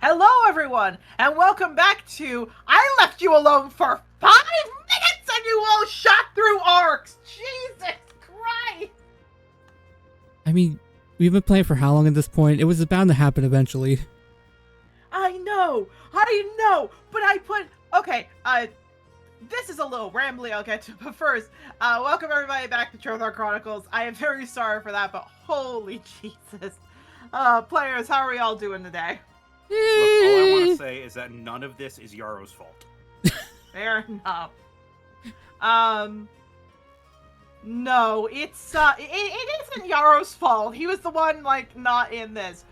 Hello, everyone, and welcome back to I Left You Alone for 5 minutes and you all shot through arcs! Jesus Christ! I mean, we've been playing for how long at this point? It was bound to happen eventually. I know, but okay, this is a little rambly, I'll get to, but first, welcome everybody back to Trothar Chronicles. I am very sorry for that, but holy Jesus. Players, how are we all doing today? Look, all I want to say is that none of this is Yaro's fault. Fair enough. No, it isn't Yaro's fault. He was the one, not in this.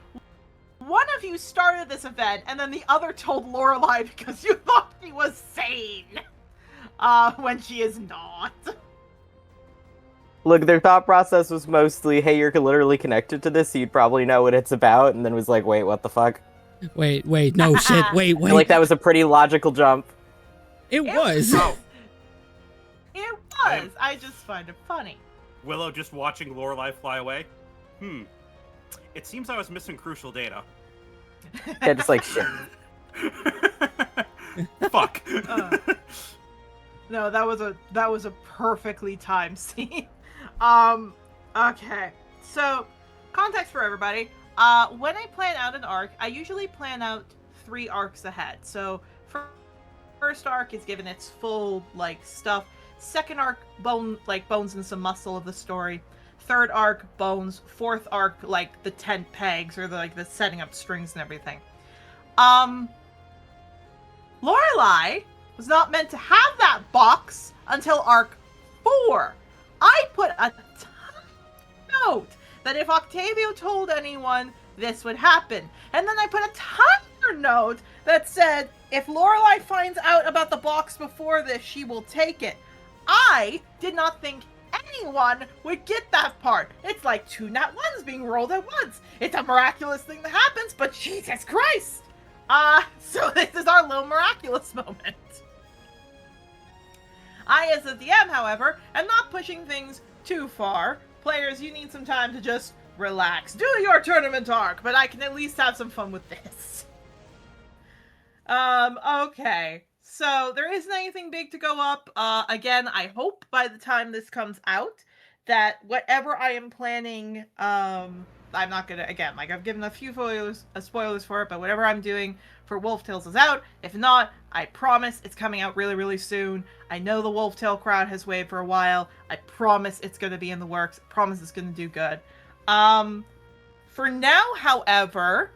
One of you started this event, and then the other told Lorelei because you thought she was sane. When she is not. Look, their thought process was mostly, hey, you're literally connected to this, so you'd probably know what it's about, and then was like, wait, what the fuck? Wait, no shit, wait. I feel like that was a pretty logical jump. It was. No. It was. I just find it funny. Willow just watching Lorelei fly away? It seems I was missing crucial data. Yeah, just like, shit. Fuck. No, that was a perfectly timed scene. Okay. So, context for everybody. When I plan out an arc, I usually plan out 3 arcs ahead. So, first arc is given its full, stuff. Second arc, bones and some muscle of the story. Third arc, bones. Fourth arc, the tent pegs, or the setting up strings and everything. Lorelei was not meant to have that box until arc 4. I put a note that if Octavio told anyone, this would happen. And then I put a tinier note that said, if Lorelei finds out about the box before this, she will take it. I did not think anyone would get that part. It's like 2 nat 1s being rolled at once. It's a miraculous thing that happens, but Jesus Christ! So this is our little miraculous moment. I, as a DM, however, am not pushing things too far. Players, you need some time to just relax. Do your tournament arc, but I can at least have some fun with this. Okay. So, there isn't anything big to go up. Again, I hope by the time this comes out that whatever I am planning, I'm not gonna, again, I've given a few spoilers for it, but whatever I'm doing for Wolf Tales is out. If not, I promise it's coming out really, really soon. I know the Wolf Tale crowd has waited for a while. I promise it's gonna be in the works. I promise it's gonna do good. For now, however,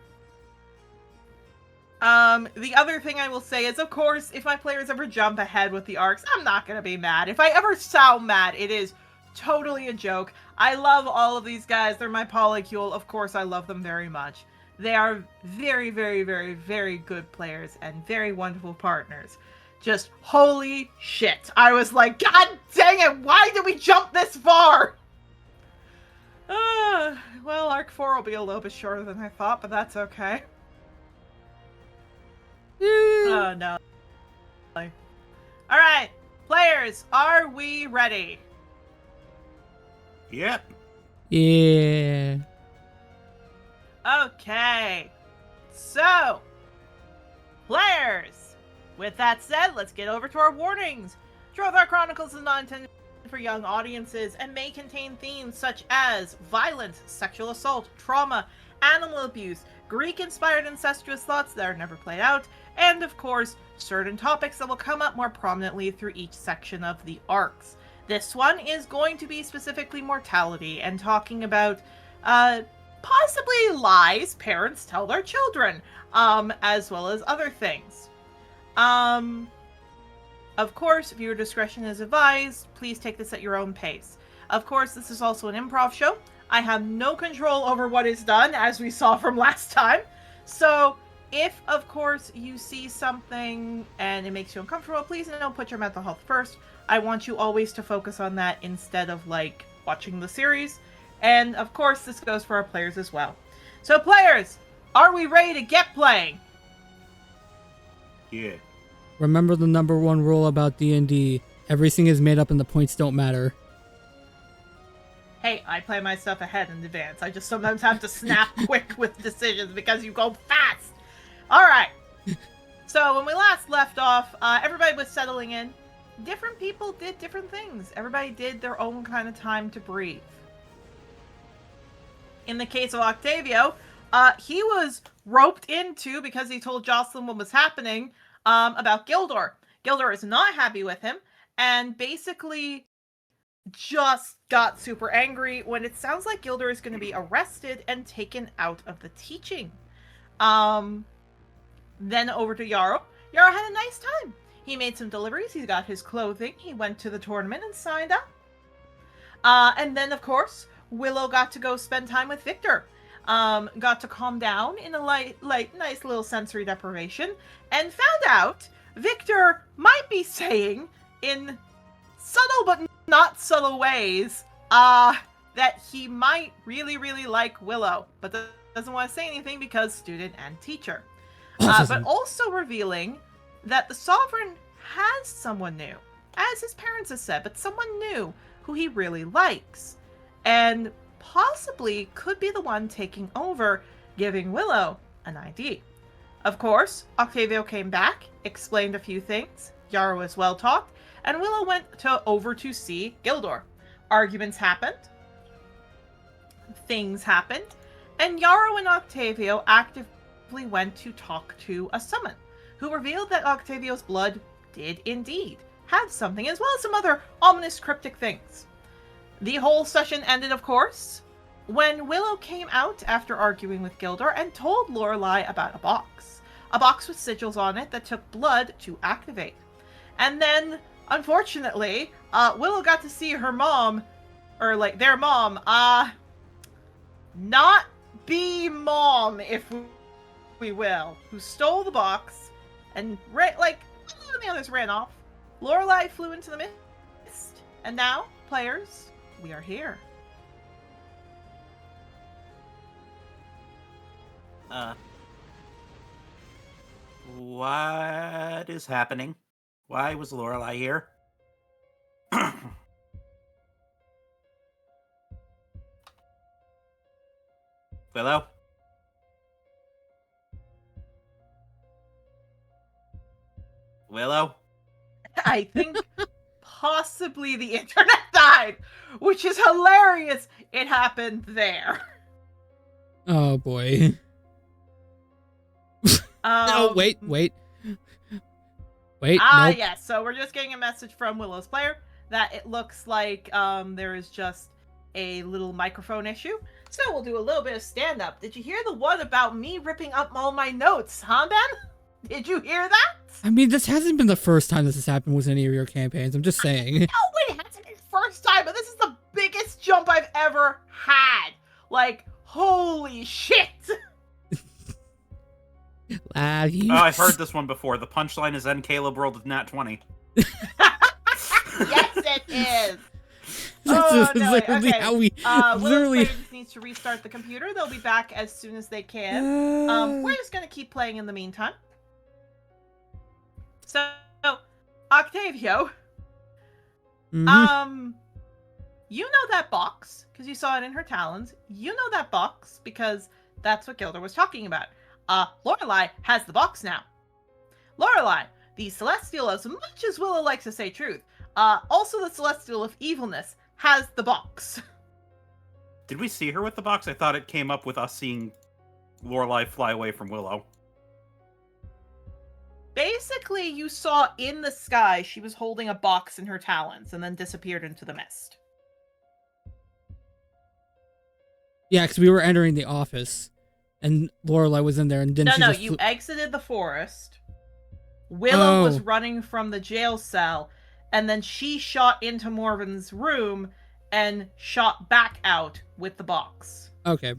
the other thing I will say is, of course, if my players ever jump ahead with the arcs, I'm not gonna be mad. If I ever sound mad, it is totally a joke. I love all of these guys. They're my polycule. Of course, I love them very much. They are very, very, very, very good players and very wonderful partners. Just holy shit. I was like, God dang it, why did we jump this far? Well, Arc 4 will be a little bit shorter than I thought, but that's okay. Oh, no. Alright, players, are we ready? Yep. Yeah. Okay. So, players, with that said, let's get over to our warnings. Trothar Chronicles is not intended for young audiences and may contain themes such as violence, sexual assault, trauma, animal abuse, Greek-inspired incestuous thoughts that are never played out, and of course, certain topics that will come up more prominently through each section of the arcs. This one is going to be specifically mortality and talking about possibly lies parents tell their children, as well as other things. Of course, viewer discretion is advised. Please take this at your own pace. Of course, this is also an improv show. I have no control over what is done, as we saw from last time. So, if, of course, you see something and it makes you uncomfortable, please don't put your mental health first. I want you always to focus on that instead of, watching the series. And, of course, this goes for our players as well. So, players, are we ready to get playing? Yeah. Remember the number 1 rule about D&D. Everything is made up and the points don't matter. Hey, I play my stuff ahead in advance. I just sometimes have to snap quick with decisions because you go fast. All right. So when we last left off, everybody was settling in. Different people did different things. Everybody did their own kind of time to breathe. In the case of Octavio, he was roped into, because he told Jocelyn what was happening, about Gildor. Gildor is not happy with him, and basically just got super angry when it sounds like Gildor is going to be arrested and taken out of the teaching. Then over to Yarrow. Yarrow had a nice time. He made some deliveries, he got his clothing, he went to the tournament and signed up. And then, of course, Willow got to go spend time with Victor. Got to calm down in a nice little sensory deprivation, and found out Victor might be saying, in subtle but not subtle ways, that he might really, really like Willow, but doesn't want to say anything because student and teacher. But also revealing that the Sovereign has someone new, as his parents have said, but someone new who he really likes, and possibly could be the one taking over, giving Willow an ID. Of course, Octavio came back, explained a few things, Yarrow was well talked, and Willow went over to see Gildor. Arguments happened, things happened, and Yarrow and Octavio actively went to talk to a summon, who revealed that Octavio's blood did indeed have something, as well as some other ominous cryptic things. The whole session ended, of course, when Willow came out after arguing with Gildor and told Lorelei about a box with sigils on it that took blood to activate. And then, unfortunately, Willow got to see her mom, or like their mom, not be mom, if we will, who stole the box and all of the others ran off. Lorelei flew into the mist, and now, players, we are here. What is happening? Why was Lorelei here? Willow? Willow? I think possibly the internet died, which is hilarious. It happened there. Oh boy. No, wait. Wait, nope. Yes, so we're just getting a message from Willow's player that it looks like there is just a little microphone issue. So we'll do a little bit of stand-up. Did you hear the one about me ripping up all my notes, huh, Ben? Did you hear that? I mean, this hasn't been the first time this has happened with any of your campaigns. I'm just saying. No, it hasn't been the first time, but this is the biggest jump I've ever had. Like, holy shit! I've heard this one before. The punchline is "N Caleb rolled with nat 20." Yes, it is. That's no, literally okay. how we Willow's player just needs to restart the computer. They'll be back as soon as they can. We're just gonna keep playing in the meantime. So, Octavio, Mhm. you know that box because you saw it in her talons. You know that box because that's what Gildor was talking about. Lorelei has the box now. Lorelei, the Celestial, as much as Willow likes to say truth, also the Celestial of Evilness, has the box. Did we see her with the box? I thought it came up with us seeing Lorelei fly away from Willow. Basically, you saw in the sky she was holding a box in her talons and then disappeared into the mist. Yeah, because we were entering the office, and Lorelei was in there, and then No, you exited the forest. Willow was running from the jail cell, and then she shot into Morven's room and shot back out with the box. Okay.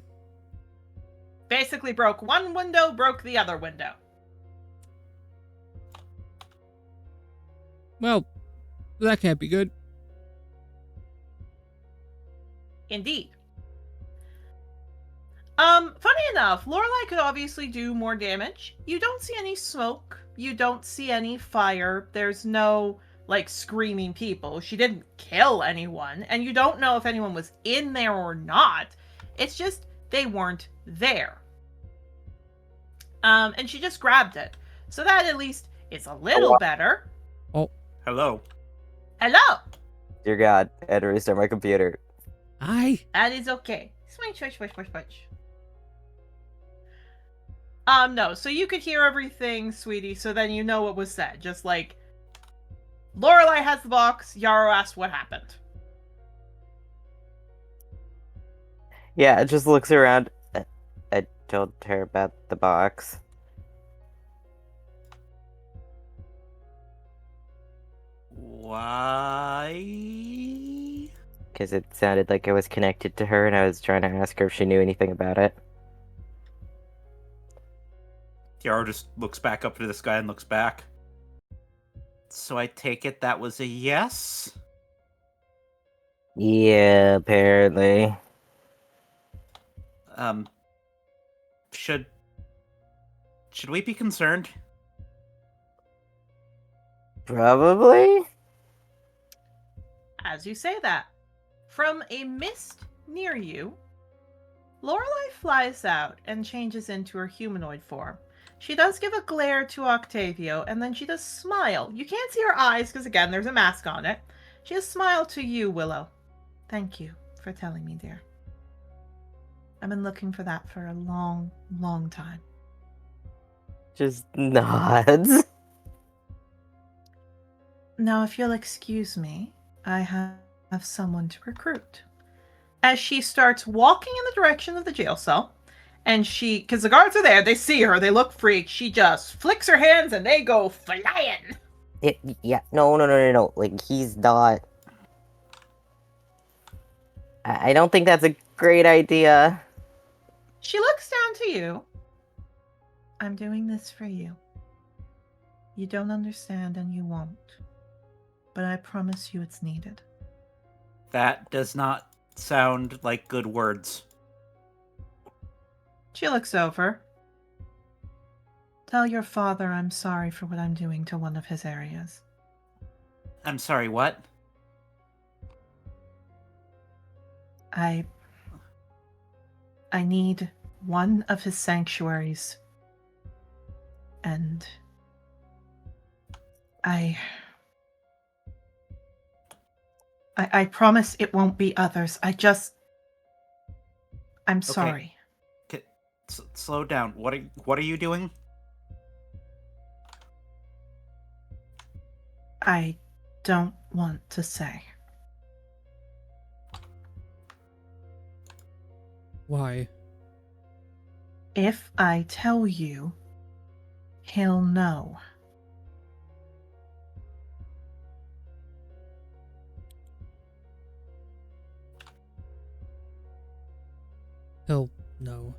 Basically broke one window, broke the other window. Well, that can't be good. Indeed. Funny enough, Lorelei could obviously do more damage. You don't see any smoke. You don't see any fire. There's no, screaming people. She didn't kill anyone. And you don't know if anyone was in there or not. It's just, they weren't there. And she just grabbed it. So that at least is a little better. Oh, Hello. Hello! Dear God, I had to restart my computer. I. That is okay. Switch. No, so you could hear everything, sweetie, so then you know what was said. Just like, Lorelei has the box, Yarrow asked what happened. Yeah, it just looks around. I told her about the box. Why? Because it sounded like I was connected to her and I was trying to ask her if she knew anything about it. Yarrow just looks back up to the sky and looks back. So I take it that was a yes? Yeah, apparently. Should we be concerned? Probably? As you say that, from a mist near you, Lorelei flies out and changes into her humanoid form. She does give a glare to Octavio, and then she does smile. You can't see her eyes because, again, there's a mask on it. She does smile to you, Willow. Thank you for telling me, dear. I've been looking for that for a long, long time. Just nods. Now, if you'll excuse me, I have someone to recruit. As she starts walking in the direction of the jail cell, and because the guards are there, they see her, they look freaked, she just flicks her hands and they go flying. Yeah, no. Like, he's not... I don't think that's a great idea. She looks down to you. I'm doing this for you. You don't understand and you won't. But I promise you it's needed. That does not sound like good words. She looks over. Tell your father I'm sorry for what I'm doing to one of his areas. I'm sorry, what? I need one of his sanctuaries. And I promise it won't be others. I'm sorry. Slow down. What are you doing? I don't want to say. Why? If I tell you, he'll know. He'll know.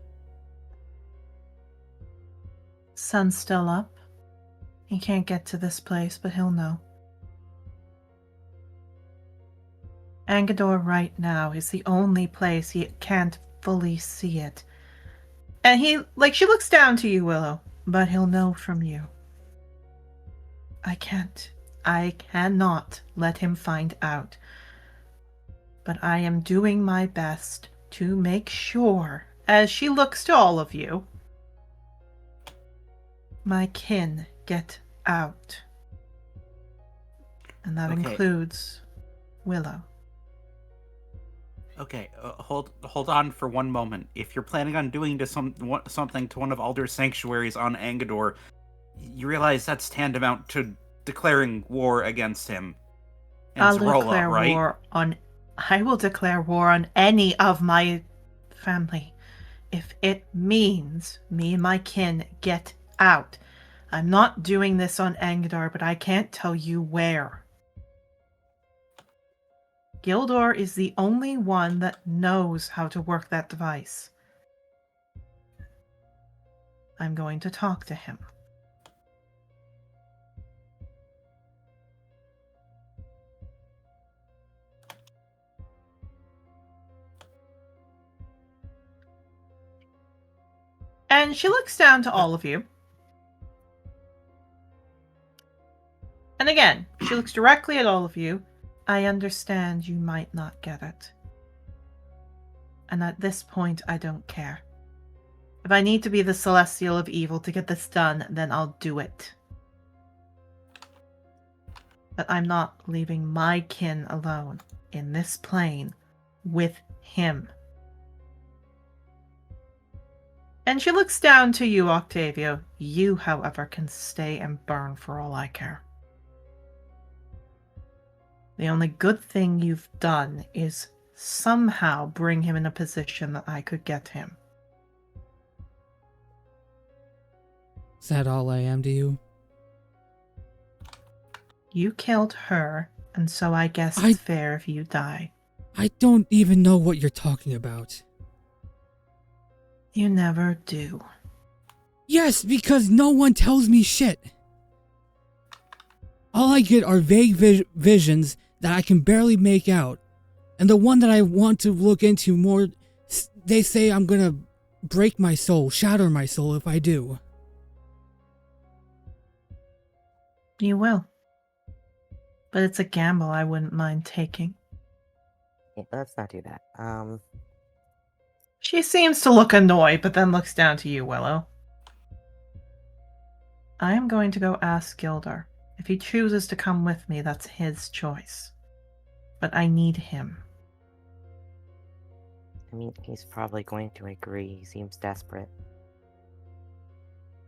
Sun's still up. He can't get to this place, but he'll know. Angador right now is the only place he can't fully see it. And she looks down to you, Willow, but he'll know from you. I cannot let him find out. But I am doing my best to make sure, as she looks to all of you, my kin get out. And that includes Willow. Okay, hold on for one moment. If you're planning on doing something to one of Alder's sanctuaries on Angador, you realize that's tantamount to declaring war against him. And I will declare war on any of my family if it means me and my kin get out. I'm not doing this on Angador, but I can't tell you where. Gildor is the only one that knows how to work that device. I'm going to talk to him. And she looks down to all of you. And again, she looks directly at all of you. I understand you might not get it. And at this point, I don't care. If I need to be the Celestial of Evil to get this done, then I'll do it. But I'm not leaving my kin alone in this plane with him. And she looks down to you, Octavio. You, however, can stay and burn for all I care. The only good thing you've done is somehow bring him in a position that I could get him. Is that all I am to you? You killed her, and so I guess it's fair if you die. I don't even know what you're talking about. You never do. Yes, because no one tells me shit. All I get are vague visions that I can barely make out. And the one that I want to look into more, they say I'm gonna break my soul, shatter my soul if I do. You will. But it's a gamble I wouldn't mind taking. Yeah, let's not do that. She seems to look annoyed, but then looks down to you, Willow. I am going to go ask Gilder. If he chooses to come with me, that's his choice. But I need him. I mean, he's probably going to agree. He seems desperate.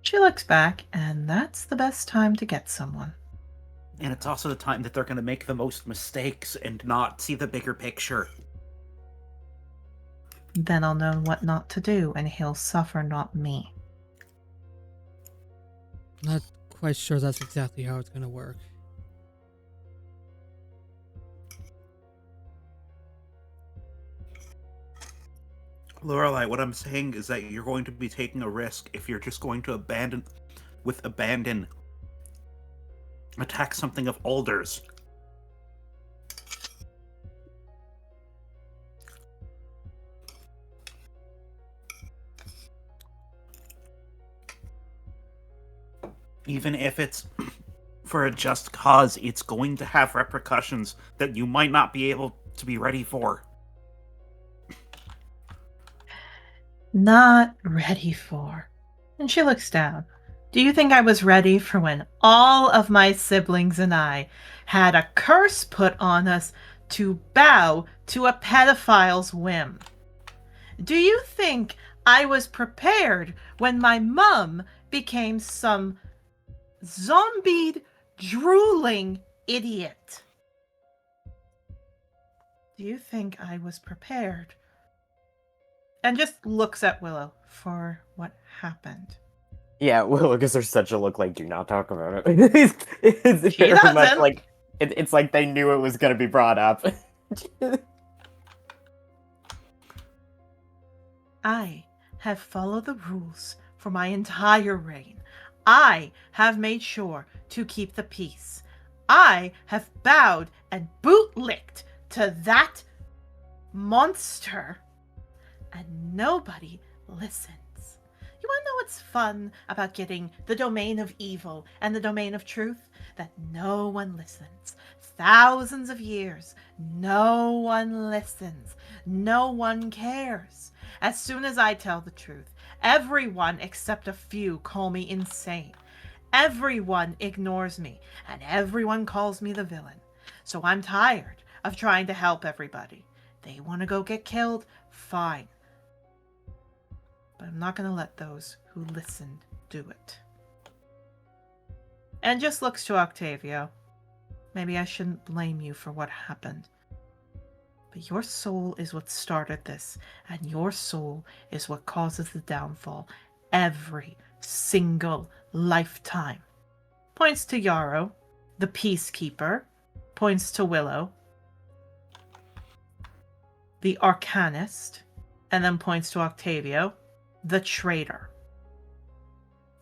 She looks back, and that's the best time to get someone. And it's also the time that they're going to make the most mistakes and not see the bigger picture. Then I'll know what not to do, and he'll suffer, not me. Not quite sure that's exactly how it's gonna work. Lorelei, what I'm saying is that you're going to be taking a risk if you're just going to abandon, attack something of Alder's. Even if it's for a just cause, it's going to have repercussions that you might not be able to be ready for. Not ready for. And she looks down. Do you think I was ready for when all of my siblings and I had a curse put on us to bow to a pedophile's whim? Do you think I was prepared when my mum became some zombied, drooling idiot? Do you think I was prepared? And just looks at Willow for what happened. Yeah, Willow gives her such a look like, do not talk about it. it's She very much doesn't. like, it's like they knew it was going to be brought up. I have followed the rules for my entire reign. I have made sure to keep the peace. I have bowed and boot-licked to that monster. And nobody listens. You want to know what's fun about getting the domain of evil and the domain of truth? That no one listens. Thousands of years, no one listens. No one cares. As soon as I tell the truth, everyone except a few call me insane. Everyone ignores me, and everyone calls me the villain. So I'm tired of trying to help everybody. They want to go get killed? Fine. But I'm not going to let those who listened do it. And just looks to Octavio. Maybe I shouldn't blame you for what happened. But your soul is what started this, and your soul is what causes the downfall every single lifetime. Points to Yarrow, the peacekeeper. Points to Willow, the arcanist. And then points to Octavio, the traitor.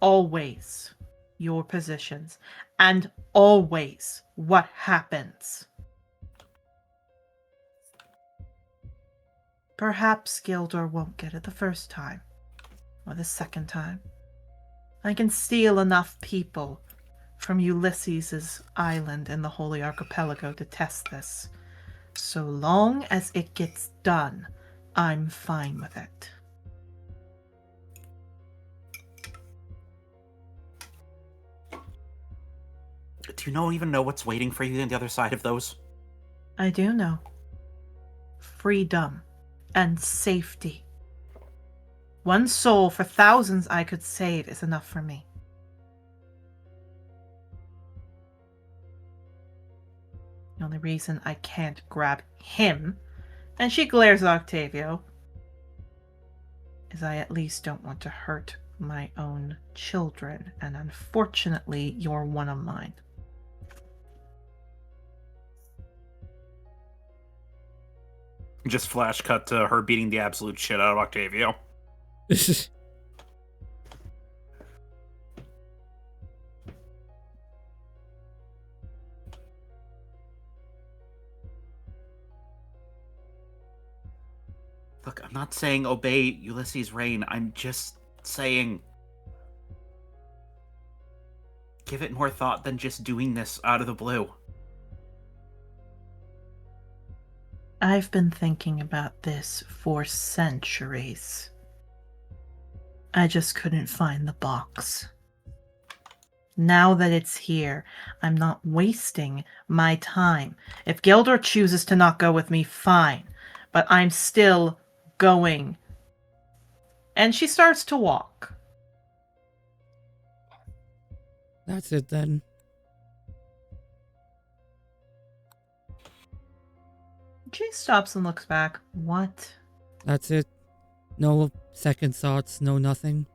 Always your positions, and always what happens. Perhaps Gilder won't get it the first time, or the second time. I can steal enough people from Ulysses' island in the Holy Archipelago to test this. So long as it gets done, I'm fine with it. Do you even know what's waiting for you on the other side of those? I do know. Freedom and safety. One soul for thousands I could save is enough for me. The only reason I can't grab him, and she glares at Octavio, is I at least don't want to hurt my own children, and unfortunately, you're one of mine. Just flash cut to her beating the absolute shit out of Octavio. Look, I'm not saying obey Ulysses' reign. I'm just saying give it more thought than just doing this out of the blue. I've been thinking about this for centuries. I just couldn't find the box. Now that it's here, I'm not wasting my time. If Gildor chooses to not go with me, fine. But I'm still going. And she starts to walk. That's it then. She stops and looks back. What? That's it. No second thoughts, no nothing.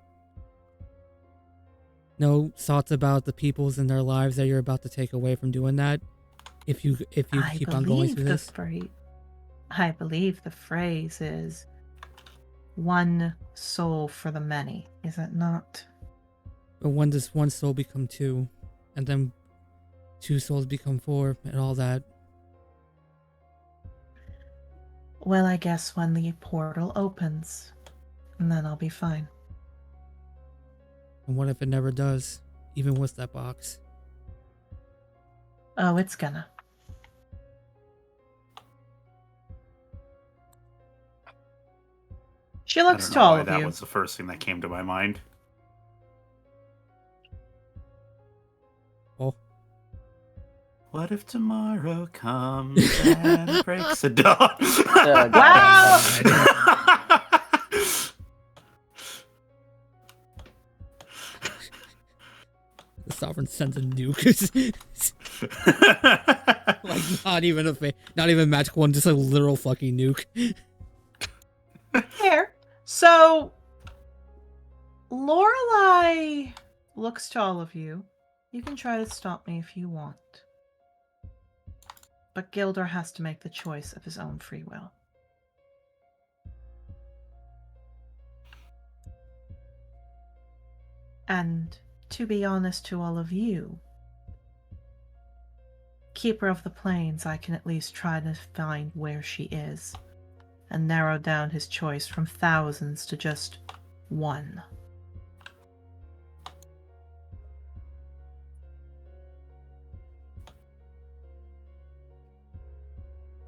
No thoughts about the peoples and their lives that you're about to take away from doing that. If you keep on going through this. I believe the phrase is one soul for the many, is it not? But when does one soul become two? And then two souls become four and all that. Well, I guess when the portal opens, and then I'll be fine. And what if it never does? Even with that box. Oh, it's gonna. She looks to all of That you. was the first thing that came to my mind. Oh. What if tomorrow comes and breaks the dawn? Wow! The Sovereign sends a nuke. Like not even magic one, just a literal fucking nuke. Here. So, Lorelai looks to all of you. You can try to stop me if you want. But Gildor has to make the choice of his own free will. And to be honest to all of you, Keeper of the Plains, I can at least try to find where she is and narrow down his choice from thousands to just one.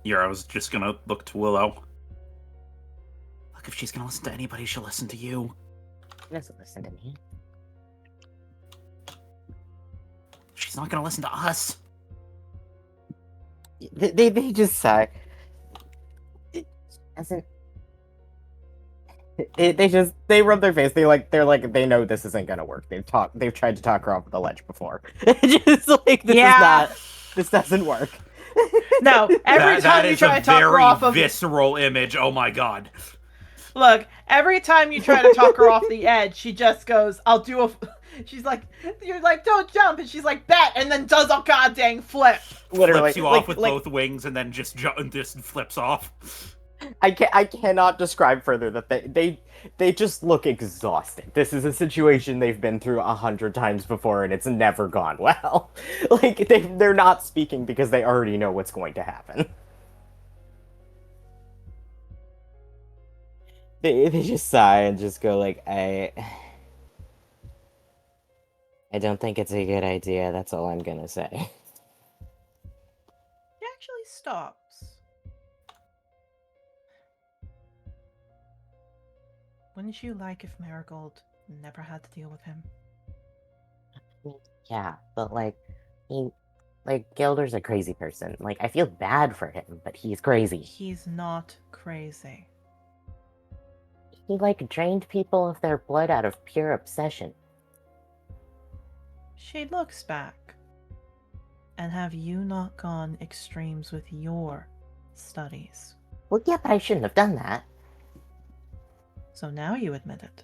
Yeah, I was just gonna look to Willow. Look, if she's gonna listen to anybody, she'll listen to you. She doesn't listen to me. She's not gonna listen to us. They just sigh. It doesn't. They rub their face. They know this isn't gonna work. They've tried to talk her off the ledge before. Just like this doesn't work. No, every time you try to talk her off of visceral image. Oh my god. Look, every time you try to talk her off the edge, she just goes, I'll do a... She's like, you're like, don't jump. And she's like, bet. And then does a goddamn flip. Literally. Flips you off with both wings and then just flips off. I cannot describe further that they just look exhausted. This is a situation they've been through 100 times before and it's never gone well. Like, they're not speaking because they already know what's going to happen. They just sigh and just go like, I don't think it's a good idea, that's all I'm gonna say. He actually stops. Wouldn't you like if Marigold never had to deal with him? Yeah, but like, Like, Gilder's a crazy person. Like, I feel bad for him, but he's crazy. He's not crazy. He, like, drained people of their blood out of pure obsession. She looks back. And have you not gone extremes with your studies? Well, yeah, but I shouldn't have done that. So now you admit it.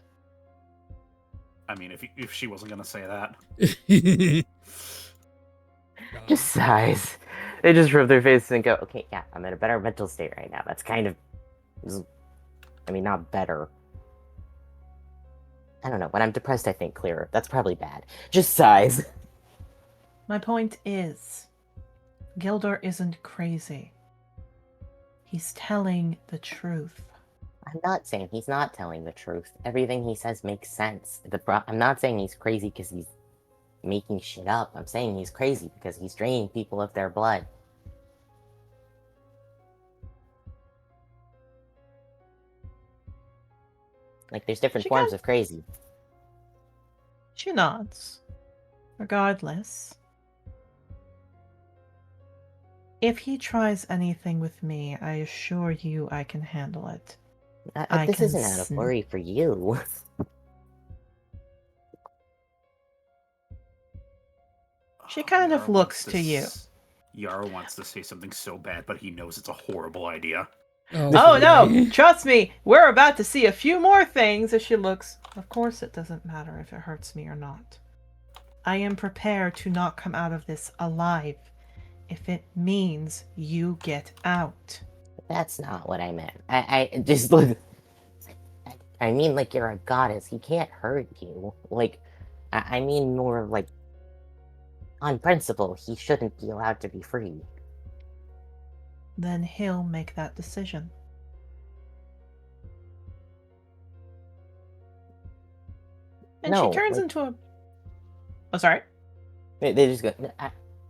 I mean, if she wasn't gonna say that. Just sighs. They just rub their faces and go, okay, yeah, I'm in a better mental state right now. That's kind of... I mean, not better. I don't know. When I'm depressed, I think clearer. That's probably bad. Just sighs. My point is, Gilder isn't crazy. He's telling the truth. I'm not saying he's not telling the truth. Everything he says makes sense. I'm not saying he's crazy because he's making shit up. I'm saying he's crazy because he's draining people of their blood. Like, there's different forms of crazy. She nods. Regardless, if he tries anything with me, I assure you I can handle it. This isn't out of worry for you. She kind of looks to you. Yara wants to say something so bad, but he knows it's a horrible idea. Oh no, trust me, we're about to see a few more things as she looks. Of course it doesn't matter if it hurts me or not. I am prepared to not come out of this alive if it means you get out. That's not what I meant. I just look... I mean, like, you're a goddess. He can't hurt you. Like, I mean more like... On principle, he shouldn't be allowed to be free. Then he'll make that decision. And no, she turns into a... Oh, sorry? They just go...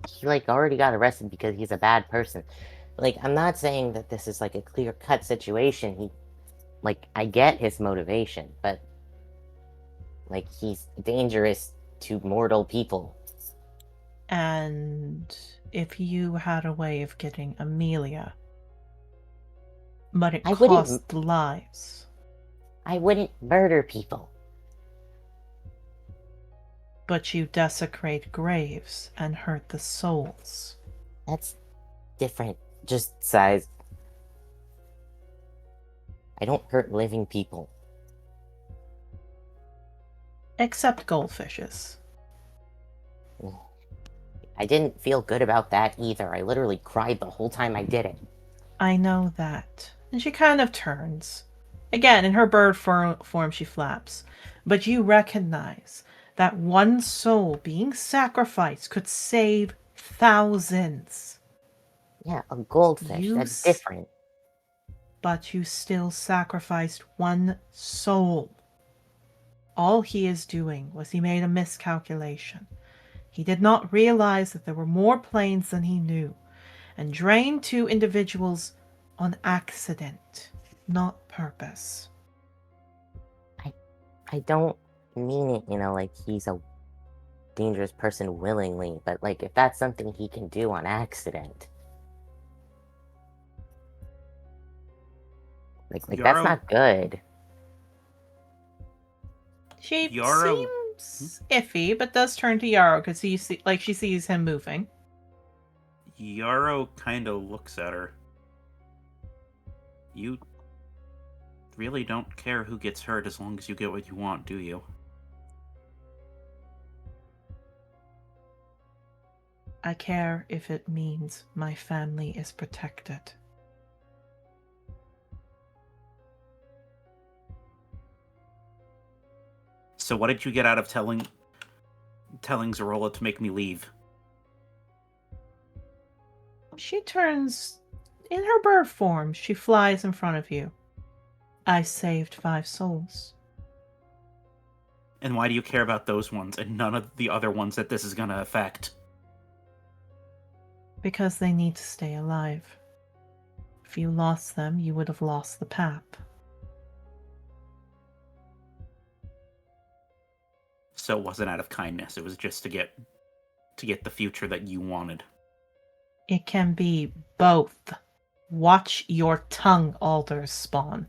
He, like, already got arrested because he's a bad person. Like, I'm not saying that this is, like, a clear-cut situation. He... Like, I get his motivation, but... Like, he's dangerous to mortal people. And if you had a way of getting Amelia, but it cost lives. I wouldn't murder people. But you desecrate graves and hurt the souls. That's different. Just size. I don't hurt living people. Except goldfishes. I didn't feel good about that either. I literally cried the whole time I did it. I know that. And she kind of turns. Again, in her bird form, she flaps. But you recognize that one soul being sacrificed could save thousands. Yeah, a goldfish. That's different. But you still sacrificed one soul. All he is doing was he made a miscalculation. He did not realize that there were more planes than he knew, and drained 2 individuals on accident, not purpose. I don't mean it, you know, like he's a dangerous person willingly, but like if that's something he can do on accident. Like that's not good. She seems iffy, but does turn to Yarrow because she sees him moving. Yarrow kind of looks at her. You really don't care who gets hurt as long as you get what you want, do you? I care if it means my family is protected. So what did you get out of telling Zarola to make me leave? She turns in her bird form. She flies in front of you. I saved 5 souls. And why do you care about those ones and none of the other ones that this is gonna affect? Because they need to stay alive. If you lost them, you would have lost the pap. So it wasn't out of kindness, it was just to get to get the future that you wanted. It can be both. Watch your tongue, Alders Spawn.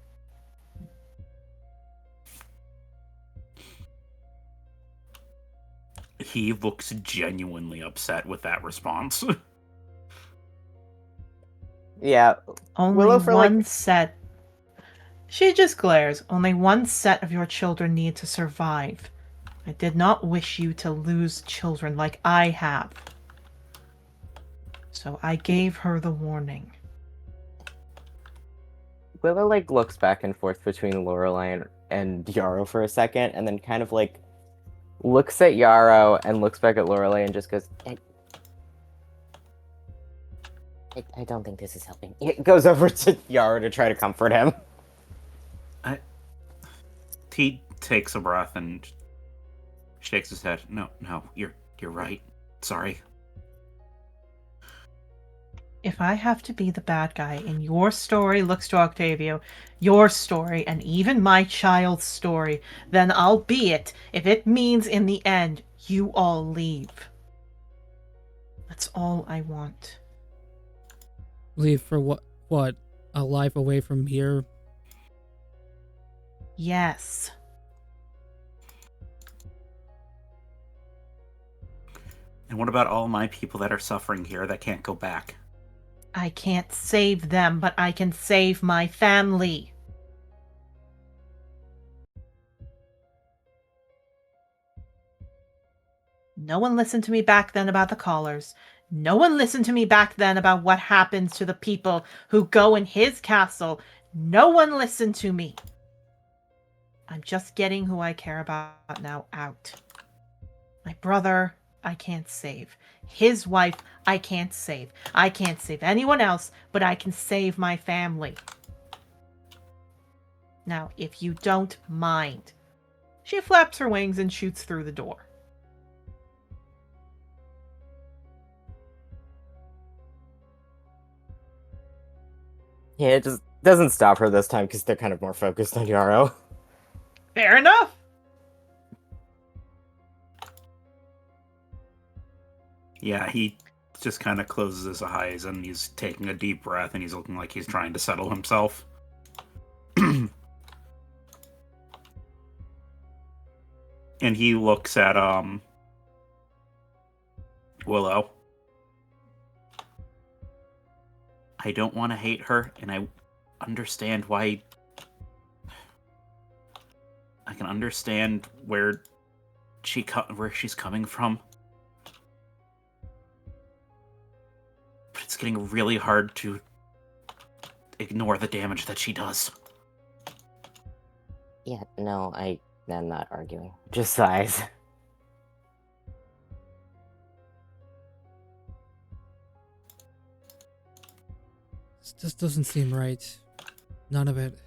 He looks genuinely upset with that response. Yeah, Only Willow for, one like- set. She just glares. Only one set of your children need to survive. I did not wish you to lose children like I have. So I gave her the warning. Willow like looks back and forth between Lorelei and Yarrow for a second, and then kind of like looks at Yarrow and looks back at Lorelei and just goes, I don't think this is helping. It goes over to Yarrow to try to comfort him. He takes a breath and shakes his head. No, you're right. Sorry. If I have to be the bad guy in your story, looks to Octavio, your story, and even my child's story, then I'll be it if it means in the end you all leave. That's all I want. Leave for what? A life away from here? Yes. And what about all my people that are suffering here that can't go back? I can't save them, but I can save my family. No one listened to me back then about the callers. No one listened to me back then about what happens to the people who go in his castle. No one listened to me. I'm just getting who I care about now out. My brother, I can't save. His wife, I can't save. I can't save anyone else, but I can save my family. Now, if you don't mind. She flaps her wings and shoots through the door. Yeah, it just doesn't stop her this time because they're kind of more focused on Yarrow. Fair enough. Yeah, he just kind of closes his eyes and he's taking a deep breath and he's looking like he's trying to settle himself. And he looks at Willow. I don't want to hate her, and I understand why. I can understand where she's coming from. But it's getting really hard to ignore the damage that she does. Yeah, no, I'm not arguing. Just sighs. This just doesn't seem right. None of it.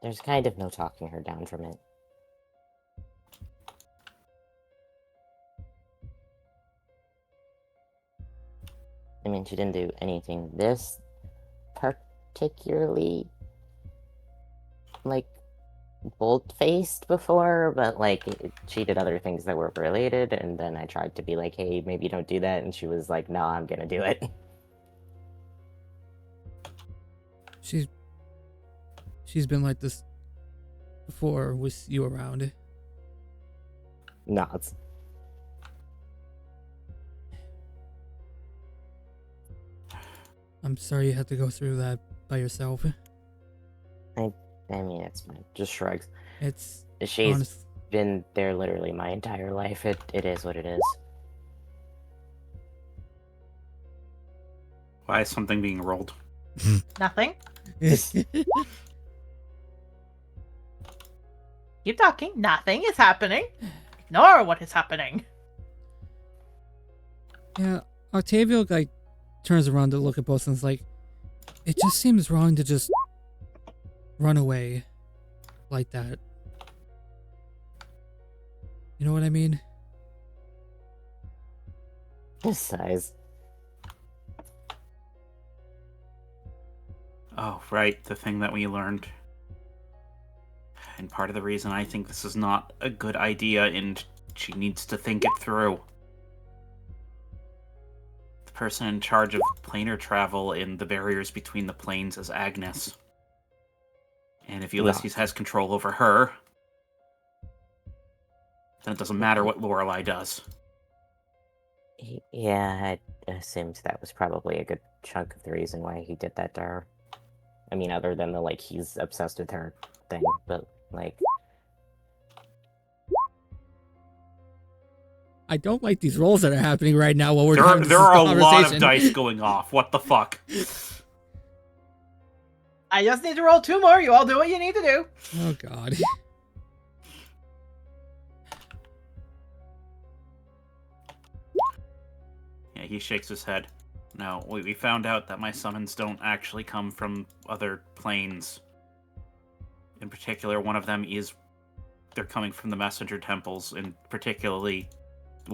There's kind of no talking her down from it. I mean, she didn't do anything this particularly, like, bold-faced before, but, like, she did other things that were related, and then I tried to be like, hey, maybe don't do that, and she was like, no, I'm gonna do it. She's been like this before with you around. Nods. I'm sorry you had to go through that by yourself. I mean, it's fine. Just shrugs. It's She's honest. been there literally my entire life. It is what it is. Why is something being rolled? Nothing. Keep talking. Nothing is happening. Ignore what is happening. Yeah, Octavio like turns around to look at both and is like, it just seems wrong to just run away like that. You know what I mean? Just sighs. Oh, right, the thing that we learned. And part of the reason I think this is not a good idea, and she needs to think it through. The person in charge of planar travel and the barriers between the planes is Agnes. And if Ulysses has control over her, then it doesn't matter what Lorelei does. Yeah, I assumed that was probably a good chunk of the reason why he did that to her. I mean, other than the, like, he's obsessed with her thing, but, like... I don't like these rolls that are happening right now while we're having this There are a lot of conversation. dice going off. What the fuck? I just need to roll 2 more. You all do what you need to do. Oh, God. Yeah, he shakes his head. No, we found out that my summons don't actually come from other planes. In particular, one of them is... They're coming from the messenger temples, and particularly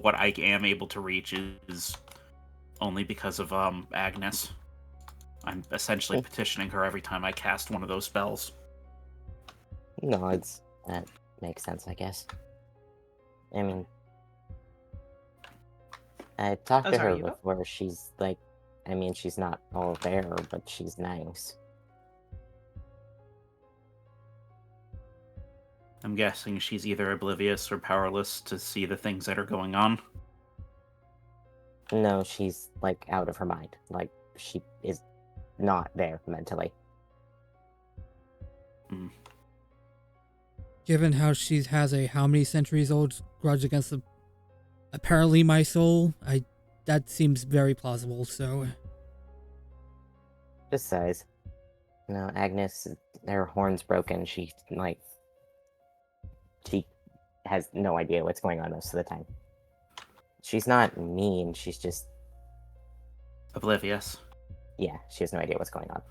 what I am able to reach is only because of Agnes. I'm essentially petitioning her every time I cast one of those spells. No, that makes sense, I guess. I mean... I talked to her before. She's, like... I mean, she's not all there, but she's nice. I'm guessing she's either oblivious or powerless to see the things that are going on. No, she's, like, out of her mind. Like, she is not there mentally. Given how she has a how many centuries old grudge against apparently my soul, that seems very plausible, so... Besides, no, Agnes, her horn's broken. She has no idea what's going on most of the time. She's not mean, she's just... Oblivious. Yeah, she has no idea what's going on.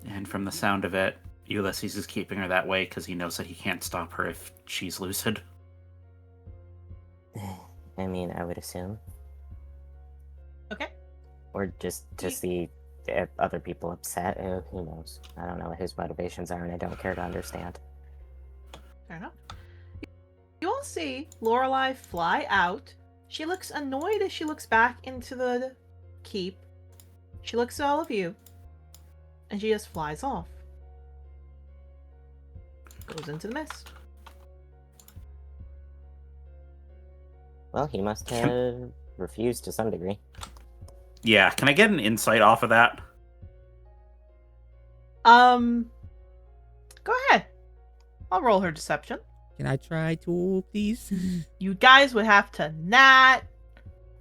And from the sound of it, Ulysses is keeping her that way because he knows that he can't stop her if she's lucid. I mean, I would assume. Okay. Or just to see other people upset. Who knows? I don't know what his motivations are, and I don't care to understand. Fair enough. You all see Lorelei fly out. She looks annoyed as she looks back into the keep. She looks at all of you. And she just flies off. Goes into the mist. Well, he must have refused to some degree. Yeah, can I get an insight off of that? Go ahead. I'll roll her deception. Can I try to, please? You guys would have to not...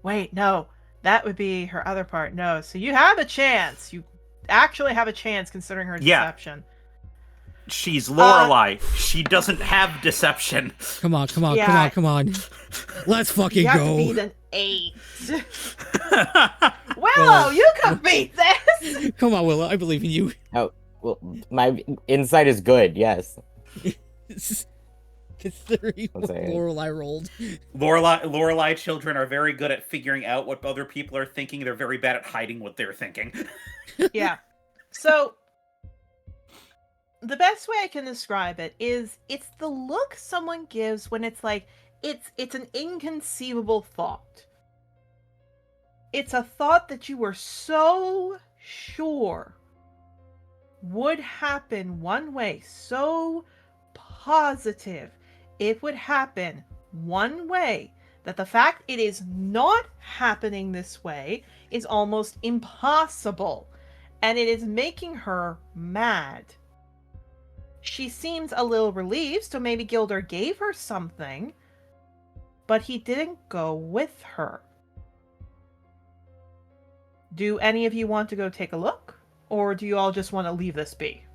Wait, no. That would be her other part. No, so you have a chance. You actually have a chance considering her deception. She's Lorelei. She doesn't have deception. Come on. Let's fucking you have go. To beat an 8. Willow, you can beat this! Come on, Willow. I believe in you. Oh, well, my insight is good, yes. Considering what Lorelei rolled. Lorelei children are very good at figuring out what other people are thinking. They're very bad at hiding what they're thinking. Yeah. So, the best way I can describe it is it's the look someone gives when it's like, it's an inconceivable thought. It's a thought that you were so sure would happen one way, so positive it would happen one way, that the fact it is not happening this way is almost impossible, and it is making her mad. She seems a little relieved, so maybe Gilder gave her something, but he didn't go with her. Do any of you want to go take a look, or do you all just want to leave this be?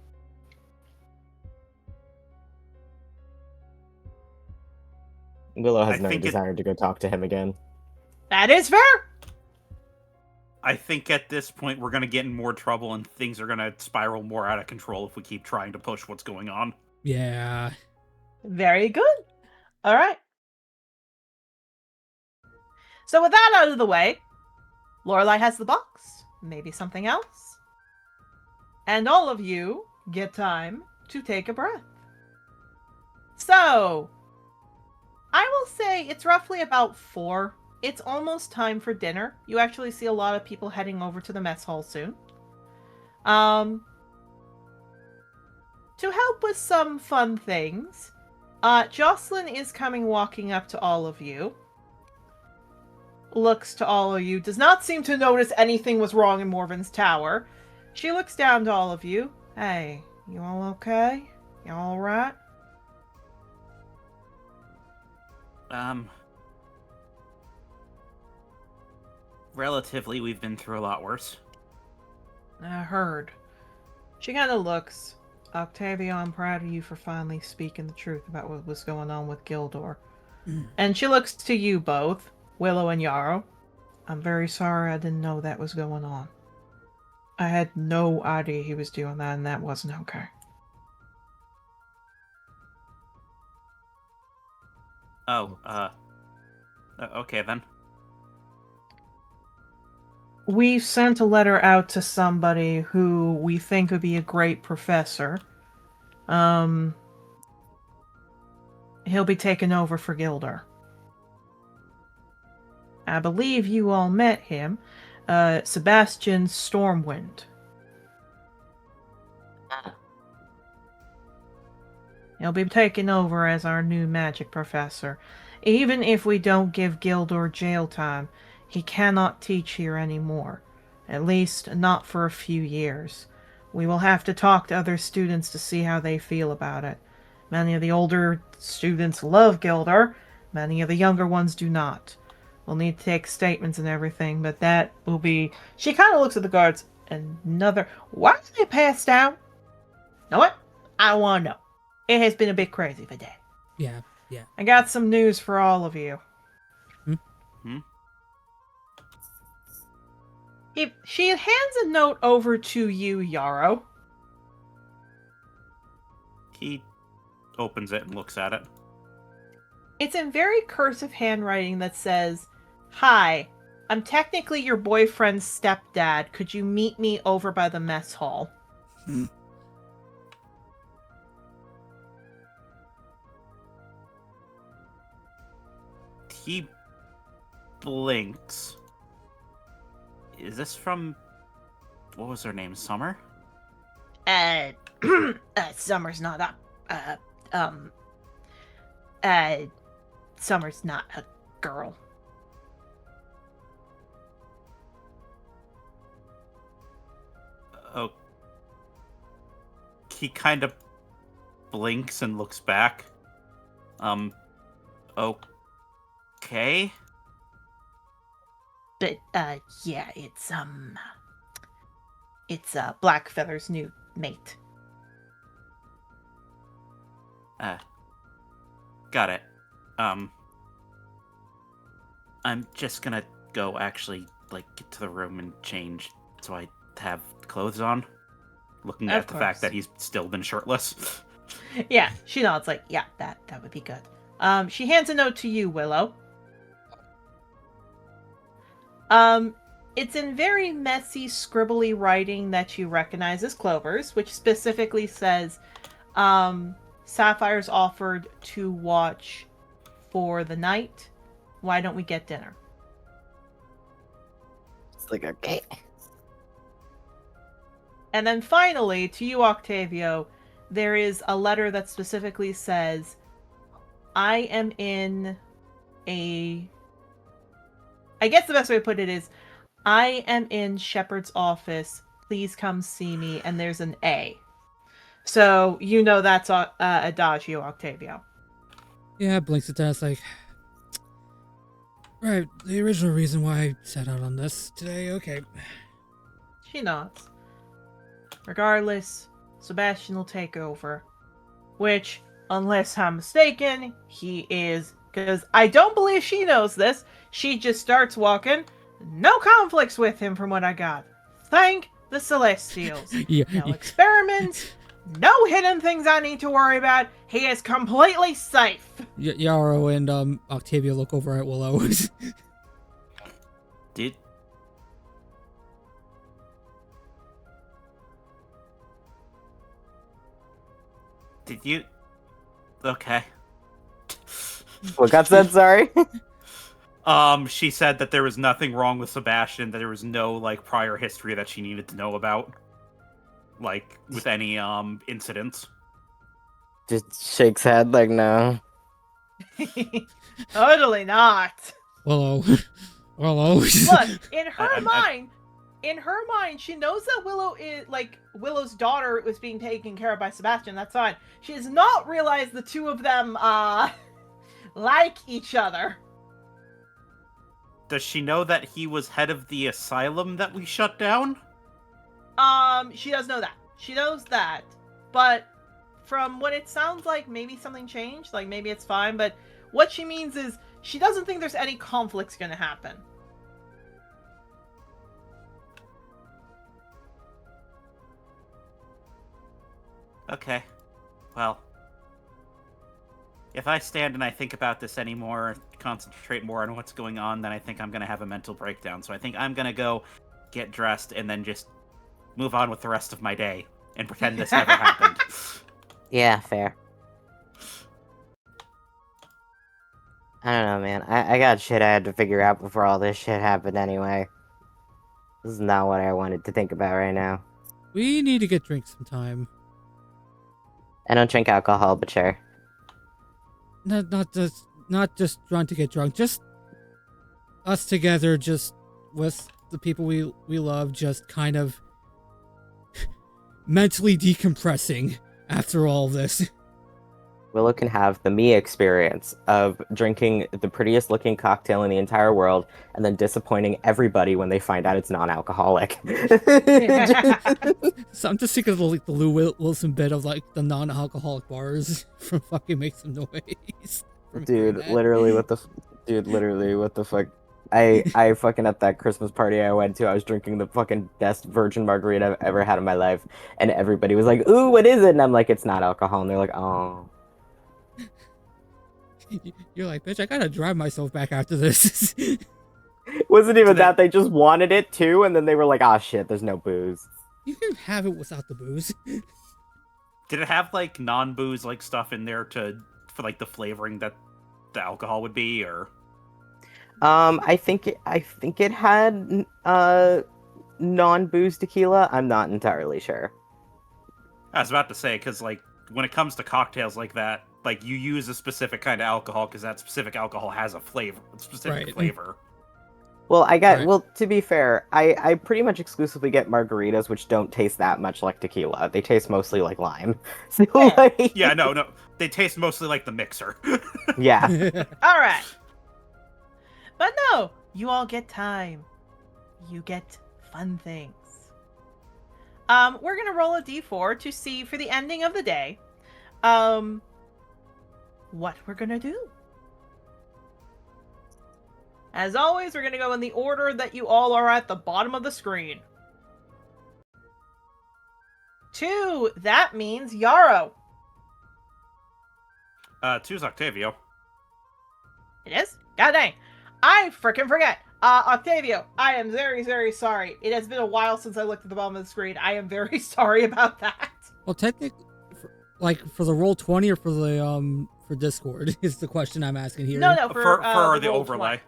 Willow has no desire to go talk to him again. That is fair! I think at this point we're going to get in more trouble and things are going to spiral more out of control if we keep trying to push what's going on. Yeah. Very good. All right. So with that out of the way, Lorelei has the box. maybe something else. And all of you get time to take a breath. So, I will say it's roughly about 4. It's almost time for dinner. You actually see a lot of people heading over to the mess hall soon. To help with some fun things, Jocelyn is coming walking up to all of you. Looks to all of you. Does not seem to notice anything was wrong in Morven's tower. She looks down to all of you. Hey, you all okay? You all right? Relatively, we've been through a lot worse. I heard. She kind of looks. Octavia, I'm proud of you for finally speaking the truth about what was going on with Gildor. And she looks to you both, Willow and Yarrow. I'm very sorry I didn't know that was going on. I had no idea he was doing that, and that wasn't okay. Okay then. We sent a letter out to somebody who we think would be a great professor. He'll be taking over for Gildor. I believe you all met him. Sebastian Stormwind. He'll be taking over as our new magic professor. Even if we don't give Gildor jail time, he cannot teach here anymore. At least, not for a few years. We will have to talk to other students to see how they feel about it. Many of the older students love Gildor. Many of the younger ones do not. We'll need to take statements and everything, but that will be... She kind of looks at the guards. Another... Why are they passed out? Know what? I want to know. It has been a bit crazy today. Yeah. I got some news for all of you. She hands a note over to you, Yarrow. He opens it and looks at it. It's in very cursive handwriting that says, "Hi, I'm technically your boyfriend's stepdad. Could you meet me over by the mess hall?" He blinks. Is this from... What was her name? Summer? Summer's not up. Summer's not a girl. Oh. He kind of blinks and looks back. Okay. But, yeah, it's Blackfeather's new mate. Got it. I'm just gonna go actually, get to the room and change so I have clothes on. Looking at the fact that he's still been shirtless. Yeah, she nods yeah, that would be good. She hands a note to you, Willow. It's in very messy, scribbly writing that you recognize as Clover's, which specifically says, Sapphire's offered to watch for the night. Why don't we get dinner? It's okay. And then finally, to you, Octavio, there is a letter that specifically says, I am in a... I guess the best way to put it is, I am in Shepard's office. Please come see me. And there's an A. So, you know that's Adagio Octavio. Yeah, blinks at that. It's right, the original reason why I set out on this today, okay. She nods. Regardless, Sebastian will take over. Which, unless I'm mistaken, he is... Because I don't believe she knows this. She just starts walking. No conflicts with him from what I got. Thank the Celestials. No experiments. No hidden things I need to worry about. He is completely safe. Yarrow and Octavia look over at Willow. Did you? Okay. What got said? Sorry. She said that there was nothing wrong with Sebastian, that there was no, like, prior history that she needed to know about. Like, with any, incidents. Just shakes head like no. Totally not. Willow. Willow. Look, in her I'm- mind, she knows that Willow is like Willow's daughter was being taken care of by Sebastian. That's fine. She does not realize the two of them like each other. Does she know that he was head of the asylum that we shut down? She does know that. She knows that. But from what it sounds like, maybe something changed. Like, maybe it's fine. But what she means is she doesn't think there's any conflicts gonna happen. Okay. Well. If I stand and I think about this anymore, concentrate more on what's going on, then I think I'm gonna have a mental breakdown. So I think I'm gonna go get dressed and then just move on with the rest of my day and pretend this never happened. Yeah, fair. I don't know, man. I got shit I had to figure out before all this shit happened anyway. This is not what I wanted to think about right now. We need to get drinks sometime. I don't drink alcohol, but sure. Not just drunk to get drunk. Just us together, just with the people we love, just kind of mentally decompressing after all this. Willow can have the me experience of drinking the prettiest looking cocktail in the entire world and then disappointing everybody when they find out it's non-alcoholic. So I'm just thinking of the Lou Wilson bit of like the non-alcoholic bars from fucking Make Some Noise. Dude, literally what the fuck? I fucking at that Christmas party I went to, I was drinking the fucking best virgin margarita I've ever had in my life, and everybody was like, "Ooh, what is it?" And I'm like, "It's not alcohol," and they're like, "Oh." You're like, bitch, I gotta drive myself back after this. Wasn't even that, they just wanted it too, and then they were like, "Ah, shit, there's no booze." You can have it without the booze. Did it have like non-booze like stuff in there for like the flavoring that the alcohol would be, or? I think it had non-booze tequila. I'm not entirely sure. I was about to say, because like when it comes to cocktails like that, like you use a specific kind of alcohol because that specific alcohol has a specific Right. flavor. Well, Right. well, to be fair, I pretty much exclusively get margaritas, which don't taste that much like tequila. They taste mostly like lime. So, Yeah. like, Yeah, no, they taste mostly like the mixer. yeah. All right. But no, you all get time. You get fun things. We're gonna roll a d4 to see for the ending of the day, what we're gonna do. As always, we're gonna go in the order that you all are at the bottom of the screen. 2, that means Yarrow. 2's Octavio. It is? God dang. I frickin' forget. Octavio, I am very, very sorry. It has been a while since I looked at the bottom of the screen. I am very sorry about that. Well, technically, for the roll 20 or for the for Discord is the question I'm asking here. No, For the roll overlay. 20.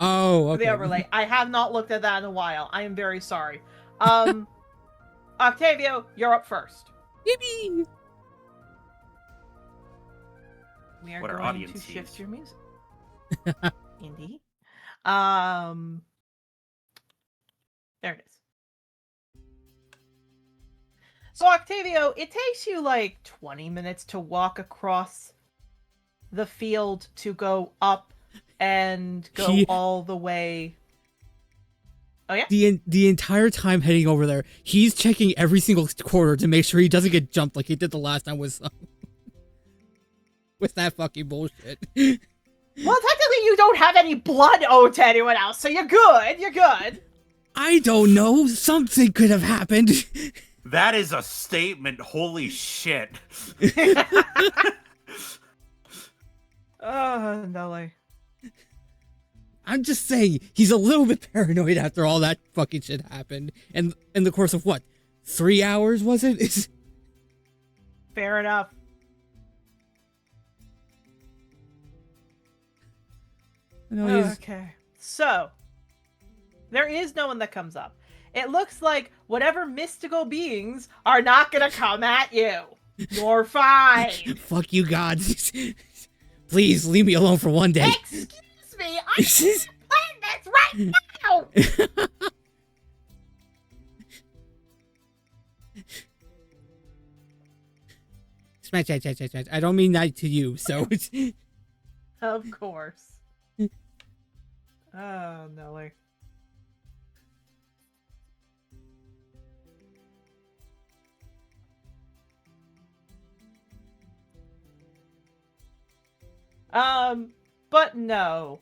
Oh, For okay. the overlay. I have not looked at that in a while. I am very sorry. Octavio, you're up first. Yippee! We are What our going audience to shift sees. your music. Indeed. There it is. So Octavio, it takes you like 20 minutes to walk across the field to go up and go He- all the way. Oh yeah? The entire time heading over there, he's checking every single quarter to make sure he doesn't get jumped like he did the last time with with that fucking bullshit. Well, technically you don't have any blood owed to anyone else, so you're good. You're good. I don't know. Something could have happened. That is a statement. Holy shit. Oh, Nelly. I'm just saying, he's a little bit paranoid after all that fucking shit happened. And in the course of what? 3 hours, was it? Fair enough. No, he's Okay. So, there is no one that comes up. It looks like whatever mystical beings are not gonna come at you. You're fine. fuck you, gods. Please leave me alone for one day. Excuse me, I'm playing this right now. Smash. I don't mean that to you, so it's... Of course. Oh, Nelly. But no.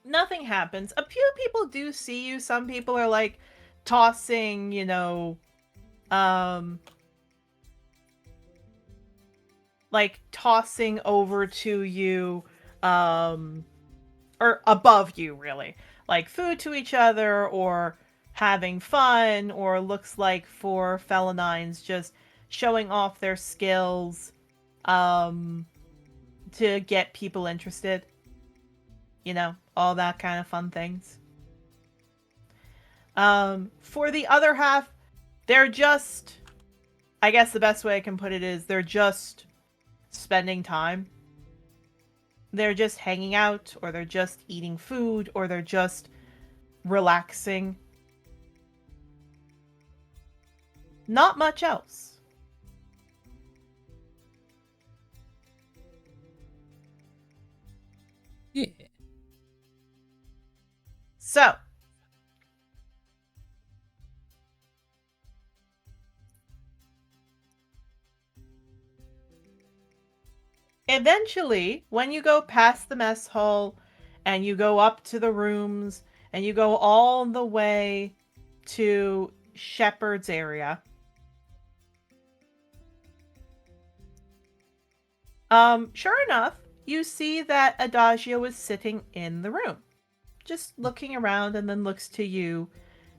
Nothing happens. A few people do see you. Some people are like tossing, like tossing over to you, or above you, really. Like food to each other, or having fun, or looks like for Felinines just showing off their skills, to get people interested. All that kind of fun things. For the other half, they're just, I guess the best way I can put it is they're just spending time. They're just hanging out, or they're just eating food, or they're just relaxing. Not much else. Yeah. So, eventually, when you go past the mess hall and you go up to the rooms and you go all the way to Shepherd's area, sure enough, you see that Adagio is sitting in the room, just looking around, and then looks to you.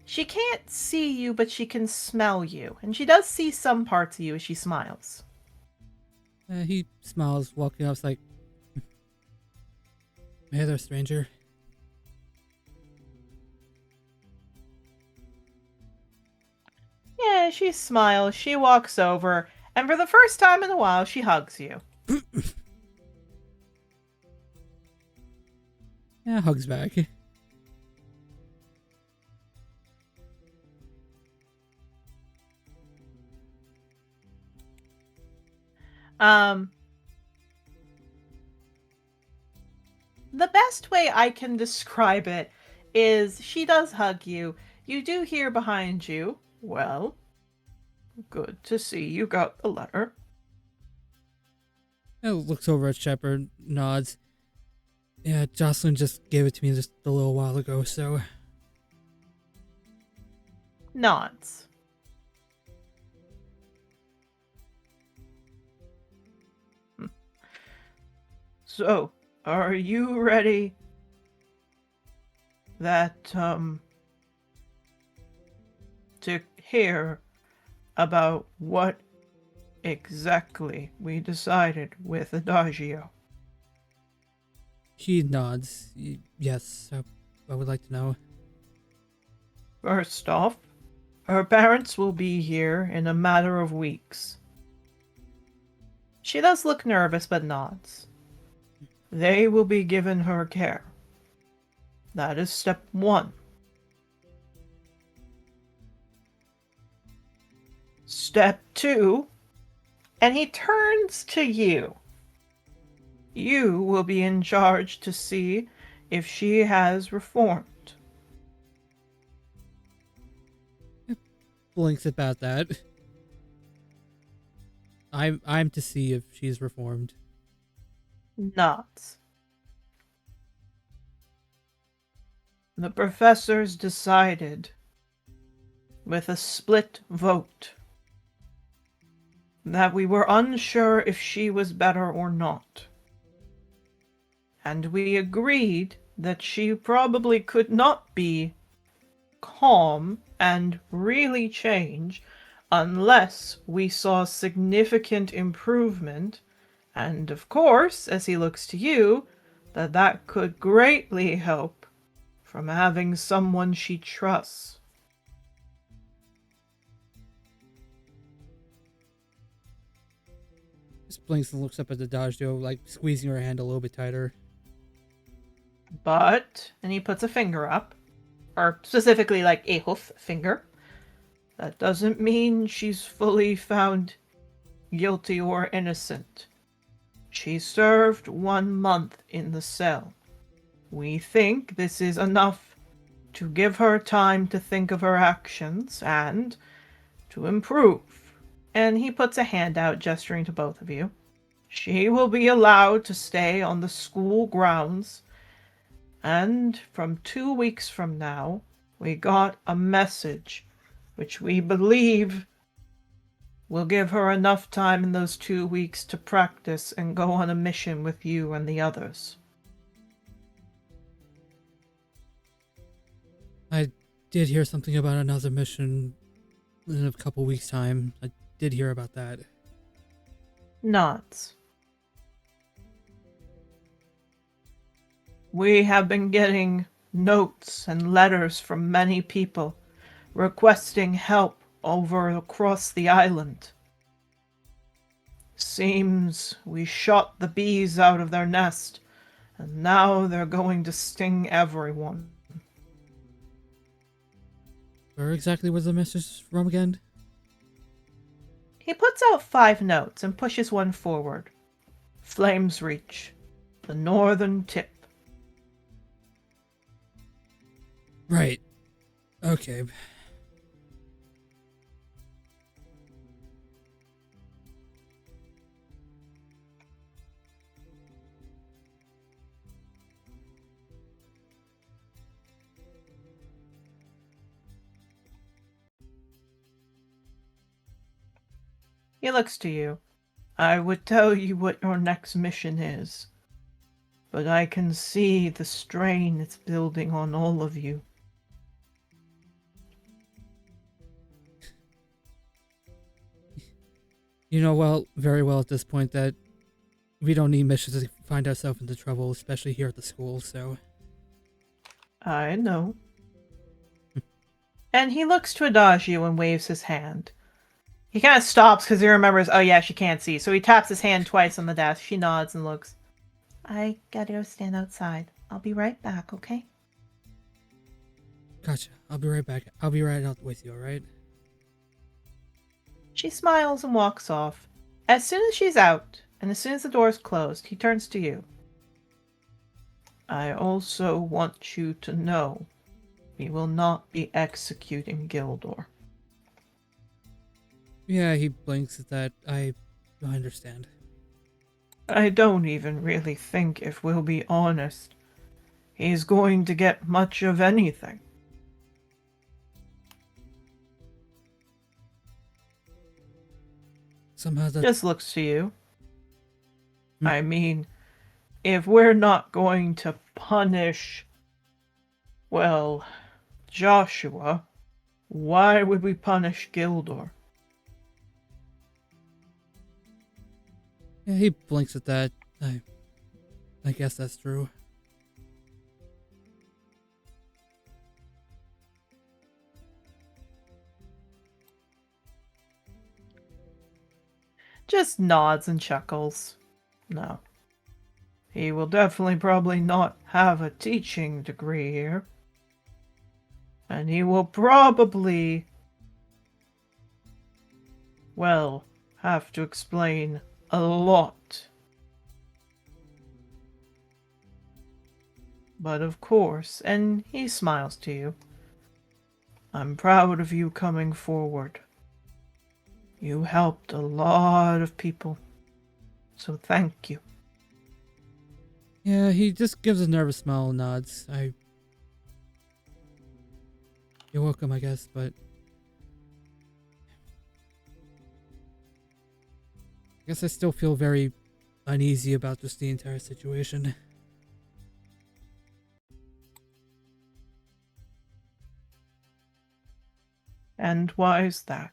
She can't see you, but she can smell you, and she does see some parts of you as she smiles. He smiles, walking up, like, hey there, stranger. Yeah, she smiles, she walks over, and for the first time in a while, she hugs you. Yeah, hugs back. The best way I can describe it is she does hug you. You do hear behind you, well, good to see you got the letter. Looks over at Shepard, nods. Yeah, Jocelyn just gave it to me just a little while ago, so... Nods. So, are you ready? To hear about what exactly we decided with Adagio? He nods. Yes, I would like to know. First off, her parents will be here in a matter of weeks. She does look nervous, but nods. They will be given her care. That is step 1. Step 2, and he turns to you. You will be in charge to see if she has reformed. Blinks about that. I'm to see if she's reformed. Nods. The professors decided, with a split vote, that we were unsure if she was better or not. And we agreed that she probably could not be calm and really change unless we saw significant improvement, and of course, as he looks to you, that could greatly help from having someone she trusts. Just blinks and looks up at the Dajjo, like squeezing her hand a little bit tighter. But, and he puts a finger up, or specifically like a hoof finger, that doesn't mean she's fully found guilty or innocent. She served 1 month in the cell. We think this is enough to give her time to think of her actions and to improve. And he puts a hand out, gesturing to both of you. She will be allowed to stay on the school grounds, and from 2 weeks from now, we got a message which we believe will give her enough time in those 2 weeks to practice and go on a mission with you and the others. I did hear something about another mission in a couple weeks' time. I did hear about that. Nods. We have been getting notes and letters from many people requesting help over across the island. Seems we shot the bees out of their nest, and now they're going to sting everyone. Where exactly was the message from again? He puts out 5 notes and pushes one forward. Flames reach the northern tip. Right. Okay. He looks to you. I would tell you what your next mission is, but I can see the strain it's building on all of you. You know very well at this point that we don't need missions to find ourselves into trouble, especially here at the school, so... I know. And he looks to Adagio and waves his hand. He kind of stops because he remembers, oh yeah, she can't see. So he taps his hand twice on the desk. She nods and looks. I gotta go stand outside. I'll be right back, okay? Gotcha. I'll be right back. I'll be right out with you, alright? She smiles and walks off. As soon as she's out, and as soon as the door's closed, he turns to you. I also want you to know we will not be executing Gildor. Yeah, he blinks at that. I understand. I don't even really think, if we'll be honest, he's going to get much of anything. Somehow that... Just looks to you. I mean, if we're not going to punish, well, Joshua, why would we punish Gildor? Yeah, he blinks at that. I guess that's true. Just nods and chuckles. No. He will definitely probably not have a teaching degree here. And he will probably, well, have to explain a lot. But of course, and he smiles to you, I'm proud of you coming forward. You helped a lot of people, so thank you. Yeah, he just gives a nervous smile and nods. You're welcome, I guess, but... I guess I still feel very uneasy about just the entire situation. And why is that?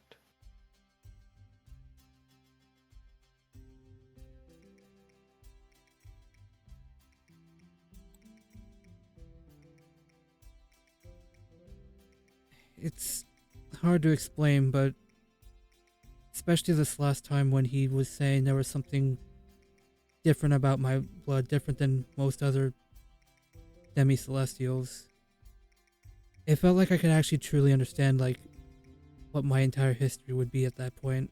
It's hard to explain, but especially this last time when he was saying there was something different about my blood, different than most other demi-celestials. It felt like I could actually truly understand, like, what my entire history would be at that point.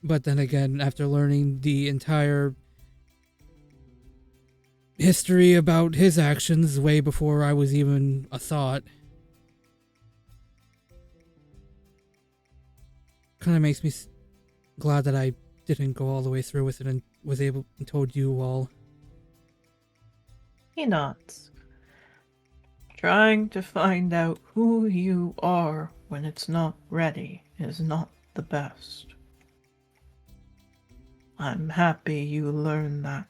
But then again, after learning the entire history about his actions way before I was even a thought, kind of makes me glad that I didn't go all the way through with it and was able and told you all. He nods. Trying to find out who you are when it's not ready is not the best. I'm happy you learned that.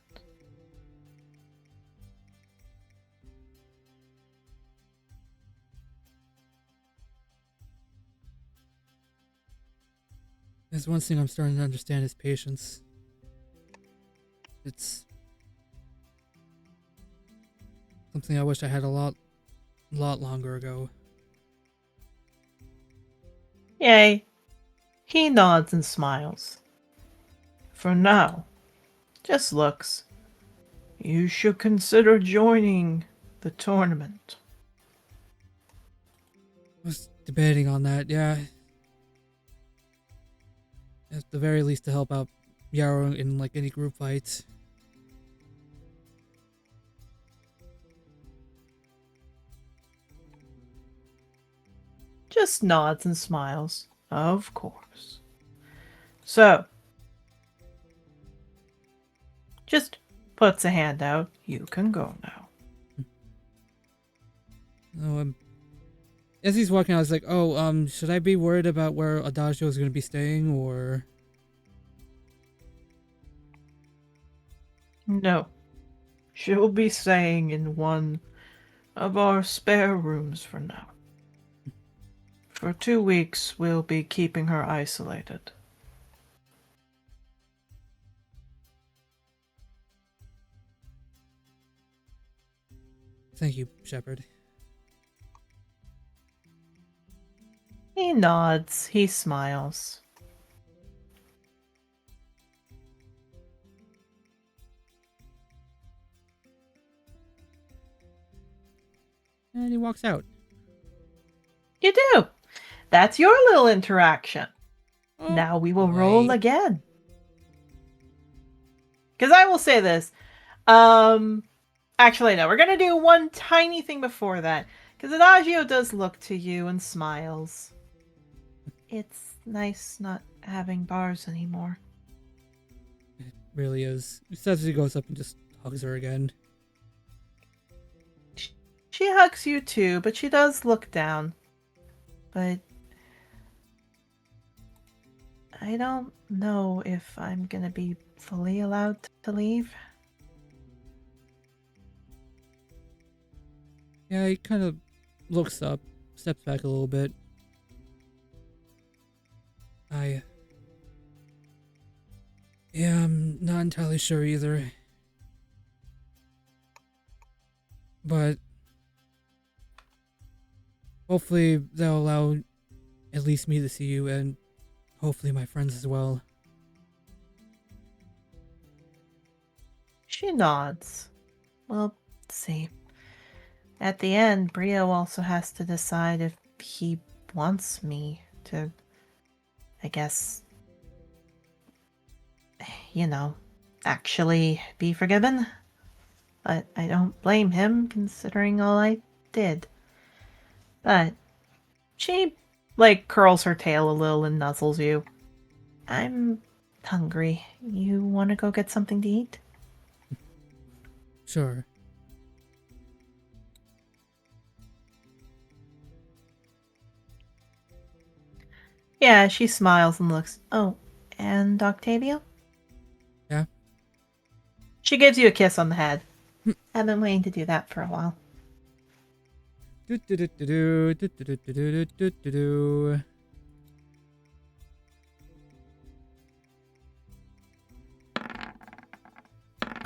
There's one thing I'm starting to understand is patience. It's something I wish I had a lot longer ago. Yay. He nods and smiles. For now, just looks. You should consider joining the tournament. I was debating on that, yeah. At the very least to help out Yarrow in like any group fights. Just nods and smiles. Of course. So, just puts a hand out. You can go now. Oh, as he's walking out, I was like, oh, should I be worried about where Adagio is going to be staying, or... No. She'll be staying in one of our spare rooms for now. For 2 weeks, we'll be keeping her isolated. Thank you, Shepard. He nods. He smiles. And he walks out. You do. That's your little interaction. Oh, Now we will boy. roll again. Because I will say this. Actually, no. We're going to do one tiny thing before that. Because Adagio does look to you and smiles. It's nice not having bars anymore. It really is. He says he goes up and just hugs her again. She hugs you too, but she does look down. But I don't know if I'm gonna be fully allowed to leave. Yeah, he kind of looks up, steps back a little bit. Yeah, I'm not entirely sure either. But hopefully they'll allow at least me to see you, and hopefully my friends as well. She nods. Well, see. At the end, Brio also has to decide if he wants me to, I guess, actually be forgiven. But I don't blame him, considering all I did. But she, curls her tail a little and nuzzles you. I'm hungry. You want to go get something to eat? Sure. Yeah, she smiles and looks. Oh, and Octavio? Yeah? She gives you a kiss on the head. I've been waiting to do that for a while. Come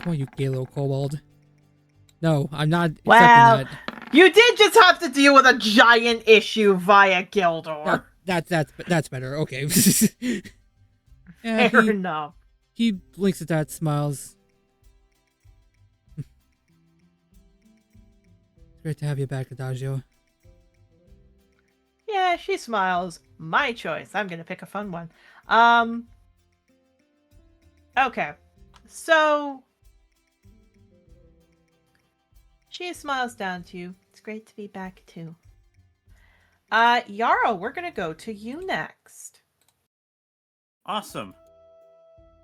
on, you gay little kobold. No, I'm not accepting Well, that. you did just have to deal with a giant issue via Gildor. That's better. Okay. Yeah, Fair enough. he blinks at that, smiles. It's great to have you back, Adagio. Yeah, she smiles. My choice. I'm gonna pick a fun one. Okay. So she smiles down to you. It's great to be back too. Yarrow, we're gonna go to you next. Awesome.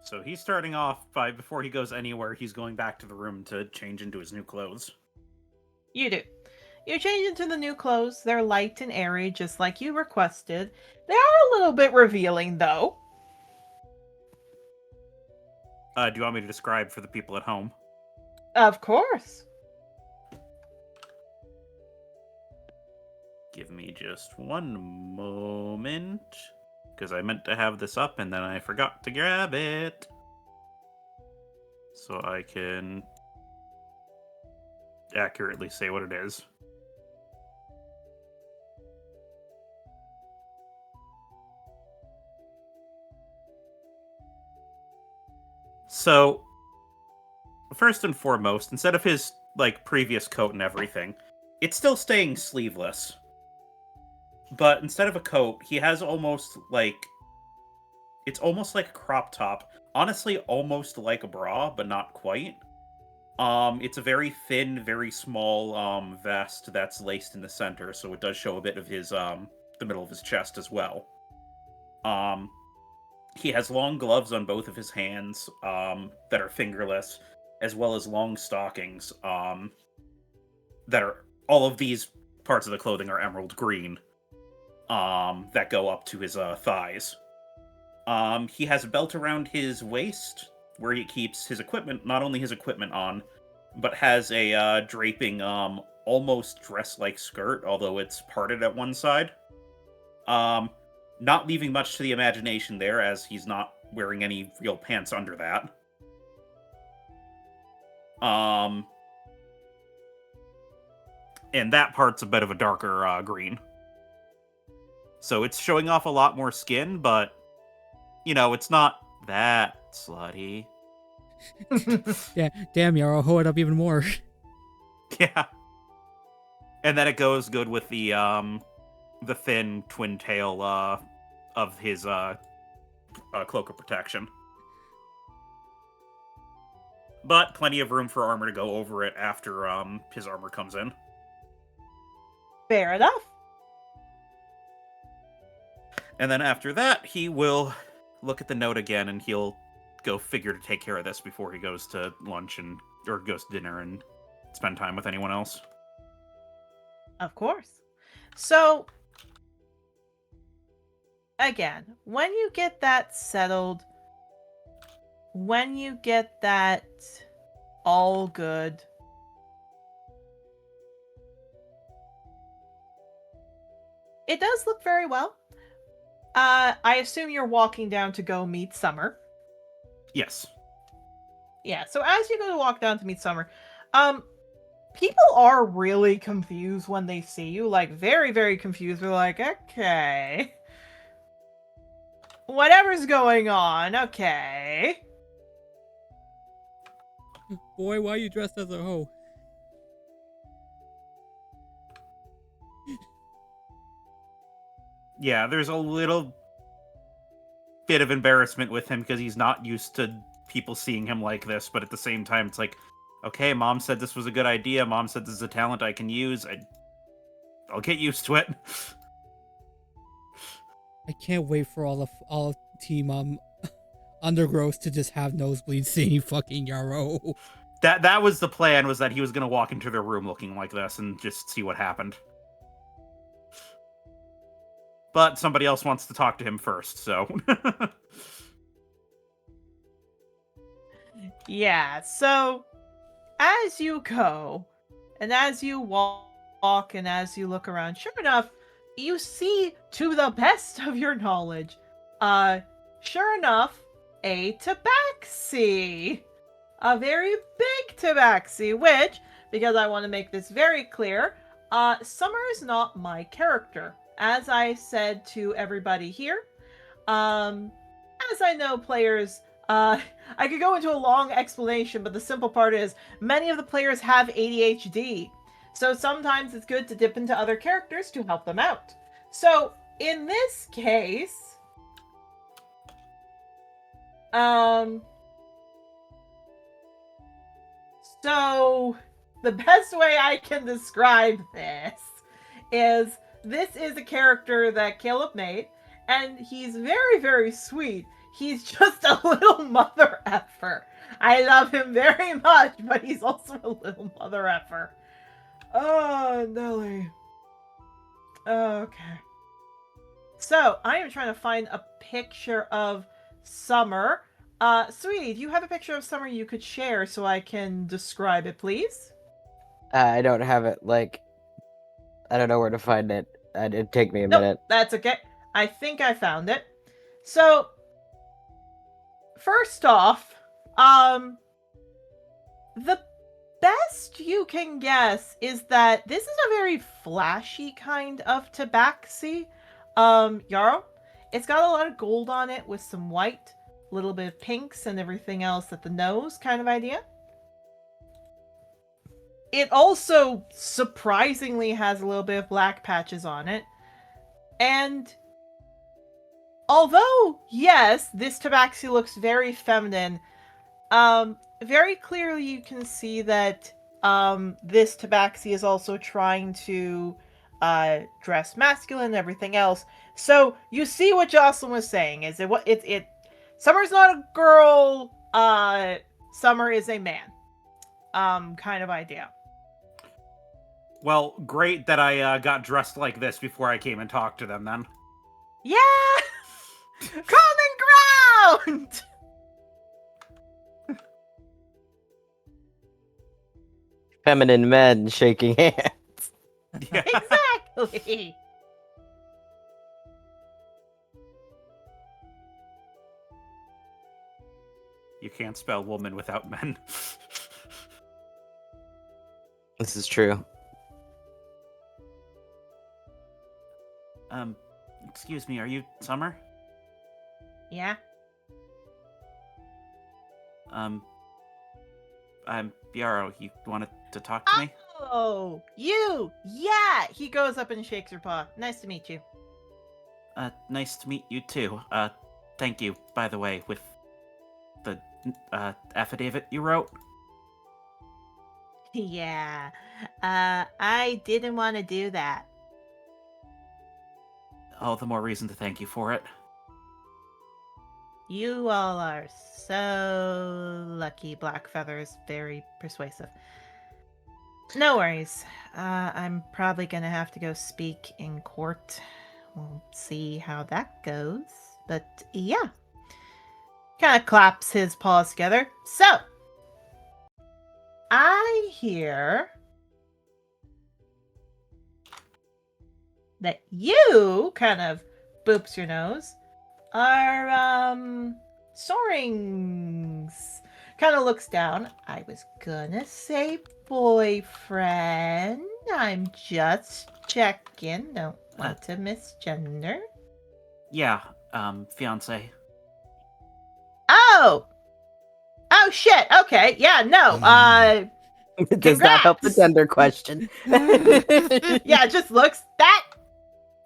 So he's starting off by, before he goes anywhere, he's going back to the room to change into his new clothes. You do. You change into the new clothes. They're light and airy, just like you requested. They are a little bit revealing, though. Do you want me to describe for the people at home? Of course. Give me just one moment, because I meant to have this up and then I forgot to grab it. So I can accurately say what it is. So, first and foremost, instead of his, previous coat and everything, it's still staying sleeveless. But instead of a coat, he has almost, it's almost like a crop top. Honestly, almost like a bra, but not quite. It's a very thin, very small, vest that's laced in the center, so it does show a bit of his, the middle of his chest as well. He has long gloves on both of his hands, that are fingerless, as well as long stockings, that are, all of these parts of the clothing are emerald green, that go up to his, thighs. He has a belt around his waist, where he keeps his equipment, not only his equipment on, but has a, draping, almost dress-like skirt, although it's parted at one side. Not leaving much to the imagination there, as he's not wearing any real pants under that. And that part's a bit of a darker, green. So it's showing off a lot more skin, but, it's not that slutty. Yeah, damn, Yarrow, hoe it up even more. Yeah. And then it goes good with the thin twin tail, of his, cloak of protection. But plenty of room for armor to go over it after, his armor comes in. Fair enough. And then after that, he will look at the note again, and he'll go figure to take care of this before he goes to lunch or goes to dinner and spend time with anyone else. Of course. So, again, when you get that settled, when you get that all good, it does look very well. I assume you're walking down to go meet Summer. Yes. Yeah, so as you go to walk down to meet Summer, people are really confused when they see you, very, very confused. They're like, okay. Whatever's going on, okay. Boy, why are you dressed as a hoe? Yeah, there's a little bit of embarrassment with him because he's not used to people seeing him like this, but at the same time, it's like, okay, Mom said this was a good idea. Mom said this is a talent I can use. I'll get used to it. I can't wait for all of Team Undergrowth to just have nosebleeds seeing fucking Yarrow. That was the plan, was that he was gonna walk into their room looking like this and just see what happened. But somebody else wants to talk to him first, so... Yeah, so as you go, and as you walk, and as you look around, sure enough, you see, to the best of your knowledge, sure enough, a tabaxi. A very big tabaxi, which, because I want to make this very clear. Summer is not my character. As I said to everybody here, as I know players, I could go into a long explanation, but the simple part is many of the players have ADHD. So sometimes it's good to dip into other characters to help them out. So in this case, so the best way I can describe this is a character that Caleb made, and he's very, very sweet. He's just a little mother effer. I love him very much, but he's also a little mother effer. Oh, Nelly. Okay. So, I am trying to find a picture of Summer. Sweetie, do you have a picture of Summer you could share so I can describe it, please? I don't have it, I don't know where to find it. It'd take me a Nope, minute. that's okay. I think I found it. So, first off, the best you can guess is that this is a very flashy kind of tabaxi. Yarrow. It's got a lot of gold on it with some white, a little bit of pinks and everything else at the nose kind of idea. It also surprisingly has a little bit of black patches on it. And although, yes, this tabaxi looks very feminine, very clearly you can see that this tabaxi is also trying to dress masculine and everything else. So you see what Jocelyn was saying, is it Summer's not a girl, Summer is a man. Kind of idea. Well, great that I got dressed like this before I came and talked to them then. Yeah! Common ground! Feminine men shaking hands. Yeah. Exactly! You can't spell woman without men. This is true. Excuse me, are you Summer? Yeah? I'm Yarrow. You wanted to talk to me? Oh, you! Yeah! He goes up and shakes her paw. Nice to meet you. Nice to meet you too. Thank you, by the way, with the, affidavit you wrote. Yeah. I didn't want to do that. All the more reason to thank you for it. You all are so lucky. Blackfeather is very persuasive. No worries. I'm probably gonna have to go speak in court. We'll see how that goes. But yeah. Kind of claps his paws together. So, I hear that you kind of boops your nose are Soarings. Kind of looks down. I was gonna say boyfriend. I'm just checking. Don't want to misgender. Yeah, fiance. Oh shit. Okay. Yeah, no. It does not help the Congrats! gender question. Yeah, it just looks that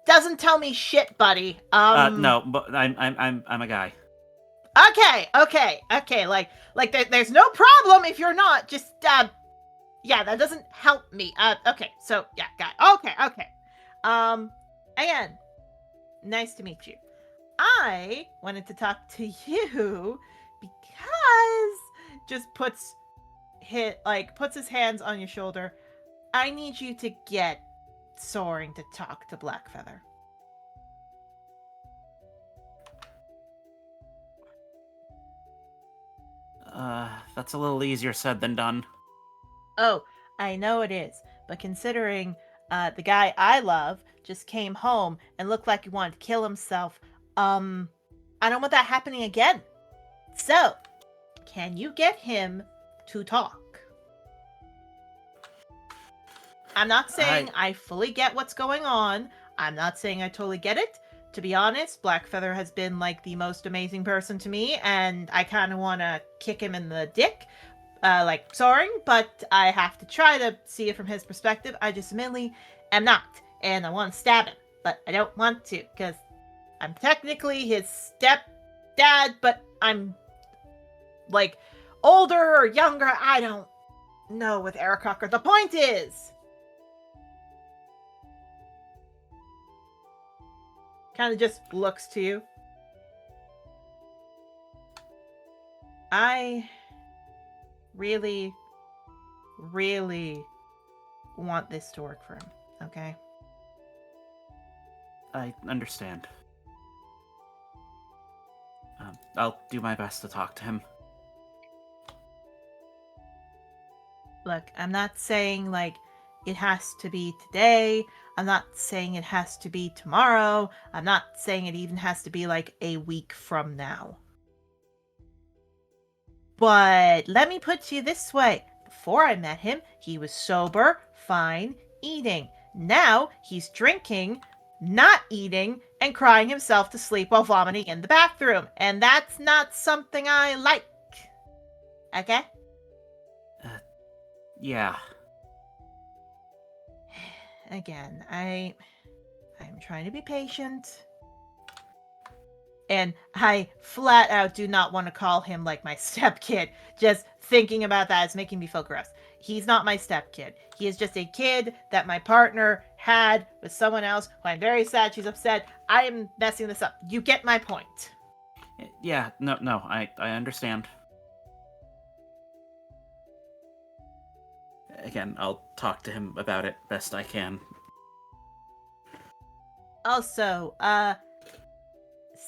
doesn't tell me shit, buddy. No, but I'm a guy. Okay. Like there's no problem if you're not. Just yeah, that doesn't help me. Okay. So yeah, guy. Okay. Again, nice to meet you. I wanted to talk to you because just puts his hands on your shoulder. I need you to get Soaring to talk to Blackfeather. That's a little easier said than done. Oh, I know it is, but considering the guy I love just came home and looked like he wanted to kill himself, I don't want that happening again. So, can you get him to talk? I'm not saying I fully get what's going on. I'm not saying I totally get it. To be honest, Blackfeather has been like the most amazing person to me, and I kind of want to kick him in the dick, like soaring, but I have to try to see it from his perspective. I just admittedly am not, and I want to stab him, but I don't want to, because I'm technically his stepdad, but I'm like older or younger. I don't know with Eric Cocker. The point is, kind of just looks to you. I really, really want this to work for him, okay? I understand. I'll do my best to talk to him. Look, I'm not saying, like, it has to be today. I'm not saying it has to be tomorrow. I'm not saying it even has to be, like, a week from now. But let me put you this way. Before I met him, he was sober, fine, eating. Now, he's drinking, not eating, and crying himself to sleep while vomiting in the bathroom. And that's not something I like. Okay? Yeah. Again, I'm trying to be patient. And I flat out do not want to call him like my stepkid. Just thinking about that is making me feel gross. He's not my stepkid. He is just a kid that my partner had with someone else who I'm very sad she's upset. I am messing this up. You get my point. Yeah, no, I understand. Again, I'll talk to him about it best I can. Also,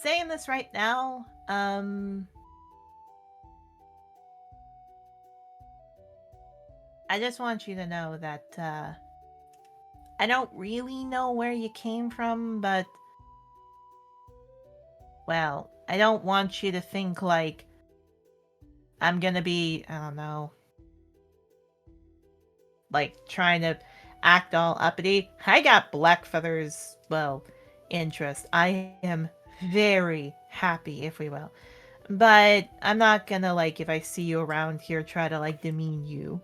saying this right now, I just want you to know that, I don't really know where you came from, but, well, I don't want you to think like I'm gonna be, I don't know, like trying to act all uppity. I got Blackfeather's, well, interest. I am very happy, if we will. But I'm not gonna, like, if I see you around here, try to, like, demean you.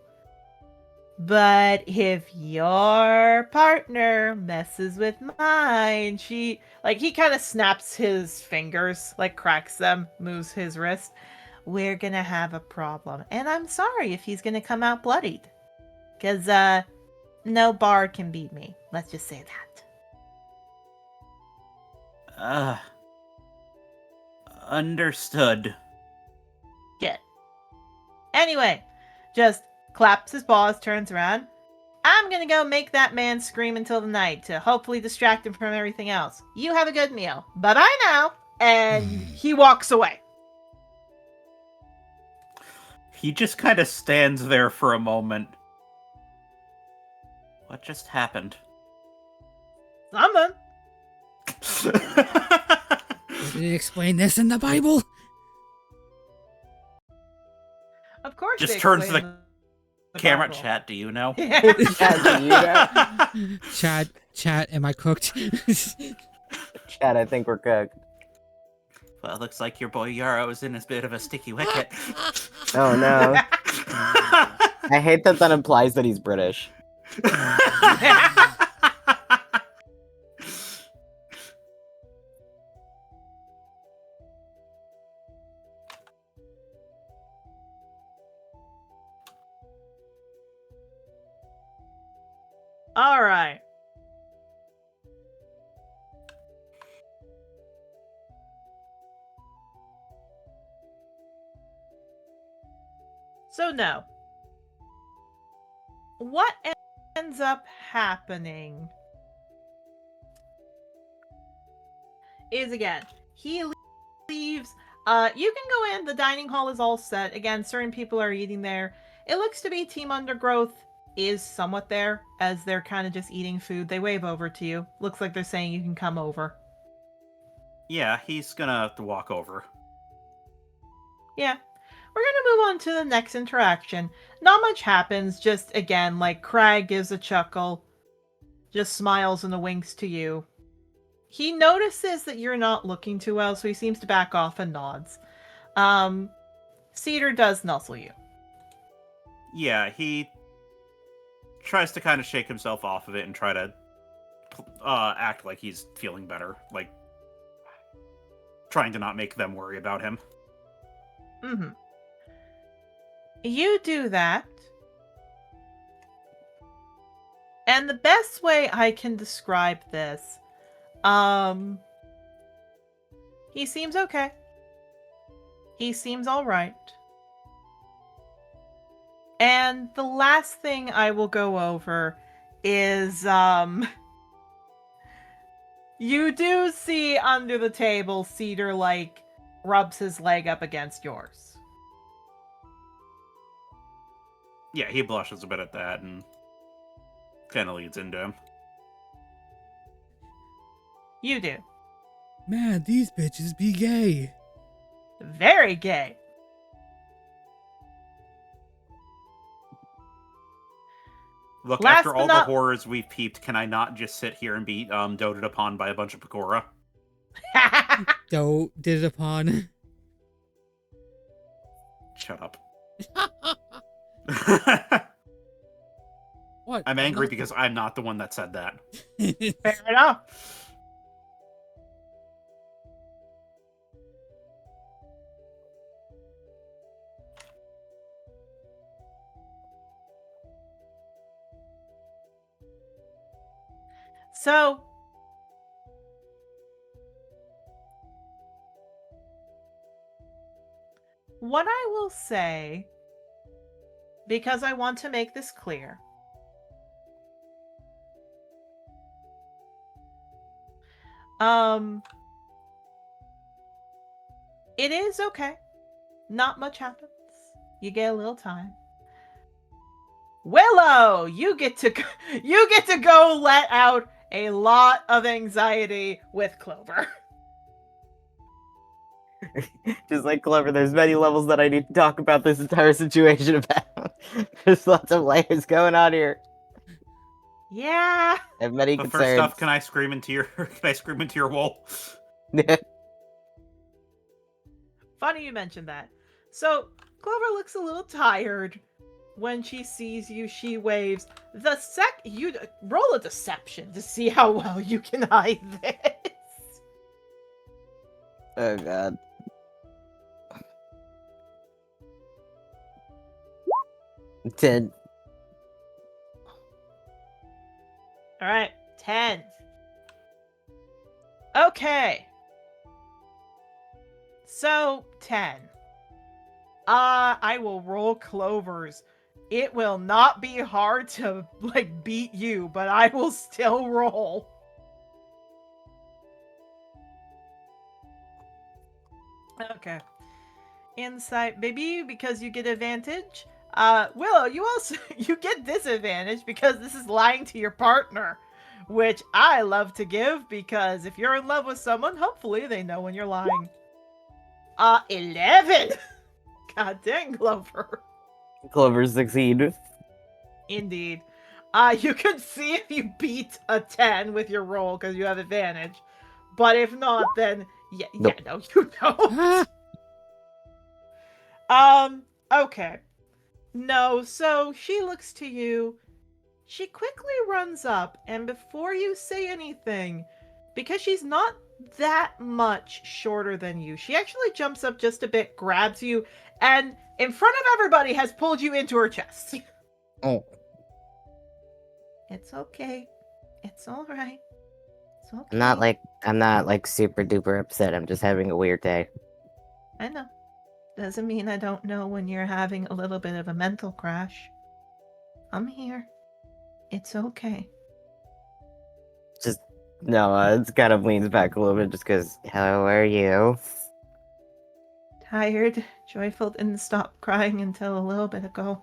But if your partner messes with mine, he kind of snaps his fingers, like cracks them, moves his wrist. We're gonna have a problem. And I'm sorry if he's gonna come out bloodied. Because, no bard can beat me. Let's just say that. Understood. Good. Anyway, just claps his paws, turns around. I'm gonna go make that man scream until the night to hopefully distract him from everything else. You have a good meal. Bye-bye now. And he walks away. He just kind of stands there for a moment. What just happened? Someone. Did it explain this in the Bible? Of course. Just they turns to explain the camera. Bible. Chat, do you know? Chat, am I cooked? Chad, I think we're cooked. Well, looks like your boy Yarrow's in a bit of a sticky wicket. Oh no. I hate that that implies that he's British. All right. So no. What ends up happening is, again, he leaves. You can go in. The dining hall is all set. Again, certain people are eating there. It looks to be Team Undergrowth is somewhat there, as they're kind of just eating food. They wave over to you. Looks like they're saying you can come over. Yeah, he's gonna walk over. Yeah. we're gonna move on to the next interaction. Not much happens, just again, like Crag gives a chuckle, just smiles and winks to you. He notices that you're not looking too well, so he seems to back off and nods. Cedar does nuzzle you. Yeah, he tries to kind of shake himself off of it and try to act like he's feeling better, like trying to not make them worry about him. Mm-hmm. You do that. And the best way I can describe this, he seems okay. He seems all right. And the last thing I will go over is, you do see under the table Cedar, like, rubs his leg up against yours. Yeah, he blushes a bit at that and kind of leads into him. You do. Man, these bitches be gay. Very gay. Look, Last after but all not- the horrors we've peeped, can I not just sit here and be doted upon by a bunch of Pecora? Did it upon. Shut up. What? I'm angry because I'm not the one that said that. Fair enough. So, what I will say, because I want to make this clear, it is okay. Not much happens. You get a little time. Willow, you get to go let out a lot of anxiety with Clover. Just like Clover, there's many levels that I need to talk about this entire situation about. There's lots of layers going on here. Yeah. I have many But concerns. first off, can I scream into your wall? Funny you mentioned that. So, Clover looks a little tired when she sees you. She waves. You roll a deception to see how well you can hide this. Oh god. Ten. All right, 10. Okay. So, 10. I will roll Clover's. It will not be hard to, like, beat you, but I will still roll. Okay. Insight, baby, because you get advantage. Willow, you get disadvantage because this is lying to your partner, which I love to give because if you're in love with someone, hopefully they know when you're lying. 11! God dang, Clover. Clover succeed. Indeed. You can see if you beat a 10 with your roll because you have advantage. But if not, then Nope. no, you don't. Okay. No, so she looks to you. She quickly runs up, and before you say anything, because she's not that much shorter than you, she actually jumps up just a bit, grabs you, and in front of everybody has pulled you into her chest. Oh. It's okay. It's alright. It's okay. I'm not like super duper upset. I'm just having a weird day. I know. Doesn't mean I don't know when you're having a little bit of a mental crash. I'm here. It's okay. No, it kind of leans back a little bit just because, how are you? Tired. Joyful didn't stop crying until a little bit ago.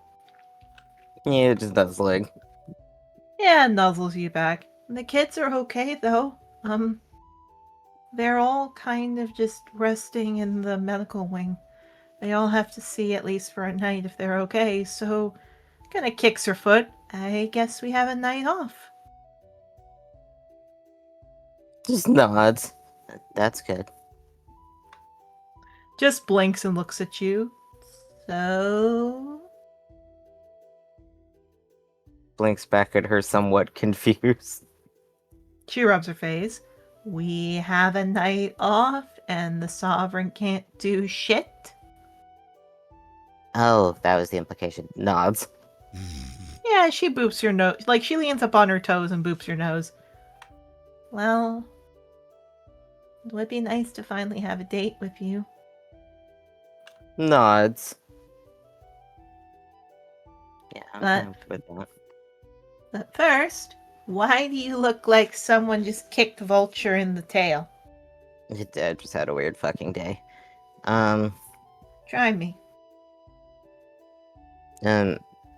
Yeah, it just does like. Yeah, nuzzles you back. The kids are okay though. They're all kind of just resting in the medical wing. They all have to see at least for a night if they're okay, so kinda kicks her foot. I guess we have a night off. Just nods. That's good. Just blinks and looks at you. So... Blinks back at her, somewhat confused. She rubs her face. We have a night off, and the Sovereign can't do shit? Oh, that was the implication. Nods. Yeah, she boops her nose. Like, she leans up on her toes and boops her nose. Well, it would be nice to finally have a date with you. Nods. Yeah, I'm But- fine with that. But first, why do you look like someone just kicked Vulture in the tail? I just had a weird fucking day. Try me.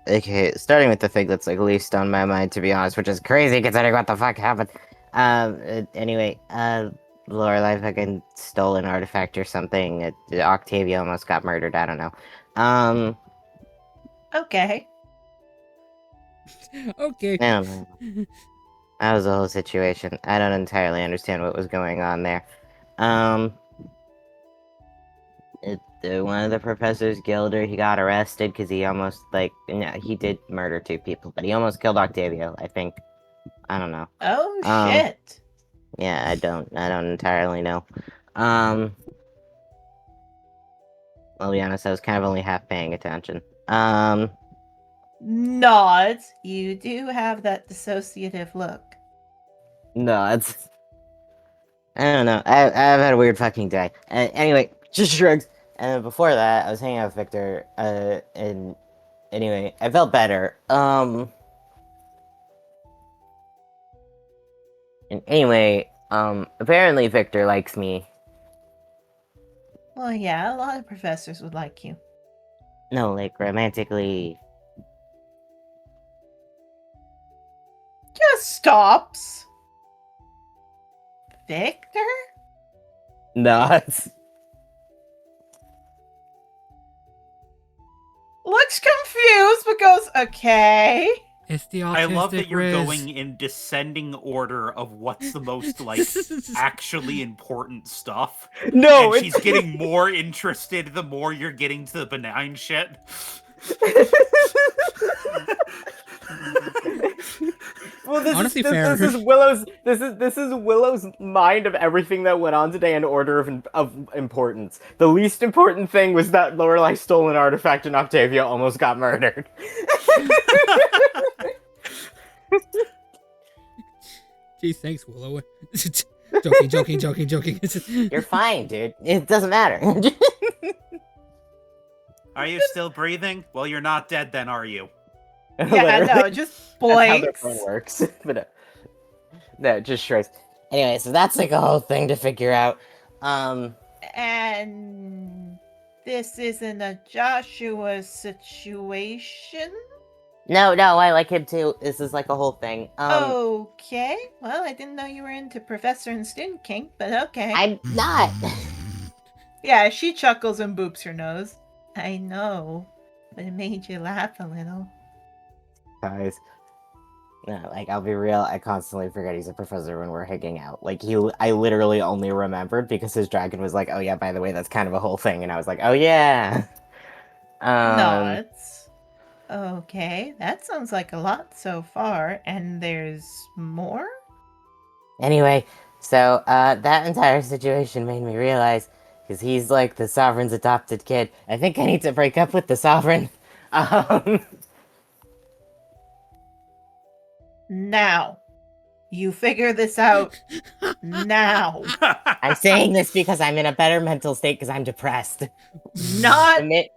Okay, starting with the thing that's like least on my mind, to be honest, which is crazy considering what the fuck happened. Anyway, Lorelai fucking stole an artifact or something. Octavia almost got murdered. I don't know. Okay. Okay. I don't know. That was the whole situation. I don't entirely understand what was going on there. One of the professors, Gilder, he got arrested because he almost, he did murder 2 people, but he almost killed Octavio, I think. I don't know. Oh, Um, shit. Yeah, I don't entirely know. I'll be honest, I was kind of only half paying attention. Nods. You do have that dissociative look. No, it's... I don't know. I've had a weird fucking day. Anyway, just shrugs. And before that, I was hanging out with Victor, and anyway, I felt better. And anyway, apparently Victor likes me. Well, yeah, a lot of professors would like you. No, like, romantically. Just stops. Victor? Nuts. Looks confused, but goes, okay. It's the autistic I love that you're Riz. going in descending order of what's the most, like, actually important stuff. No, And she's getting more interested the more you're getting to the benign shit. Well, this Honestly, is this, fair. this is Willow's mind of everything that went on today in order of importance. The least important thing was that Lorelai stole an artifact and Octavia almost got murdered. Gee, thanks, Willow. joking. You're fine, dude. It doesn't matter. Are you still breathing? Well, you're not dead then, are you? Yeah, Literally. no, just That's how their blinks. brain works. But No, just shrugs. Anyway, so that's like a whole thing to figure out. And this isn't a Joshua situation? No, I like him too. This is like a whole thing. Okay. Well, I didn't know you were into professor and student kink, but okay. I'm not. Yeah, she chuckles and boops her nose. I know, but it made you laugh a little. guys, No, like, I'll be real, I constantly forget he's a professor when we're hanging out. Like, I literally only remembered because his dragon was like, oh yeah, by the way, that's kind of a whole thing, and I was like, oh yeah! Nuts. Okay, that sounds like a lot so far, and there's more? Anyway, so, that entire situation made me realize, because he's, like, the Sovereign's adopted kid, I think I need to break up with the Sovereign. Now. You figure this out. Now. I'm saying this because I'm in a better mental state because I'm depressed. Not. Admit-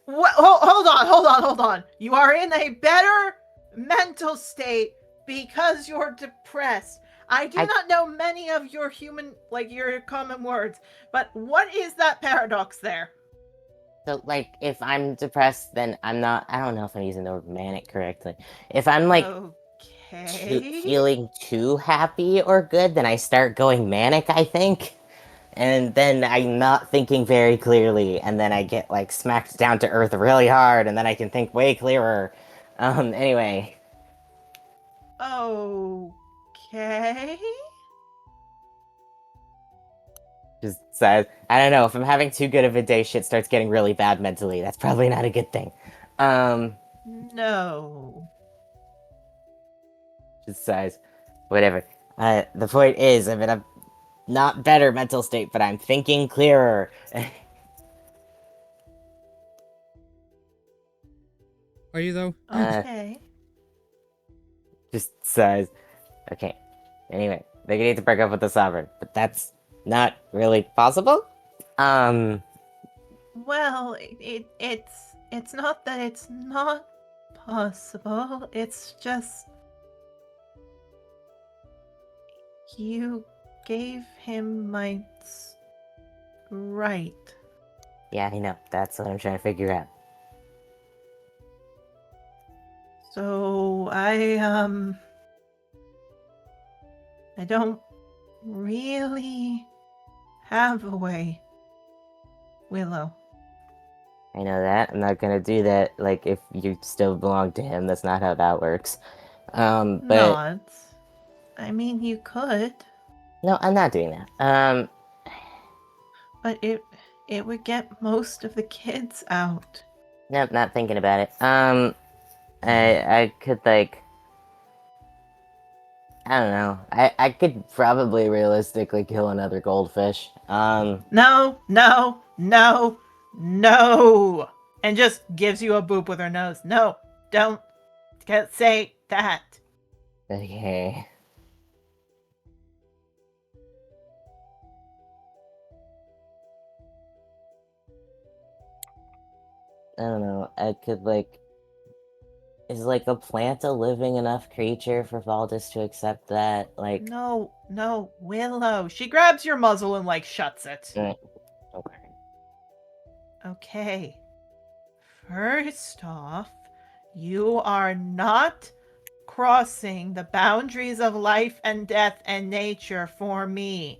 Hold on. You are in a better mental state because you're depressed. I do not know many of your your common words, but what is that paradox there? So, like, if I'm depressed, then I'm not. I don't know if I'm using the word manic correctly. If I'm, like, Okay. feeling too happy or good, then I start going manic, I think. and then I'm not thinking very clearly, and then I get like smacked down to earth really hard, and then I can think way clearer. Anyway. Okay. Just says, I don't know, if I'm having too good of a day, shit starts getting really bad mentally. That's probably not a good thing. No. Just says, whatever. The point is, I'm in a not better mental state, but I'm thinking clearer. Are you though? Okay. Just says, okay. Anyway, they need to break up with the sovereign, but that's not really possible. Well, it's not that it's not possible. It's just you gave him my right. Yeah, I know. That's what I'm trying to figure out. So I don't really have a way, Willow. I know that. I'm not gonna do that. Like, if you still belong to him, that's not how that works. But Not. I mean, you could, no, I'm not doing that. but it would get most of the kids out. Nope, not thinking about it. I could like, I don't know. I could probably realistically kill another goldfish. No, no, no, no. And just gives you a boop with her nose. No, don't say that. Okay. I don't know. I could like, is like a plant a living enough creature for Valdis to accept that? Like, No, no, Willow. She grabs your muzzle and like shuts it. okay. Okay. First off, you are not crossing the boundaries of life and death and nature for me.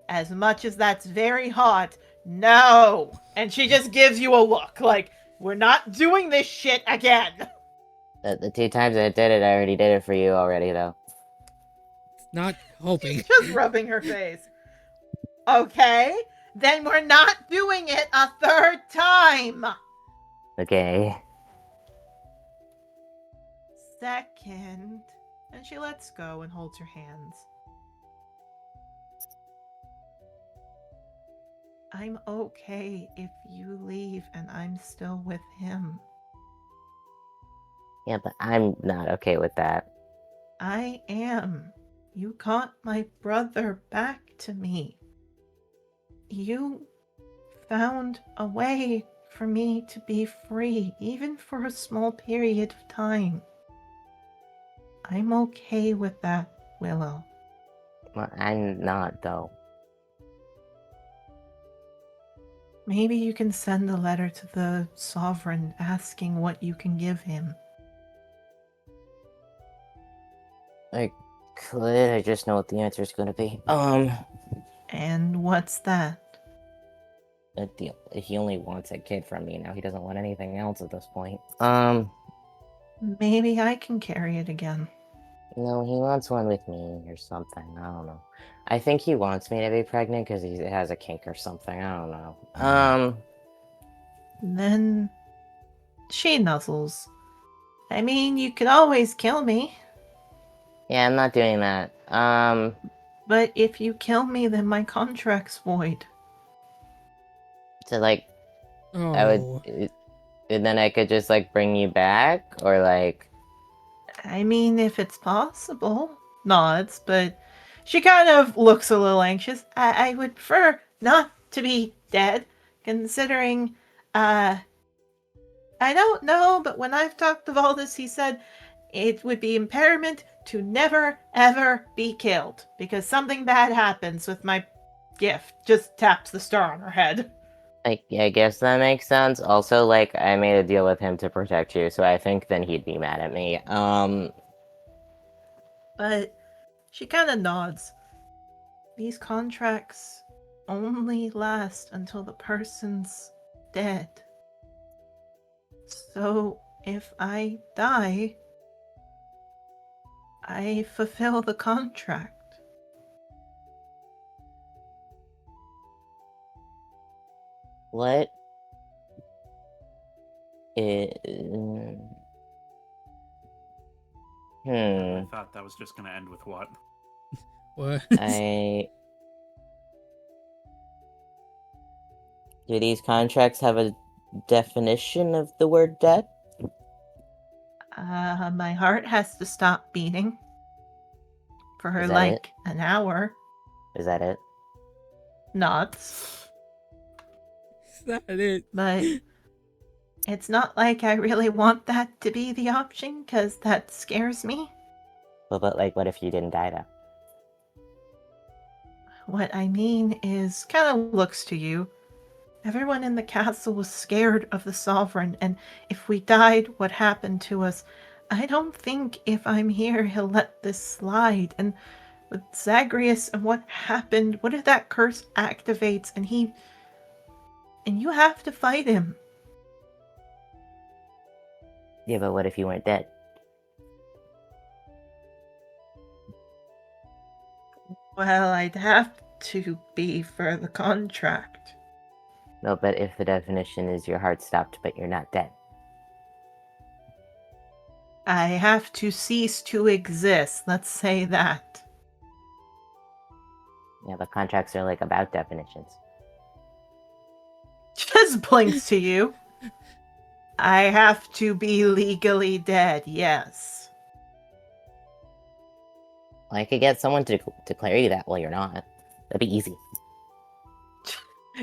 As much as that's very hot, no. And she just gives you a look like, we're not doing this shit again. The 2 times I did it, I already did it for you already, though. Not hoping. Just rubbing her face. Okay, then we're not doing it a third time. Okay. Second, and she lets go and holds her hands. I'm okay if you leave and I'm still with him. Yeah, but I'm not okay with that. I am. You got my brother back to me. You found a way for me to be free, even for a small period of time. I'm okay with that, Willow. Well, I'm not, though. Maybe you can send a letter to the Sovereign asking what you can give him. I could, I just know what the answer is gonna be. And what's that? He only wants a kid from me now. He doesn't want anything else at this point. Maybe I can carry it again. No, he wants one with me or something. I don't know. I think he wants me to be pregnant because he has a kink or something. I don't know. Then she nuzzles. I mean, you could always kill me. Yeah, I'm not doing that. But if you kill me, then my contract's void. So like, Oh. I would, and then I could just like bring you back, or like. I mean, if it's possible. Nods, but she kind of looks a little anxious. I would prefer not to be dead, considering, I don't know, but when I've talked to Valdis, he said it would be imperative to never, ever be killed, because something bad happens with my gift. Just taps the star on her head. I guess that makes sense. Also, like, I made a deal with him to protect you, so I think then he'd be mad at me. But she kind of nods. These contracts, only last until the person's dead. So if I die, I fulfill the contract. What is... I thought that was just gonna end with what? What? Do these contracts have a definition of the word dead? My heart has to stop beating for Is that like an hour. Is that it? Not. Is that it? But it's not like I really want that to be the option, because that scares me. Well, but like, what if you didn't die though? What I mean is, kind of looks to you. Everyone in the castle was scared of the Sovereign, and if we died, what happened to us? I don't think if I'm here, he'll let this slide. And with Zagreus and what happened, what if that curse activates and you have to fight him? Yeah, but what if you weren't dead? Well, I'd have to be for the contract. No, but if the definition is your heart stopped, but you're not dead. I have to cease to exist, let's say that. Yeah, but contracts are like about definitions. Just blinks to you. I have to be legally dead, yes. Well, I could get someone to declare you that while you're not. That'd be easy.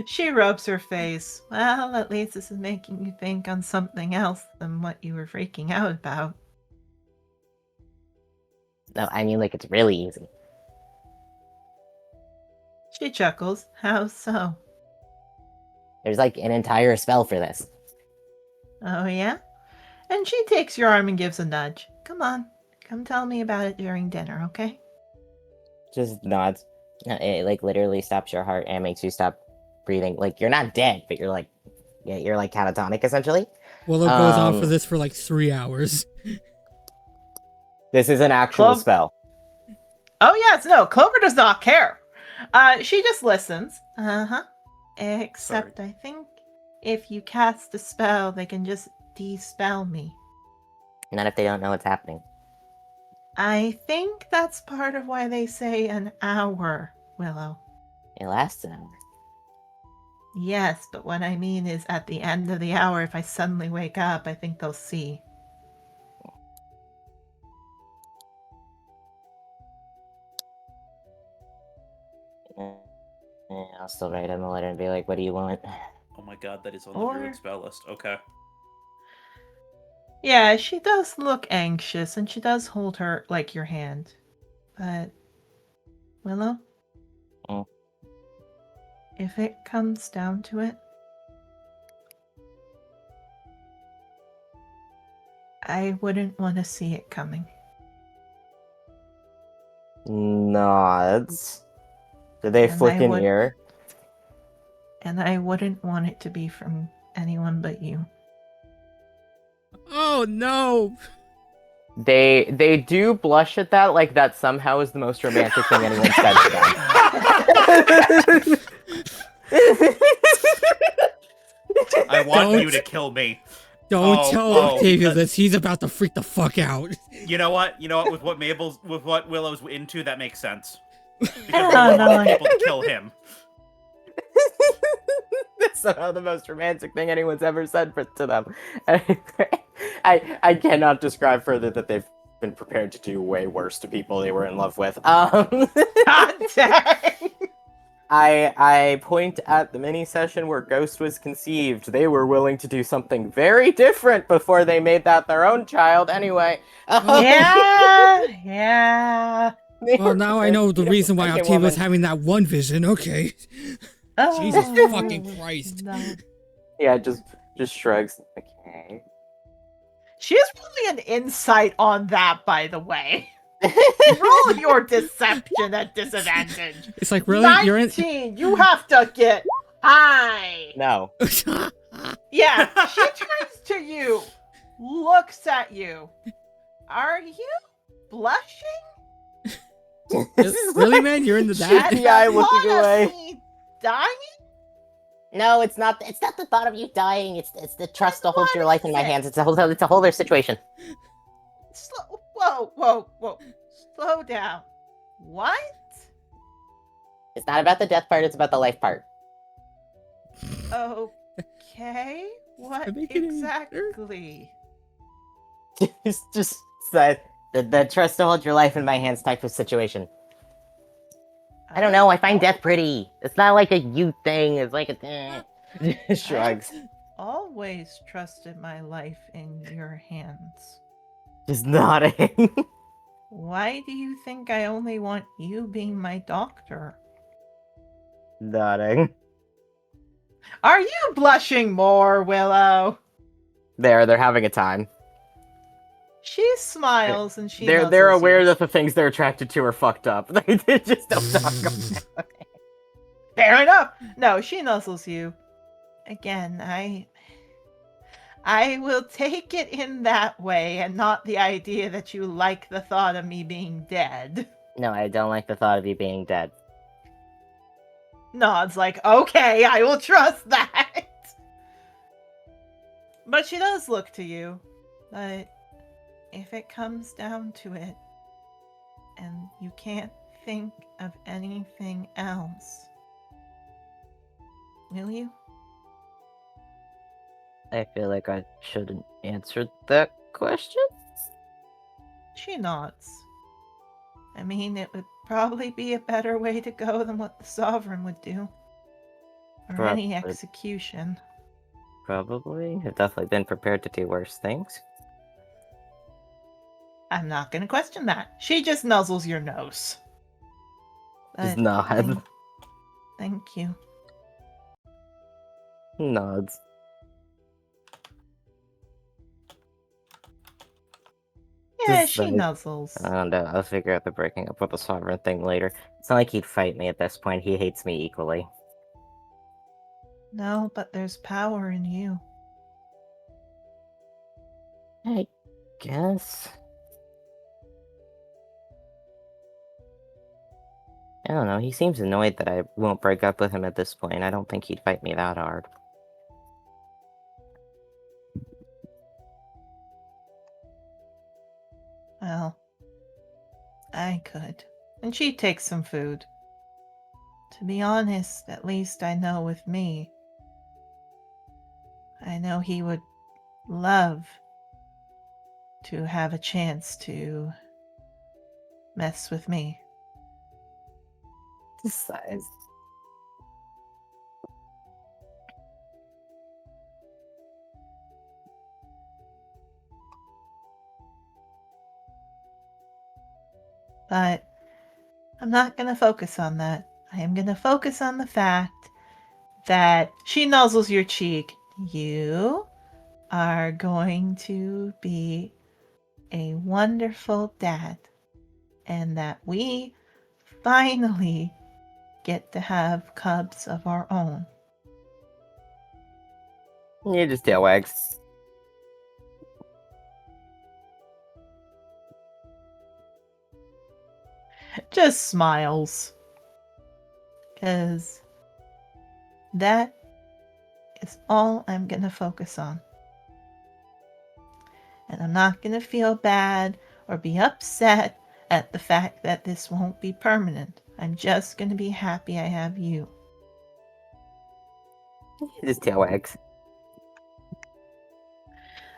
She rubs her face. Well, at least this is making you think on something else than what you were freaking out about. No, I mean, like, it's really easy. She chuckles. How so? There's like an entire spell for this. Oh, yeah? And she takes your arm and gives a nudge. Come on. Come tell me about it during dinner, okay? Just nods. It like literally stops your heart and makes you stop breathing. Like, you're not dead, but you're like catatonic essentially. Well, it goes on for this for like 3 hours. This is an actual spell. Oh, yes, no, Clover does not care. She just listens. Uh-huh. Except I think if you cast a spell, they can just de-spell me. Not if they don't know what's happening. I think that's part of why they say an hour, Willow. It lasts an hour. Yes, but what I mean is at the end of the hour, if I suddenly wake up, I think they'll see. I'll still write him a letter and be like, what do you want? Oh my god, that is on the druid spell list. Okay. Yeah, she does look anxious, and she does hold her, like, your hand. But, Willow? Mm. If it comes down to it, I wouldn't want to see it coming. Nods. Did they flick an ear? And I wouldn't want it to be from anyone but you. Oh no! They do blush at that, like that somehow is the most romantic thing anyone said to them. I want you to kill me. Don't tell Octavia this. He's about to freak the fuck out. You know what? With what Willow's into, that makes sense. Because people to kill him. That's somehow the most romantic thing anyone's ever said to them. I cannot describe further that they've been prepared to do way worse to people they were in love with. God dang! I point at the mini session where Ghost was conceived. They were willing to do something very different before they made that their own child anyway. Yeah. Well, now I know the reason why Octavia was having that one vision. Okay. Oh, Jesus fucking Christ. No. Yeah, just shrugs. Okay. She has really an insight on that, by the way. Roll your deception at disadvantage. It's like, really? 19. You're in. You have to get high. No. Yeah, she turns to you, looks at you. Are you blushing? Really, man? You're into that? Yeah, I looking Thought of away. me dying? No, it's not. It's not the thought of you dying. It's the trust to hold What your life in is my it? hands. It's a whole other situation. Whoa. Slow down. What? It's not about the death part. It's about the life part. Okay. What I'm making it exactly? It's just that the trust to hold your life in my hands type of situation. I don't know. I find death pretty. It's not like a you thing. It's like a Shrugs. Always trusted my life in your hands. Just nodding. Why do you think I only want you being my doctor? Nodding. Are you blushing more, Willow? They're having a time. She smiles and she They're nuzzles aware you. that the things they're attracted to are fucked up. They just don't talk about it. Fair enough. No, she nuzzles you. Again, I will take it in that way and not the idea that you like the thought of me being dead. No, I don't like the thought of you being dead. Nod's like, okay, I will trust that. But she does look to you. But if it comes down to it, and you can't think of anything else, will you? I feel like I shouldn't answer that question. She nods. I mean, it would probably be a better way to go than what the Sovereign would do. Or any Probably. execution. Probably. I've definitely been prepared to do worse things. I'm not gonna question that. She just nuzzles your nose. Just But nod. Thank you. Nods. Yeah, Just she like- nuzzles. I don't know. I'll figure out the breaking up with the sovereign thing later. It's not like he'd fight me at this point. He hates me equally. No, but there's power in you. I guess. I don't know. He seems annoyed that I won't break up with him at this point. I don't think he'd fight me that hard. Well, I could. And she takes some food. To be honest, at least I know with me. I know he would love to have a chance to mess with me. Just sighs. But I'm not going to focus on that. I am going to focus on the fact that she nuzzles your cheek. You are going to be a wonderful dad. And that we finally get to have cubs of our own. You just tail wags. Just smiles. Because that is all I'm going to focus on. And I'm not going to feel bad or be upset at the fact that this won't be permanent. I'm just going to be happy I have you. Just tail wags.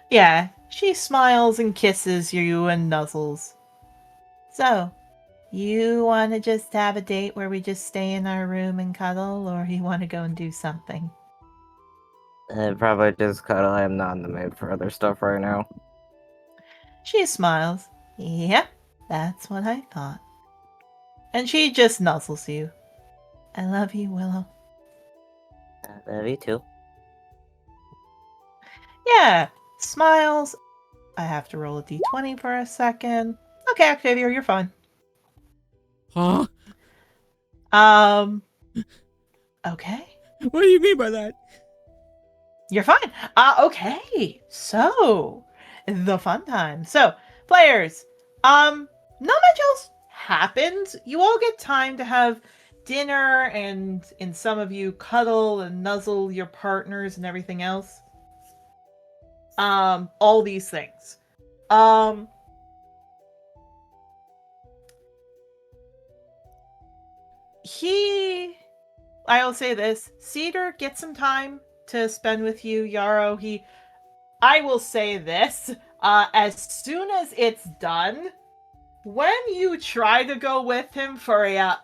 Yeah, she smiles and kisses you and nuzzles. So, you want to just have a date where we just stay in our room and cuddle, or you want to go and do something? Probably just cuddle. I'm not in the mood for other stuff right now. She smiles. Yep, that's what I thought. And she just nuzzles you. I love you, Willow. I love you too. Yeah, smiles. I have to roll a d20 for a second. Okay, Octavio, you're fine. Huh? Okay. What do you mean by that? You're fine. Okay. So, the fun time. So, players, not much else happens. You all get time to have dinner and some of you cuddle and nuzzle your partners and everything else. All these things. I will say this, Cedar gets some time to spend with you, Yarrow. I will say this, as soon as it's done, when you try to go with him for a,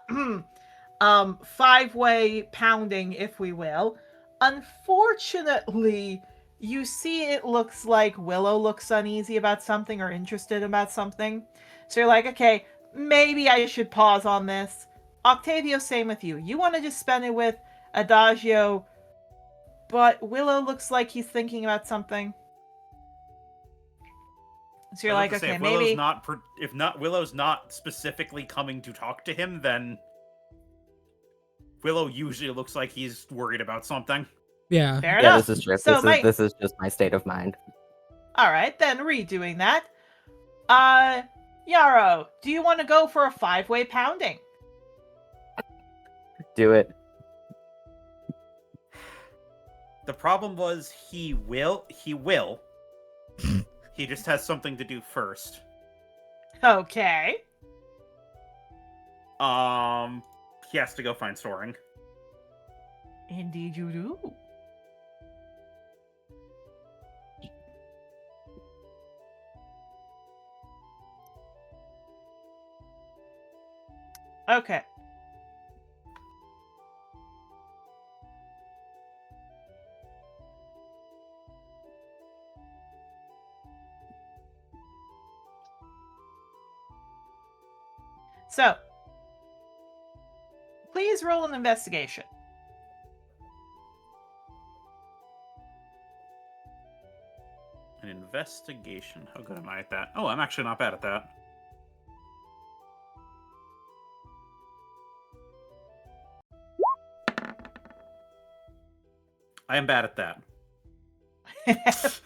five-way pounding, if we will, unfortunately, you see it looks like Willow looks uneasy about something or interested about something. So you're like, okay, maybe I should pause on this. Octavio, same with you. You want to just spend it with Adagio, but Willow looks like he's thinking about something. So you're like, okay, maybe... If Willow's not specifically coming to talk to him, then Willow usually looks like he's worried about something. Yeah. Fair Yeah, enough. this is true. So This is just my state of mind. Alright, then redoing that. Yarrow, do you want to go for a five-way pounding? Do it. The problem was he will. He just has something to do first. Okay. He has to go find Soaring. Indeed you do. Okay. So, please roll an investigation. An investigation. How good am I at that? Oh, I'm actually not bad at that. I am bad at that.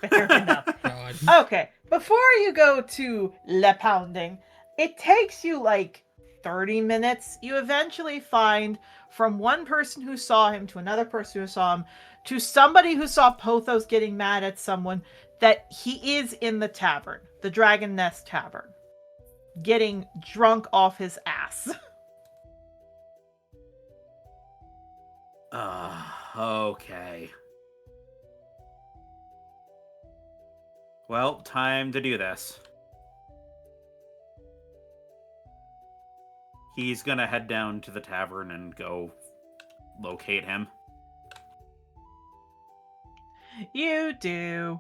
Fair enough. God. Okay, before you go to Le Pounding, it takes you like 30 minutes. You eventually find from one person who saw him to another person who saw him to somebody who saw Pothos getting mad at someone that he is in the tavern, the Dragon Nest Tavern, getting drunk off his ass. Okay. Well, time to do this. He's gonna head down to the tavern and go locate him. You do.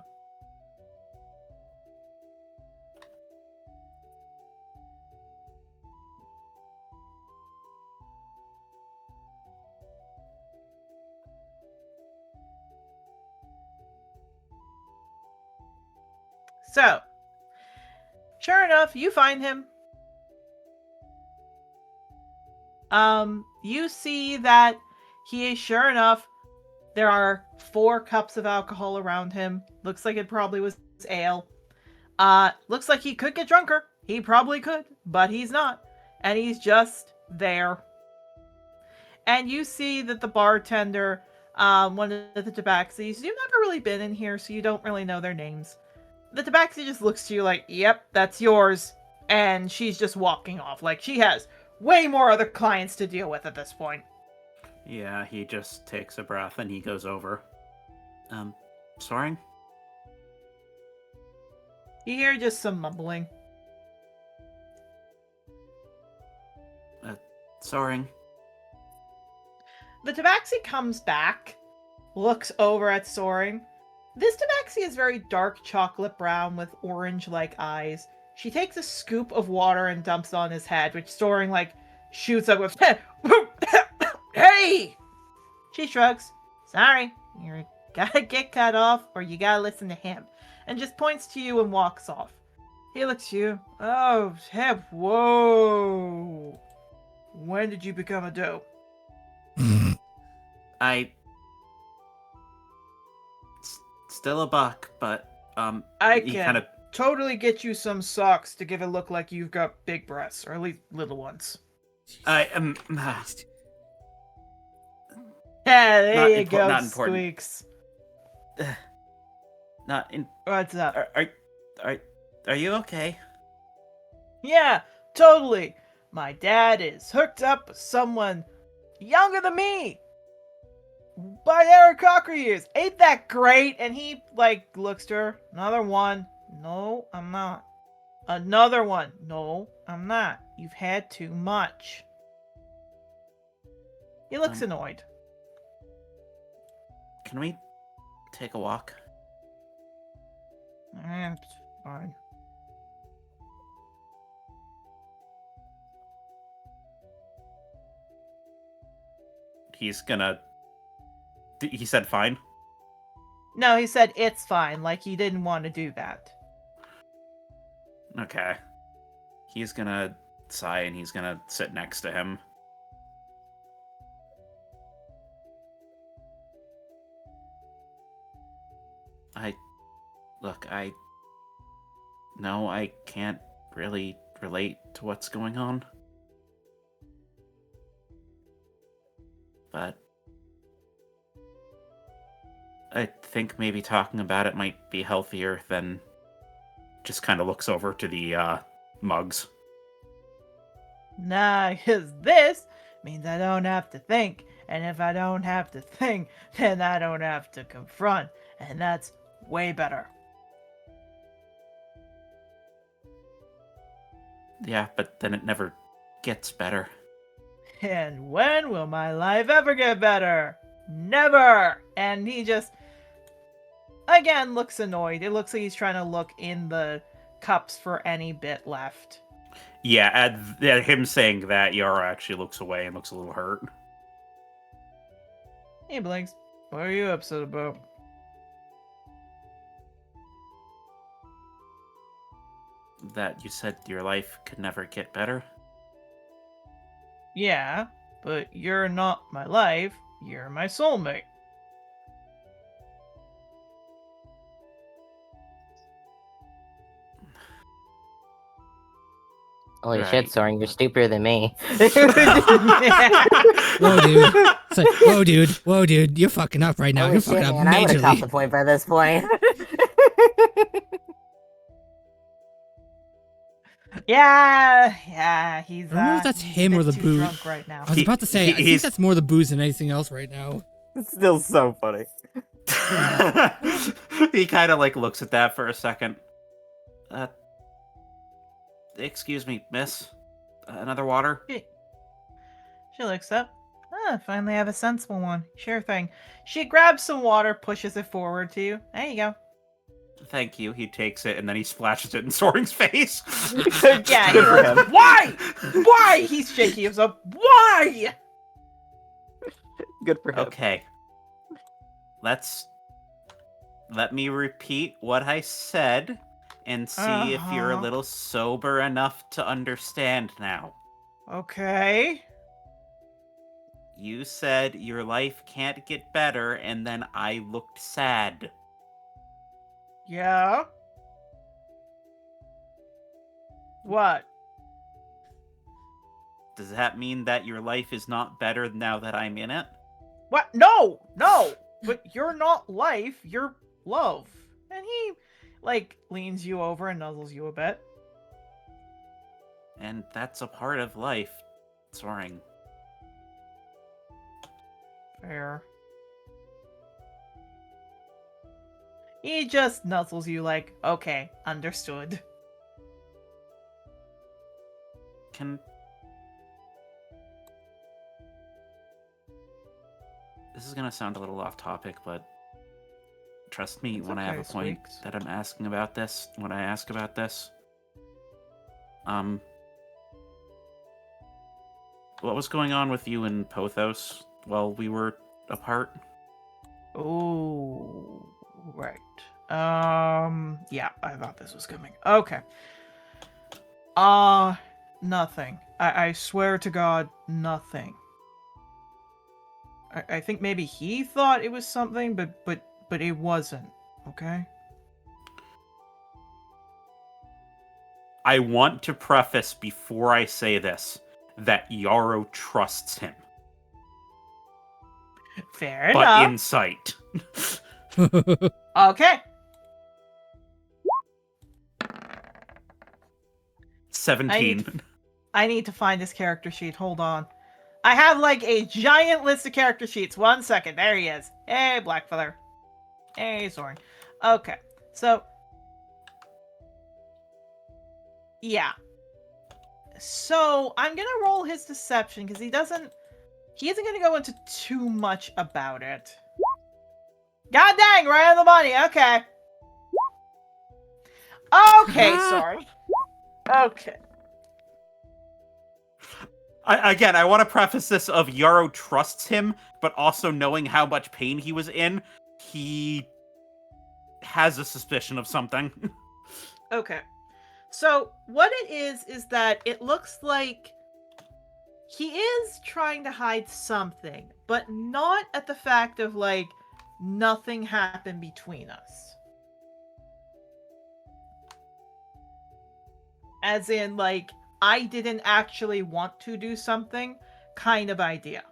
So, sure enough, you find him. You see that he is, sure enough, there are 4 cups of alcohol around him. Looks like it probably was ale. Looks like he could get drunker. He probably could, but he's not. And he's just there. And you see that the bartender, one of the tabaxis, you've never really been in here, so you don't really know their names. The tabaxi just looks to you like, yep, that's yours. And she's just walking off. Like, she has way more other clients to deal with at this point. Yeah, he just takes a breath and he goes over. Soaring? You hear just some mumbling. Soaring. The tabaxi comes back, looks over at Soaring. This tabaxi is very dark chocolate brown with orange-like eyes. She takes a scoop of water and dumps it on his head, which Soaring, like, shoots up with, hey! She shrugs. Sorry, you gotta get cut off, or you gotta listen to him. And just points to you and walks off. He looks at you. Oh, hip. Whoa. When did you become a dope? I still a buck, but I he can kind of totally get you some socks to give it look like you've got big breasts, or at least little ones. I am Yeah, there Not you go, not important. Squeaks. not in. What's up? Are you okay? Yeah, totally. My dad is hooked up with someone younger than me. By Eric Cocker years. Ain't that great? And he, looks to her. Another one. No, I'm not. Another one. No, I'm not. You've had too much. He looks annoyed. Can we take a walk? It's fine. He's gonna. He said fine. No, he said it's fine, like he didn't want to do that. Okay. He's gonna sigh and he's gonna sit next to him. No, I can't really relate to what's going on. But I think maybe talking about it might be healthier than just kind of looks over to the mugs. Nah, because this means I don't have to think. And if I don't have to think, then I don't have to confront. And that's way better. Yeah, but then it never gets better. And when will my life ever get better? Never! And he just, again, looks annoyed. It looks like he's trying to look in the cups for any bit left. Yeah, at him saying that, Yara actually looks away and looks a little hurt. Hey, Blinks. What are you upset about? That you said your life could never get better? Yeah, but you're not my life. You're my soulmate. Holy Right. shit, Soren, you're stupider than me. Whoa, dude. It's like, whoa, dude. You're fucking up right now. Holy You're shit, fucking up man, I would have caught the majorly. point by this point. Yeah, he's. I don't know if that's he's him a or bit the too booze. drunk right now. I was about to say, I think he's- that's more the booze than anything else right now. It's still so funny. He kind of looks at that for a second. Excuse me, miss. Another water? She looks up. Finally have a sensible one. Sure thing. She grabs some water, pushes it forward to you. There you go. Thank you. He takes it and then he splashes it in Soaring's face. Yeah, he Good for goes, him. why? Why? He's shaking himself. Why? Good for him. Okay. Let me repeat what I said and see if you're a Uh-huh. little sober enough to understand now. Okay. You said your life can't get better, and then I looked sad. Yeah. What? Does that mean that your life is not better now that I'm in it? What? No! But you're not life, you're love. And he, leans you over and nuzzles you a bit. And that's a part of life, Soaring. Fair. He just nuzzles you okay, understood. This is gonna sound a little off topic, but trust me It's when I have a okay, point Squeaks. that I'm asking about this. When I ask about this, what was going on with you and Pothos while we were apart? Oh, right. Yeah, I thought this was coming. Okay. Nothing. I swear to God, nothing. I think maybe he thought it was something, but it wasn't. Okay? I want to preface before I say this that Yarrow trusts him. Fair But enough. insight. Okay. 17. I need to find this character sheet. Hold on. I have like a giant list of character sheets. 1 second. There he is. Hey, Blackfeather. Hey, Soren. Okay. So. Yeah. So, I'm gonna roll his deception because he isn't gonna go into too much about it. God dang, right on the money. Okay. Okay, Soren. Okay. I want to preface this of Yarrow trusts him, but also knowing how much pain he was in, he has a suspicion of something. Okay. So, what it is that it looks like he is trying to hide something, but not at the fact of, like, nothing happened between us. As in, like, I didn't actually want to do something kind of idea.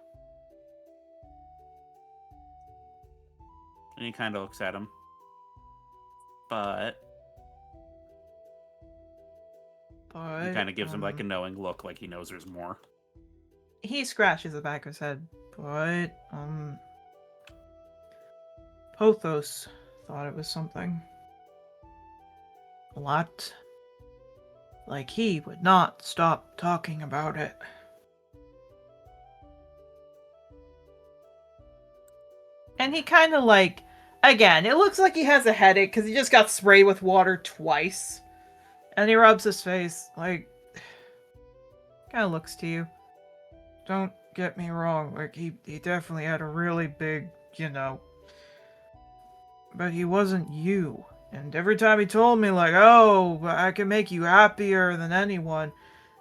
And he kind of looks at him. But he kind of gives him like a knowing look, like he knows there's more. He scratches the back of his head. But, Pothos thought it was something. A lot. Like he would not stop talking about it. And he kind of like, again, it looks like he has a headache because he just got sprayed with water twice. And he rubs his face, like, kind of looks to you. Don't get me wrong, like, he definitely had a really big, but he wasn't you. And every time he told me, like, oh, I can make you happier than anyone,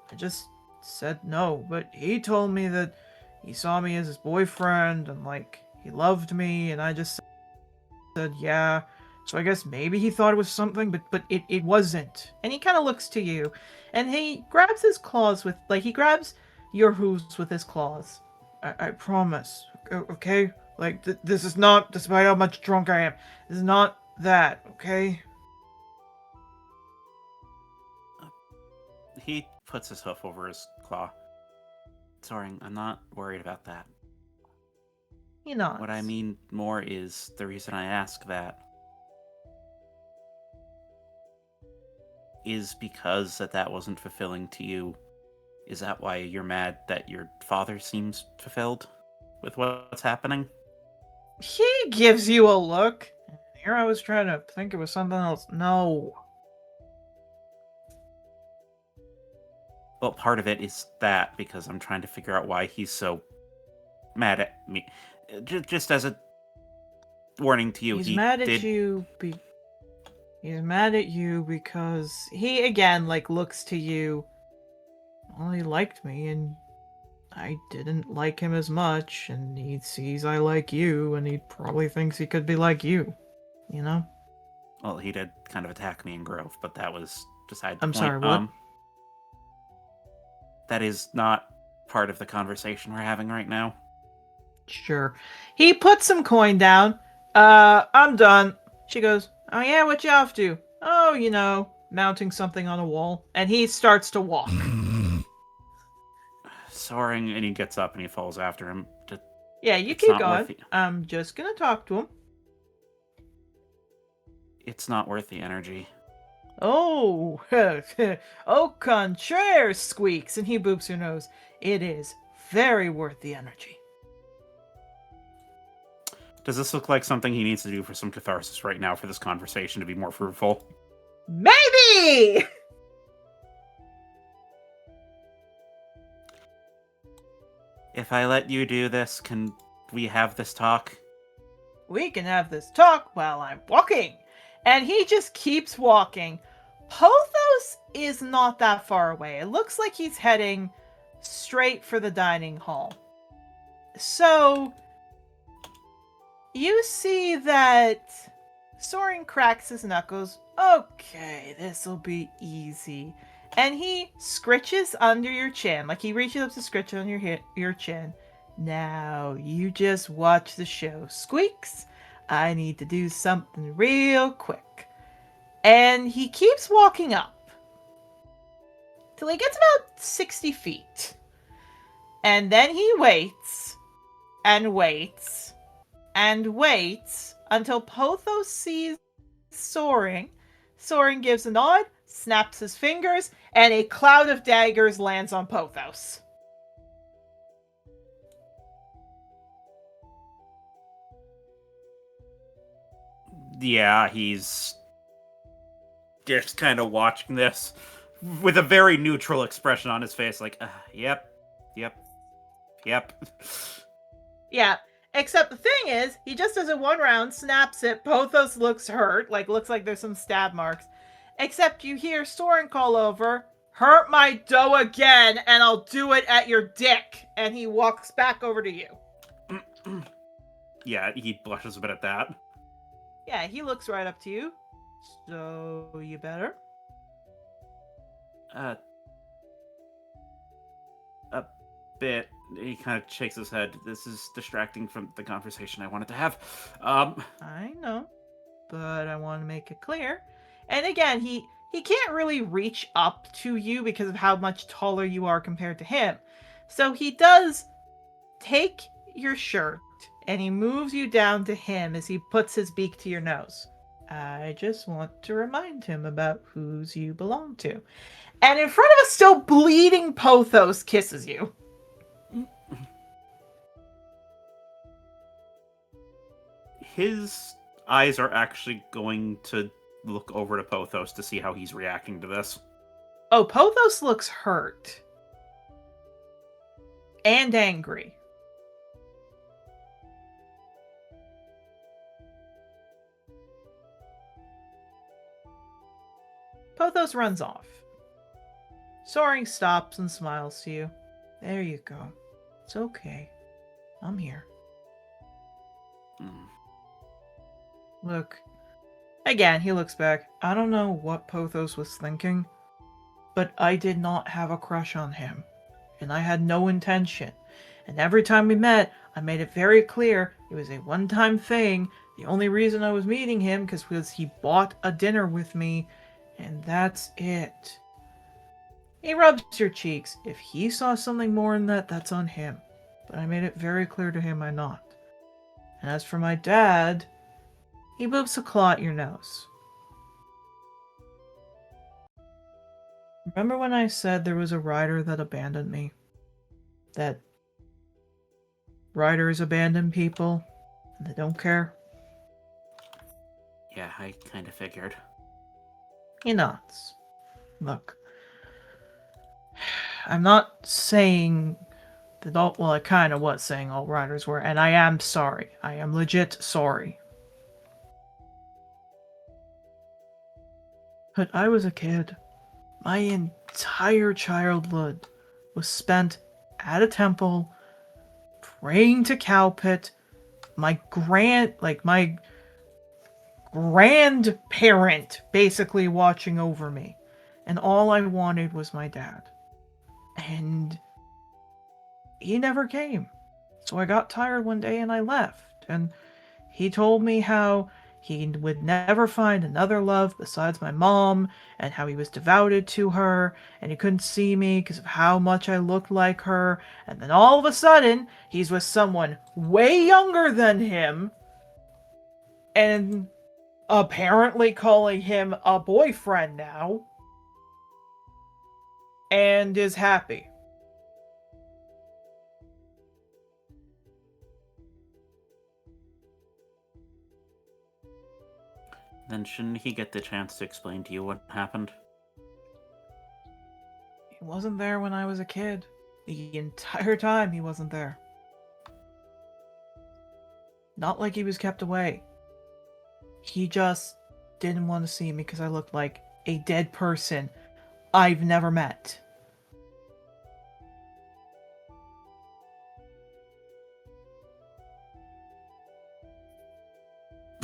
I just said no. But he told me that he saw me as his boyfriend, and, like, he loved me, and I just said yeah. So I guess maybe he thought it was something, but it wasn't. And he kind of looks to you, and he grabs his claws with, like, he grabs your hooves with his claws. I promise, okay? Like, this is not, despite how much drunk I am, this is not that, okay? He puts his hoof over his claw. Soren, I'm not worried about that. He nods. What I mean more is the reason I ask that is because that wasn't fulfilling to you. Is that why you're mad that your father seems fulfilled with what's happening? He gives you a look. Here I was trying to think it was something else. No. Well, part of it is that, because I'm trying to figure out why he's so mad at me. Just as a warning to you, He's mad at you. He's mad at you because he again looks to you. Well, he liked me, and I didn't like him as much, and he sees I like you, and he probably thinks he could be like you. You know? Well, he did kind of attack me in Grove, but that was beside the I'm point. sorry, what? That is not part of the conversation we're having right now. Sure. He puts some coin down. I'm done. She goes, oh yeah, what you off to? Oh, mounting something on a wall. And he starts to walk. Soaring, and he gets up and he falls after him. Yeah, you It's keep not going. worth I'm just gonna talk to him. It's not worth the energy. Oh, au contraire, squeaks, and he boops your nose. It is very worth the energy. Does this look like something he needs to do for some catharsis right now for this conversation to be more fruitful? Maybe! If I let you do this, can we have this talk? We can have this talk while I'm walking. And he just keeps walking. Pothos Pothos is not that far away. It looks like he's heading straight for the dining hall. So, you see that Soren cracks his knuckles. Okay, this'll be easy. And he scritches under your chin. Like, he reaches up to scritch on your chin. Now, you just watch the show. Squeaks, I need to do something real quick. And he keeps walking up till he gets about 60 feet. And then he waits and waits and waits until Pothos sees Soren. Soren gives a nod, snaps his fingers, and a cloud of daggers lands on Pothos. Yeah, he's just kind of watching this with a very neutral expression on his face, like, yep. Yeah, except the thing is, he just does it one round, snaps it, Pothos looks hurt, looks like there's some stab marks. Except you hear Soren call over, hurt my dough again, and I'll do it at your dick. And he walks back over to you. Yeah, he blushes a bit at that. Yeah, he looks right up to you. So, you better? A bit. He kind of shakes his head. This is distracting from the conversation I wanted to have. I know, but I want to make it clear. And again, he can't really reach up to you because of how much taller you are compared to him. So he does take your shirt and he moves you down to him as he puts his beak to your nose. I just want to remind him about whose you belong to. And in front of a still bleeding Pothos kisses you. His eyes are actually going to look over to Pothos to see how he's reacting to this. Oh, Pothos looks hurt. And angry. Pothos runs off. Soaring stops and smiles to you. There you go. It's okay. I'm here. Look. Again, he looks back. I don't know what Pothos was thinking, but I did not have a crush on him. And I had no intention. And every time we met, I made it very clear it was a one-time thing. The only reason I was meeting him was he bought a dinner with me, and that's it. He rubs your cheeks. If he saw something more than that, that's on him. But I made it very clear to him I'm not. And as for my dad, he moves a claw at your nose. Remember when I said there was a rider that abandoned me? That riders abandon people and they don't care? Yeah, I kind of figured. He nods. Look, I'm not saying that all, well, I kind of was saying all riders were, and I am sorry. I am legit sorry. But I was a kid. My entire childhood was spent at a temple, praying to Cowpit, my grandparent basically watching over me. And all I wanted was my dad. And he never came. So I got tired one day and I left. And he told me how he would never find another love besides my mom, and how he was devoted to her, and he couldn't see me because of how much I looked like her. And then all of a sudden, he's with someone way younger than him, and apparently calling him a boyfriend now, and is happy. Then shouldn't he get the chance to explain to you what happened? He wasn't there when I was a kid. The entire time he wasn't there. Not like he was kept away. He just didn't want to see me because I looked like a dead person I've never met.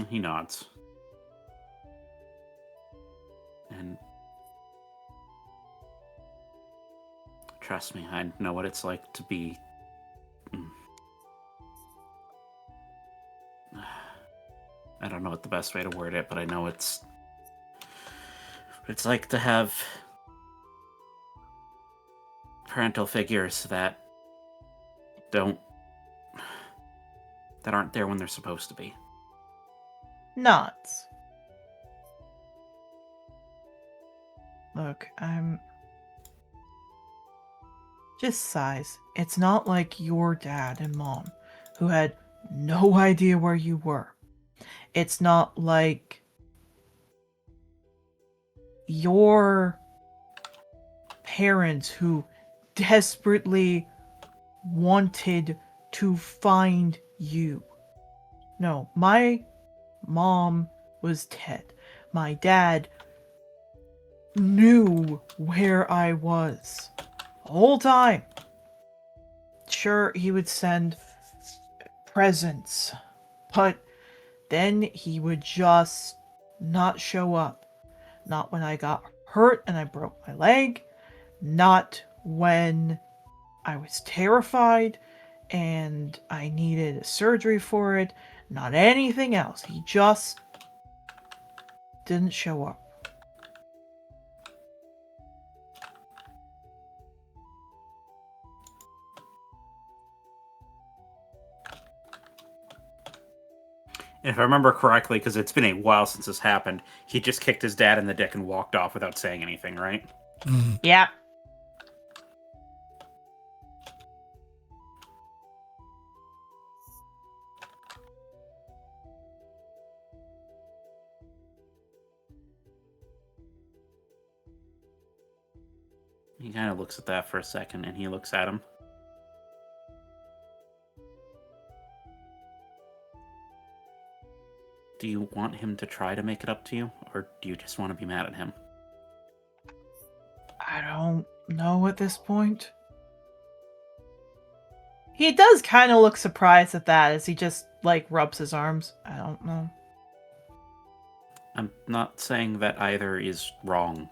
He nods. And trust me, I know what it's like to be... I don't know what the best way to word it, but I know it's like to have parental figures that aren't there when they're supposed to be. Nods. Look, I'm... Just sighs. It's not like your dad and mom, who had no idea where you were. It's not like your parents who desperately wanted to find you. No, my mom was dead. My dad knew where I was the whole time. Sure, he would send presents, but then he would just not show up. Not when I got hurt and I broke my leg. Not when I was terrified and I needed a surgery for it. Not anything else. He just didn't show up. If I remember correctly, because it's been a while since this happened, he just kicked his dad in the dick and walked off without saying anything, right? Yeah. He kind of looks at that for a second, and he looks at him. Do you want him to try to make it up to you, or do you just want to be mad at him? I don't know at this point. He does kind of look surprised at that as he just, like, rubs his arms. I don't know. I'm not saying that either is wrong.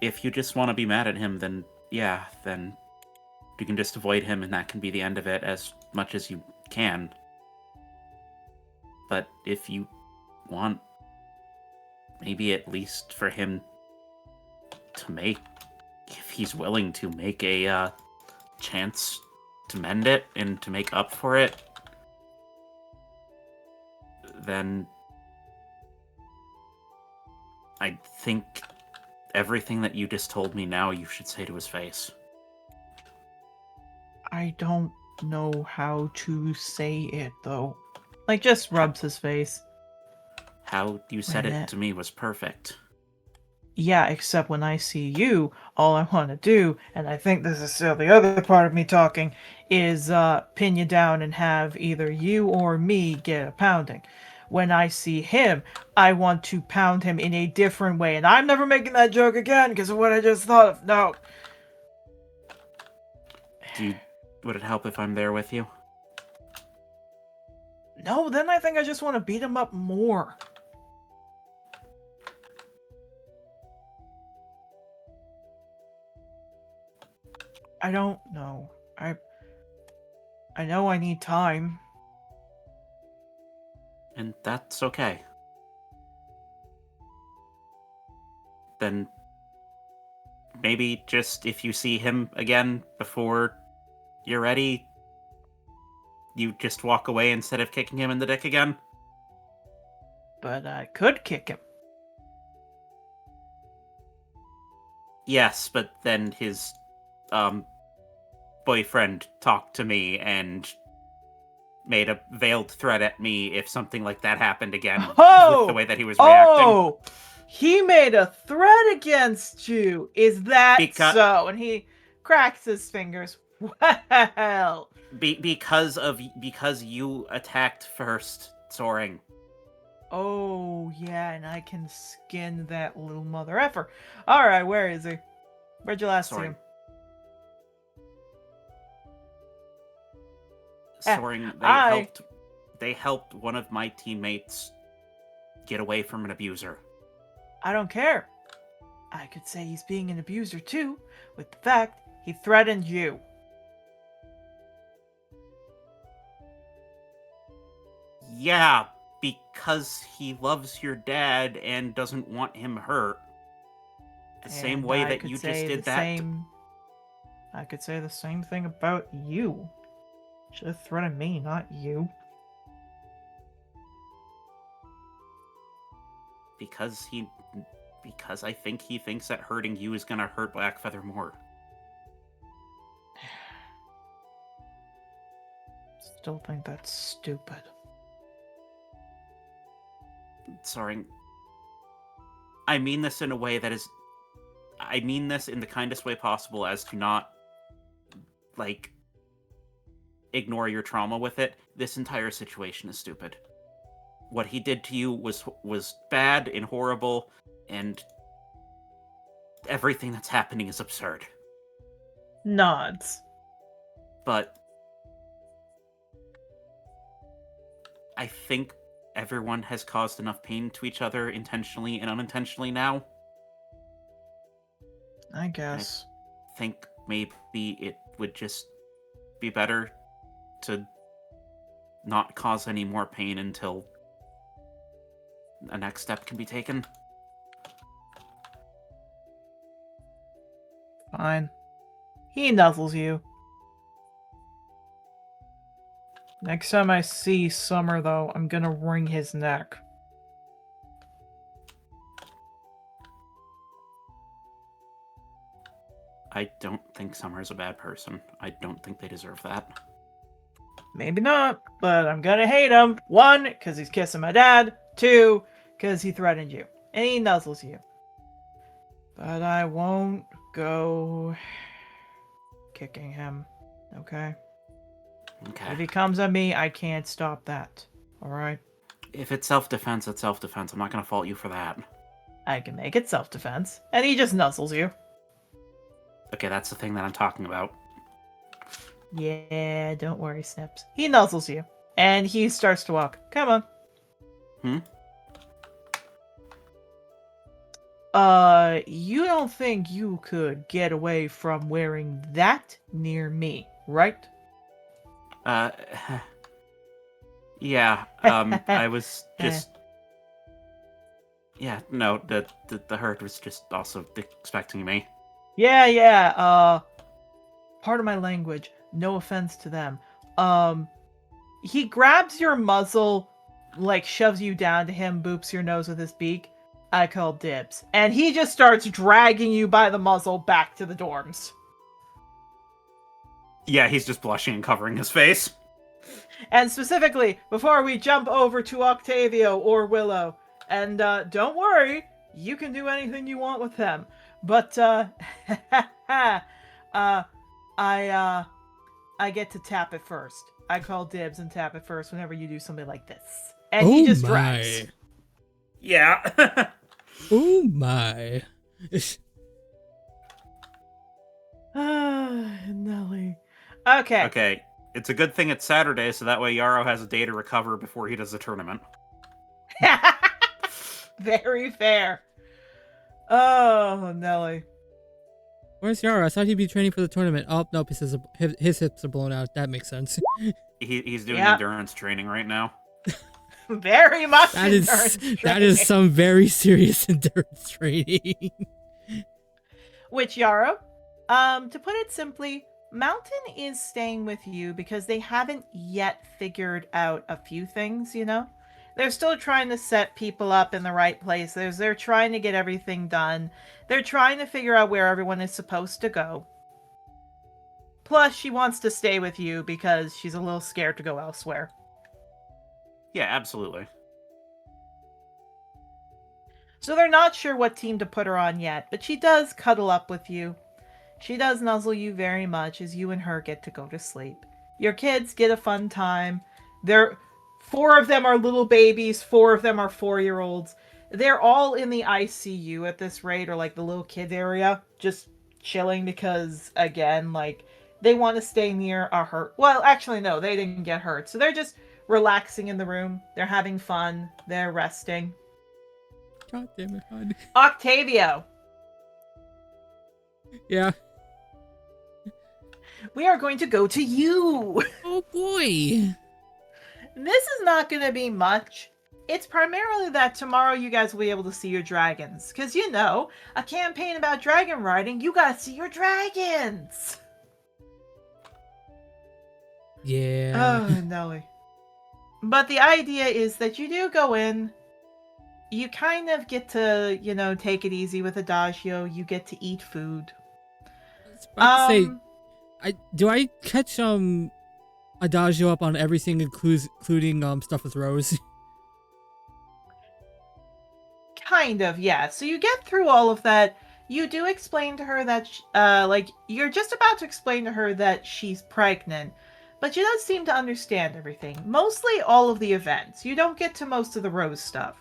If you just want to be mad at him, then yeah, then you can just avoid him and that can be the end of it as much as you can. But if you want maybe at least for him to make, if he's willing to make a chance to mend it and to make up for it, then I think everything that you just told me now you should say to his face. I don't know how to say it, though. Like, just rubs his face. How you said it to me was perfect. Yeah, except when I see you, all I want to do, and I think this is still the other part of me talking, is pin you down and have either you or me get a pounding. When I see him, I want to pound him in a different way, and I'm never making that joke again because of what I just thought of. No. Would it help if I'm there with you? No, then I think I just want to beat him up more. I don't know. I know I need time. And that's okay. Then maybe just if you see him again before you're ready, you just walk away instead of kicking him in the dick again? But I could kick him. Yes, but then his boyfriend talked to me and made a veiled threat at me if something like that happened again with the way that he was reacting. Oh! He made a threat against you! Is that so? And he cracks his fingers. Well... Because you attacked first, Soaring. Oh, yeah, and I can skin that little mother effer. Alright, where is he? Where'd you last see Sorry. him? Soaring, I they helped one of my teammates get away from an abuser. don't care. I could say he's being an abuser too, with the fact he threatened you. Yeah, because he loves your dad and doesn't want him hurt. The same And way I that could you just say did the that. same. I could say the same thing about you. Should have threatened me, not you. Because I think he thinks that hurting you is gonna hurt Blackfeather more. Still think that's stupid. Sorry. I mean this in a way that is... I mean this in the kindest way possible, as to not, like, ignore your trauma with it. This entire situation is stupid. What he did to you was bad and horrible, and everything that's happening is absurd. Nods. But I think everyone has caused enough pain to each other intentionally and unintentionally now. I guess. I think maybe it would just be better to not cause any more pain until a next step can be taken. Fine. He nuzzles you. Next time I see Summer, though, I'm gonna wring his neck. I don't think Summer's a bad person. I don't think they deserve that. Maybe not, but I'm gonna hate him. 1, because he's kissing my dad. 2, because he threatened you. And he nuzzles you. But I won't go kicking him. Okay? Okay. If he comes at me, I can't stop that. Alright? If it's self-defense, it's self-defense. I'm not gonna fault you for that. I can make it self-defense. And he just nuzzles you. Okay, that's the thing that I'm talking about. Yeah, don't worry, Snips. He nuzzles you. And he starts to walk. Come on. You don't think you could get away from wearing that near me, right? Yeah, I was just... Yeah, no, the herd was just also expecting me. Yeah, pardon my language. No offense to them. He grabs your muzzle, like, shoves you down to him, boops your nose with his beak. I call dibs. And he just starts dragging you by the muzzle back to the dorms. Yeah, he's just blushing and covering his face. And specifically, before we jump over to Octavio or Willow, and don't worry, you can do anything you want with them. But I get to tap it first. I call dibs and tap it first whenever you do something like this. And he just drags. Yeah. Oh my. Nelly. Okay. Okay, it's a good thing it's Saturday, so that way Yarrow has a day to recover before he does the tournament. Very fair. Oh, Nelly. Where's Yara? I thought he'd be training for the tournament. Oh, nope, his hips are blown out. That makes sense. He's doing Yep. endurance training right now. Very much. That is some very serious endurance training. Which, Yarrow, to put it simply, Mountain is staying with you because they haven't yet figured out a few things, you know? They're still trying to set people up in the right places. They're trying to get everything done. They're trying to figure out where everyone is supposed to go. Plus, she wants to stay with you because she's a little scared to go elsewhere. Yeah, absolutely. So they're not sure what team to put her on yet, but she does cuddle up with you. She does nuzzle you very much as you and her get to go to sleep. Your kids get a fun time. They're 4 of them are little babies, 4 of them are 4-year-olds. They're all in the ICU at this rate, or like the little kid area, just chilling because, again, like, they want to stay near a hurt. Well, actually, no, they didn't get hurt. So they're just relaxing in the room. They're having fun. They're resting. God damn it, hon. Octavio, Yeah. we are going to go to you. Oh boy. This is not going to be much. It's primarily that tomorrow you guys will be able to see your dragons. Because, you know, a campaign about dragon riding, you gotta see your dragons. Yeah. Oh, Nelly. But the idea is that you do go in, you kind of get to, you know, take it easy with Adagio, you get to eat food. I was about to say, do I catch Adagio up on everything, including stuff with Rose? Kind of, yeah. So you get through all of that. You do explain to her that, like, you're just about to explain to her that she's pregnant, but she does seem to understand everything. Mostly all of the events. You don't get to most of the Rose stuff.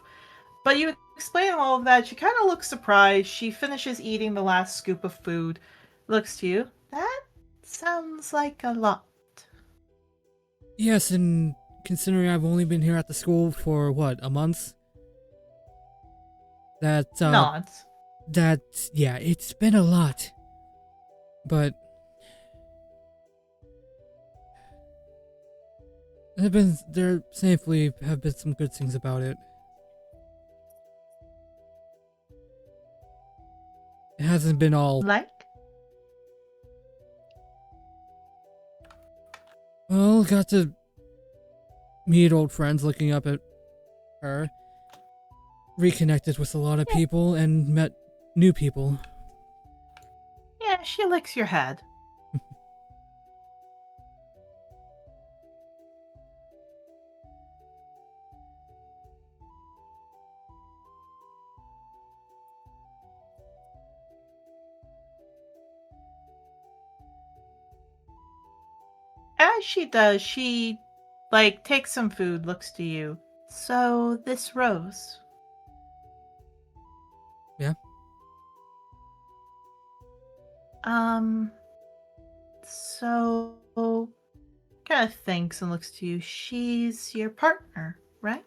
But you explain all of that. She kind of looks surprised. She finishes eating the last scoop of food. Looks to you. That sounds like a lot. Yes, and considering I've only been here at the school for, what, a month? Not. Yeah, it's been a lot. But there thankfully have been some good things about it. It hasn't been all, Like? well, got to meet old friends looking up at her. Reconnected with a lot of people and met new people. Yeah, she licks your head. As she does, she, like, takes some food, looks to you. So, this Rose. Yeah. So, kind of thinks and looks to you. She's your partner, right?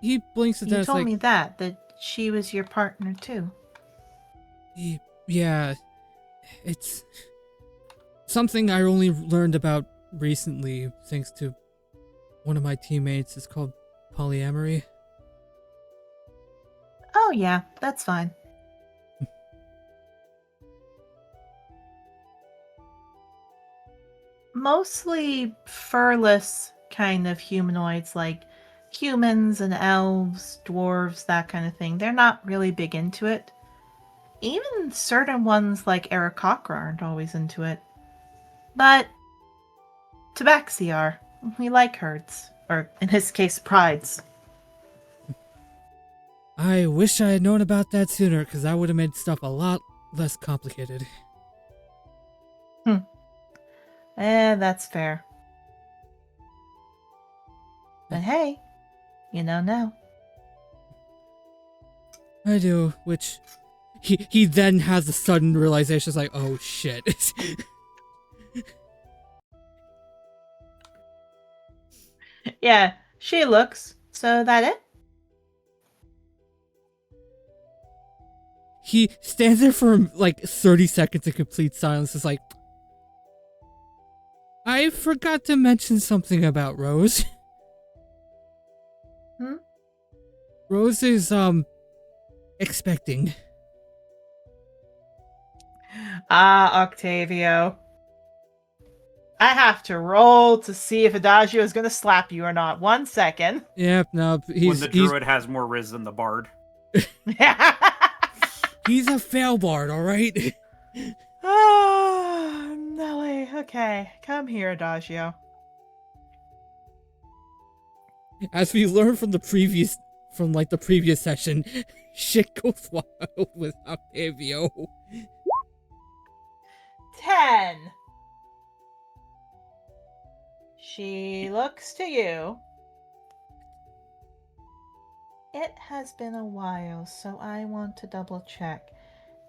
He blinks at You that. told Like, me that she was your partner too. yeah, it's something I only learned about recently, thanks to one of my teammates. It's called polyamory. Oh yeah, that's fine. Mostly furless kind of humanoids, like humans and elves, dwarves, that kind of thing. They're not really big into it. Even certain ones like Aarakocra aren't always into it. But Tabaxi are. We like herds. Or, in his case, prides. I wish I had known about that sooner, because that would have made stuff a lot less complicated. That's fair. But hey, you know now. I do, which he then has a sudden realization, it's like, oh shit. Yeah, she looks. So that it? He stands there for like 30 seconds in complete silence. It's like, I forgot to mention something about Rose. Rose is, expecting. Octavio. I have to roll to see if Adagio is going to slap you or not. 1 second. Yep, no, When the druid has more riz than the bard. he's a fail bard, alright? Oh, Nelly. Okay, come here, Adagio. As we learned from the previous session, shit goes wild with Octavio. 10. She looks to you. It has been a while, so I want to double check.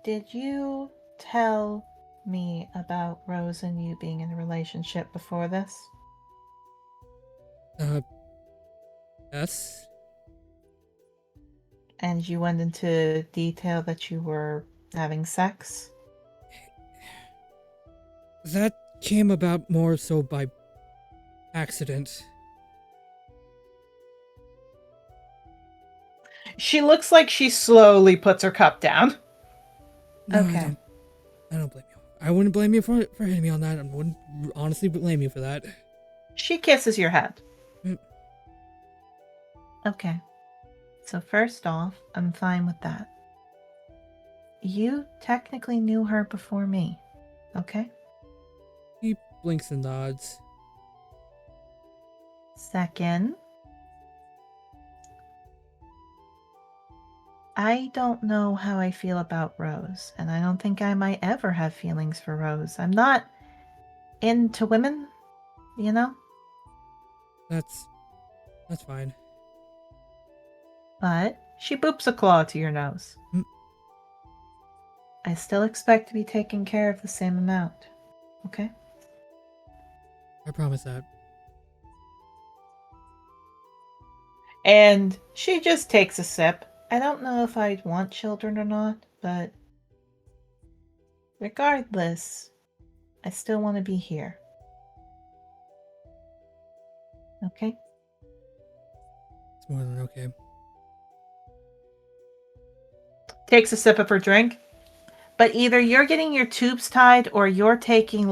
Did you tell me about Rose and you being in a relationship before this? Yes. And you went into detail that you were having sex? That came about more so by accident. She looks like she slowly puts her cup down. No, Okay. I don't blame you. I wouldn't blame you for hitting me on that. I wouldn't honestly blame you for that. She kisses your head. Mm. Okay. So first off, I'm fine with that. You technically knew her before me, okay? He blinks and nods. Second, I don't know how I feel about Rose, and I don't think I might ever have feelings for Rose. I'm not into women, you know? That's fine. But she boops a claw to your nose. Mm. I still expect to be taken care of the same amount, okay? I promise that. And she just takes a sip. I don't know if I'd want children or not, but regardless, I still want to be here. Okay? It's more than okay. Takes a sip of her drink. But either you're getting your tubes tied or you're taking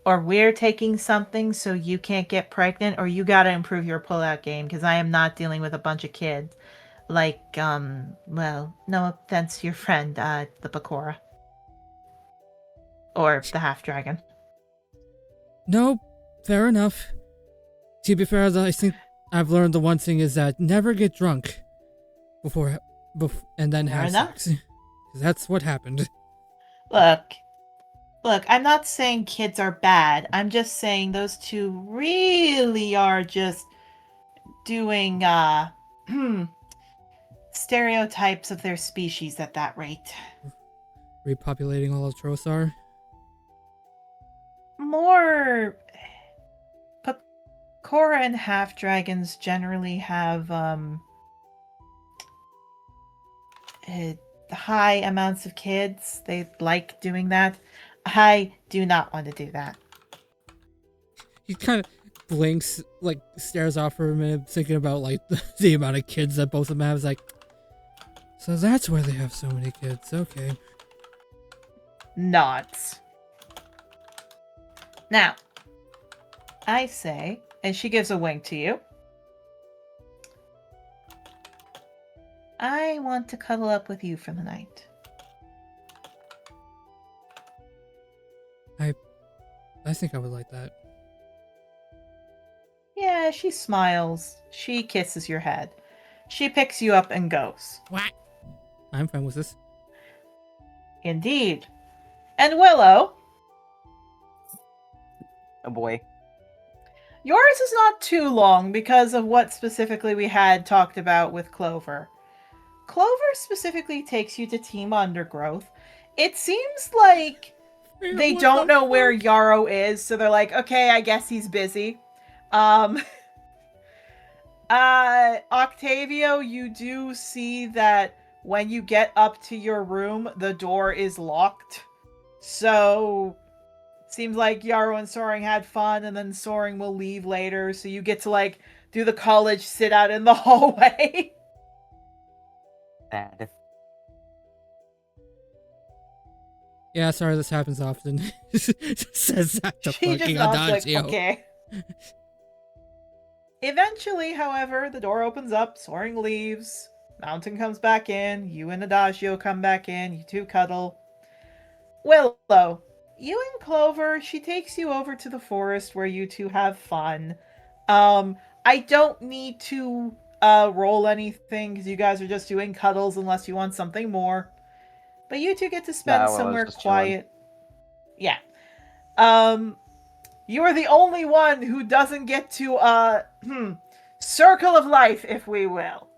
or we're taking something so you can't get pregnant, or you gotta improve your pullout game, because I am not dealing with a bunch of kids. Well, no offense to your friend, the Bakura. Or the half-dragon. No, fair enough. To be fair, I think I've learned the one thing is that never get drunk before and then have sex. 'Cause that's what happened. Look, I'm not saying kids are bad. I'm just saying those two really are just doing, stereotypes of their species at that rate. Repopulating all of Trothar. More... Pakora and half-dragons generally have, high amounts of kids. They like doing that. I do not want to do that. He kind of blinks, like stares off for a minute, thinking about like the amount of kids that both of them have. Is like, so that's why they have so many kids. Okay. Nods. Now, I say, and she gives a wink to you, I want to cuddle up with you for the night. I think I would like that. Yeah, she smiles. She kisses your head. She picks you up and goes. What? I'm fine with this. Indeed. And Willow, Oh boy. yours is not too long because of what specifically we had talked about with Clover. Clover specifically takes you to Team Undergrowth. It seems like they don't know where Yarrow is, so they're like, okay, I guess he's busy. Octavio, you do see that when you get up to your room, the door is locked. So, seems like Yarrow and Soaring had fun, and then Soaring will leave later, so you get to, do the college sit out in the hallway. Bad. Yeah, sorry, this happens often. Says that to She just fucking nods like, Adagio. okay. Eventually, however, the door opens up, Soaring leaves, Mountain comes back in, you and Adagio come back in, you two cuddle. Willow, you and Clover, she takes you over to the forest where you two have fun. I don't need to roll anything because you guys are just doing cuddles unless you want something more. But you two get to spend No, I was somewhere just chilling. quiet. Yeah. You are the only one who doesn't get to circle of life, if we will.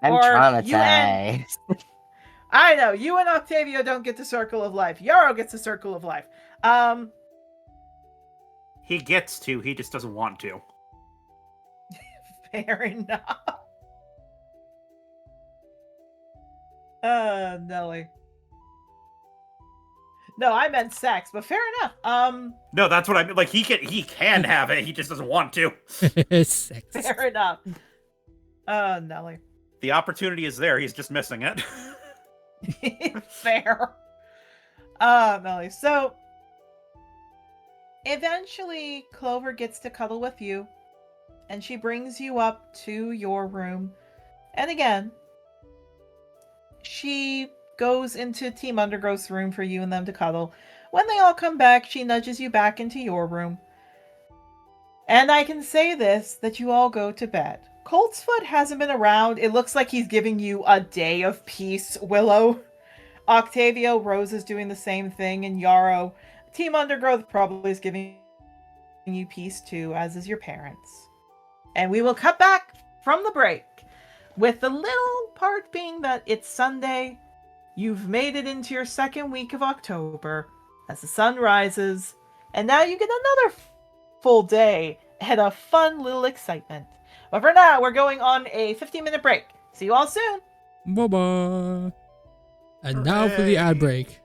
I'm Or traumatized. I know, you and Octavio don't get the circle of life. Yarrow gets the circle of life. He gets to, he just doesn't want to. Fair enough. Nelly. No, I meant sex, but fair enough. No, that's what I mean. Like, he can have it, he just doesn't want to. Sex. Fair enough. Nelly. The opportunity is there, he's just missing it. Fair. Nelly. So, eventually, Clover gets to cuddle with you, and she brings you up to your room. And again, she goes into Team Undergrowth's room for you and them to cuddle. When they all come back, she nudges you back into your room. And I can say this, that you all go to bed. Coltsfoot hasn't been around. It looks like he's giving you a day of peace, Willow. Octavio, Rose is doing the same thing, and Yarrow. Team Undergrowth probably is giving you peace too, as is your parents. And we will cut back from the break with the little part being that it's Sunday. You've made it into your second week of October as the sun rises, and now you get another full day and a fun little excitement. But for now, we're going on a 15-minute break. See you all soon. Bye-bye. And now for the ad break.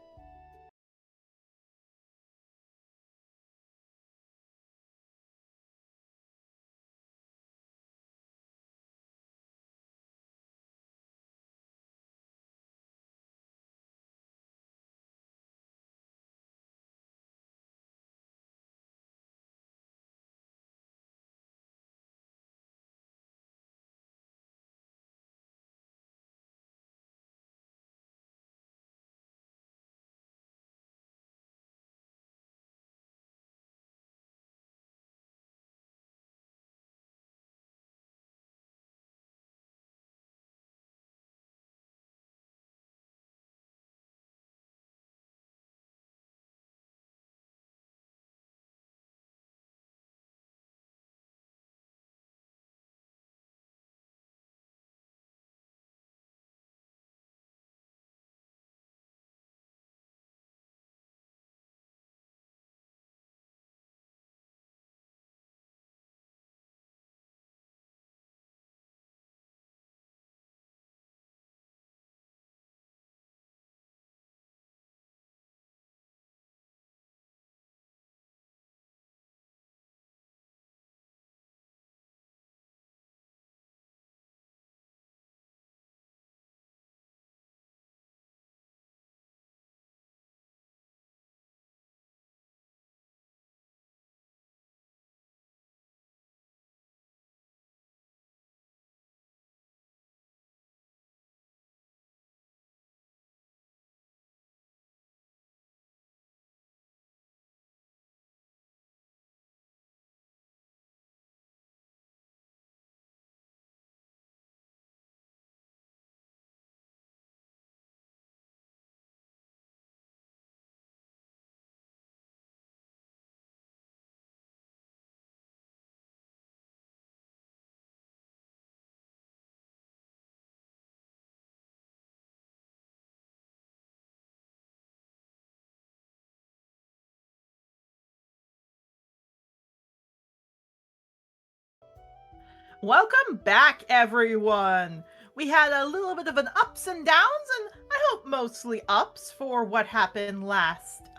Welcome back, everyone. We had a little bit of an ups and downs, and I hope mostly ups for what happened last,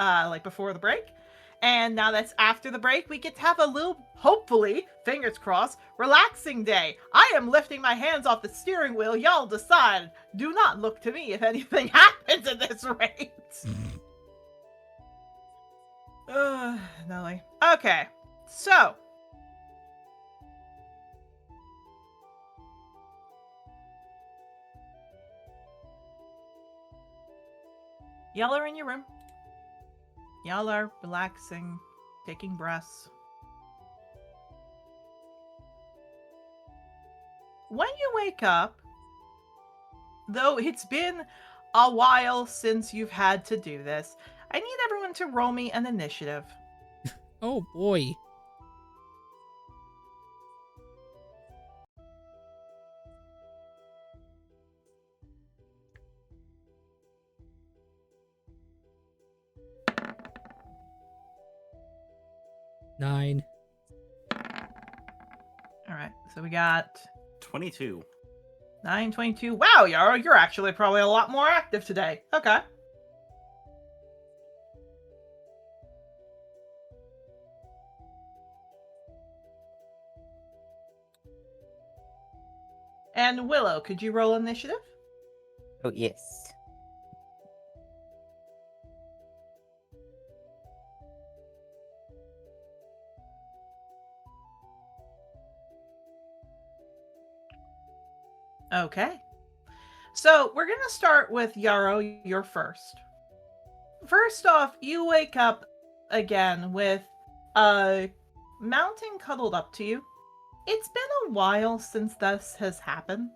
before the break. And now that's after the break, we get to have a little, hopefully, fingers crossed, relaxing day. I am lifting my hands off the steering wheel. Y'all decide. Do not look to me if anything happens at this rate. Nelly. Okay, so y'all are in your room. Y'all are relaxing, taking breaths. When you wake up, though it's been a while since you've had to do this, I need everyone to roll me an initiative. Oh boy. 9. All right, so we got 22. 922. Wow, Yarrow, you're actually probably a lot more active today. Okay. And Willow, could you roll initiative? Oh, yes. Okay. So we're going to start with Yarrow, you're first. First off, you wake up again with a mountain cuddled up to you. It's been a while since this has happened.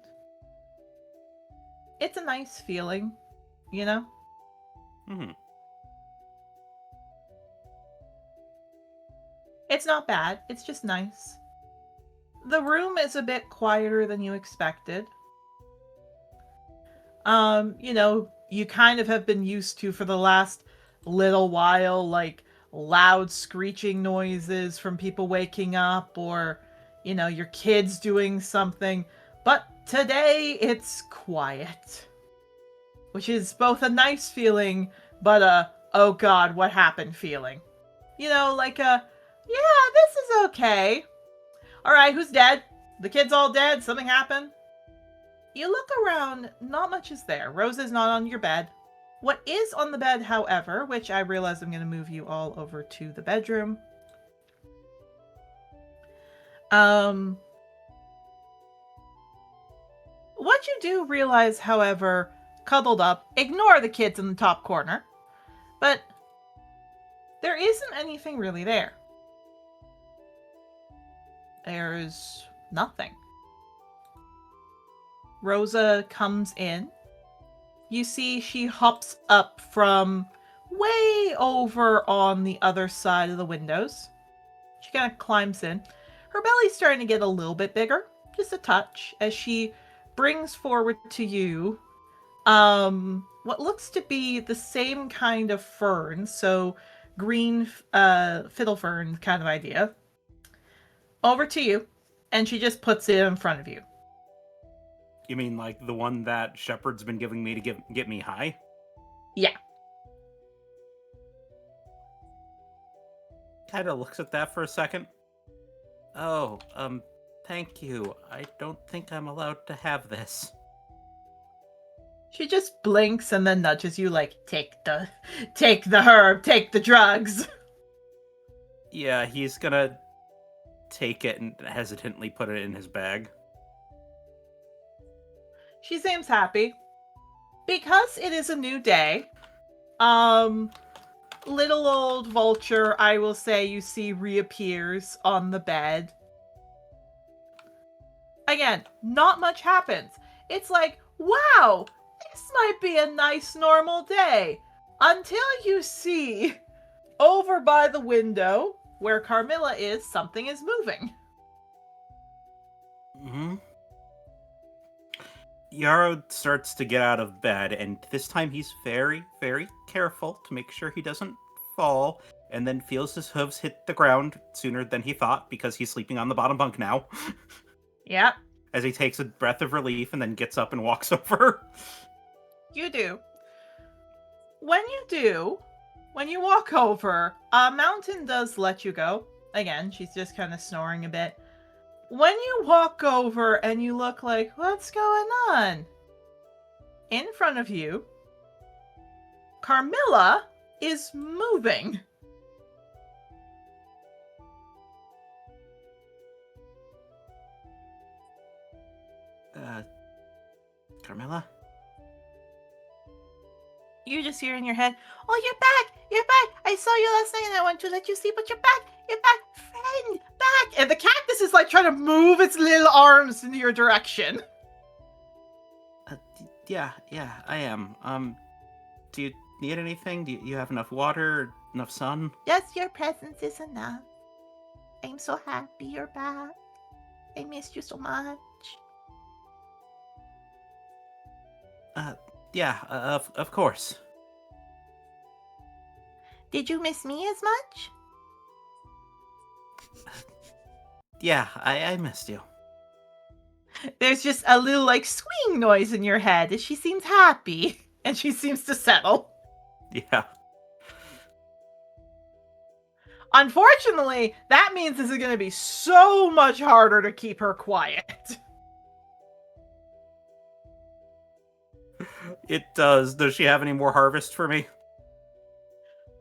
It's a nice feeling, you know? Hmm. It's not bad, it's just nice. The room is a bit quieter than you expected. You know, you kind of have been used to for the last little while, like loud screeching noises from people waking up or, you know, your kids doing something. But today it's quiet, which is both a nice feeling, but a, oh god, what happened feeling. You know, like a, yeah, this is okay. Alright, who's dead? The kid's all dead? Something happened? You look around, not much is there. Rose is not on your bed. What is on the bed, however, which I realize I'm going to move you all over to the bedroom. What you do realize, however, cuddled up, ignore the kids in the top corner, but there isn't anything really there. There's nothing. Rosa comes in. You see she hops up from way over on the other side of the windows. She kind of climbs in. Her belly's starting to get a little bit bigger, just a touch, as she brings forward to you what looks to be the same kind of fern, so green fiddle fern kind of idea. Over to you, and she just puts it in front of you. You mean like the one that Shepard's been giving me to get me high? Yeah. Kind of looks at that for a second. Oh, thank you. I don't think I'm allowed to have this. She just blinks and then nudges you like, take the herb, take the drugs. Yeah, he's gonna take it and hesitantly put it in his bag. She seems happy. Because it is a new day, little old Vulture, I will say, you see reappears on the bed. Again, not much happens. It's like, wow, this might be a nice normal day. Until you see, over by the window, where Carmilla is, something is moving. Mm-hmm. Yarrow starts to get out of bed, and this time he's very, very careful to make sure he doesn't fall, and then feels his hooves hit the ground sooner than he thought, because he's sleeping on the bottom bunk now. Yep. As he takes a breath of relief and then gets up and walks over. You do. When you walk over, Mountain does let you go. Again, she's just kind of snoring a bit. When you walk over and you look like, what's going on? In front of you, Carmilla is moving. Carmilla? You just hear in your head, oh, you're back! You're back! I saw you last night and I wanted to let you see, but you're back! You're back! Friend! Back! And the cactus is like trying to move its little arms in your direction. Yeah, I am. Do you need anything? Do you have enough water? Enough sun? Just your presence is enough. I'm so happy you're back. I missed you so much. Yeah, of course. Did you miss me as much? Yeah, I missed you. There's just a little like squeeing noise in your head as she seems happy and she seems to settle. Yeah. Unfortunately, that means this is going to be so much harder to keep her quiet. It does. Does she have any more harvest for me?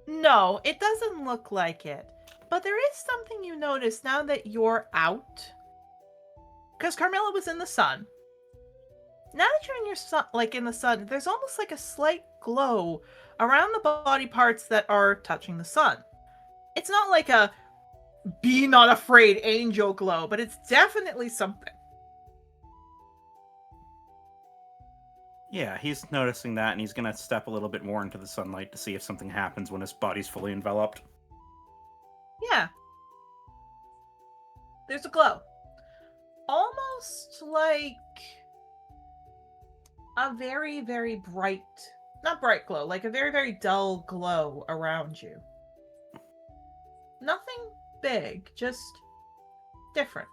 No, it doesn't look like it. But there is something you notice now that you're out. Because Carmilla was in the sun. Now that you're in your sun, like in the sun, there's almost like a slight glow around the body parts that are touching the sun. It's not like a be not afraid angel glow, but it's definitely something. Yeah, he's noticing that, and he's gonna step a little bit more into the sunlight to see if something happens when his body's fully enveloped. Yeah. There's a glow. Almost like a very, very bright, not bright glow, like a very, very dull glow around you. Nothing big, just different.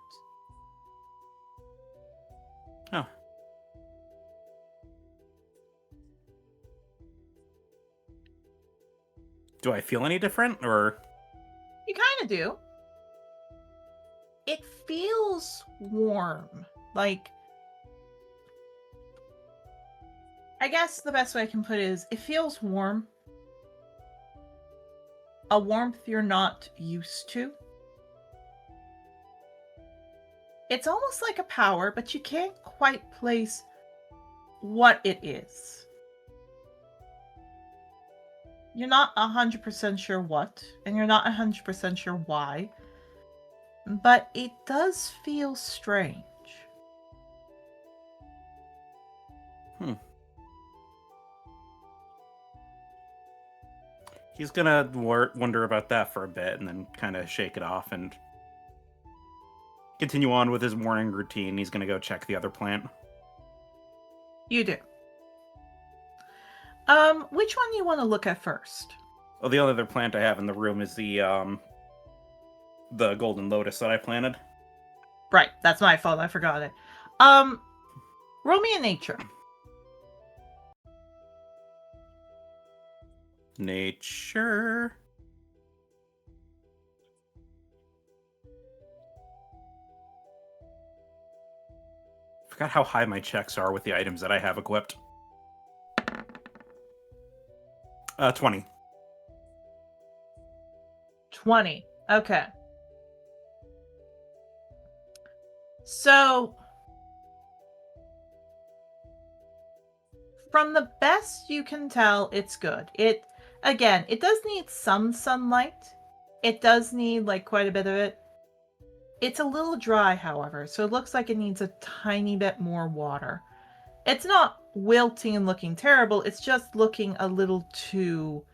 Oh. Do I feel any different, or? You kind of do. It feels warm. Like, I guess the best way I can put it is, it feels warm. A warmth you're not used to. It's almost like a power, but you can't quite place what it is. You're not 100% sure what, and you're not 100% sure why, but it does feel strange. He's gonna wonder about that for a bit, and then kind of shake it off and continue on with his morning routine. He's gonna go check the other plant. You do. Which one do you want to look at first? Oh, the only other plant I have in the room is the golden lotus that I planted. Right, that's my fault. I forgot it. Roll me a nature. Nature. Forgot how high my checks are with the items that I have equipped. 20. 20. Okay. So, from the best you can tell, it's good. It does need some sunlight. It does need, like, quite a bit of it. It's a little dry, however, so it looks like it needs a tiny bit more water. It's not wilting and looking terrible, it's just looking a little too,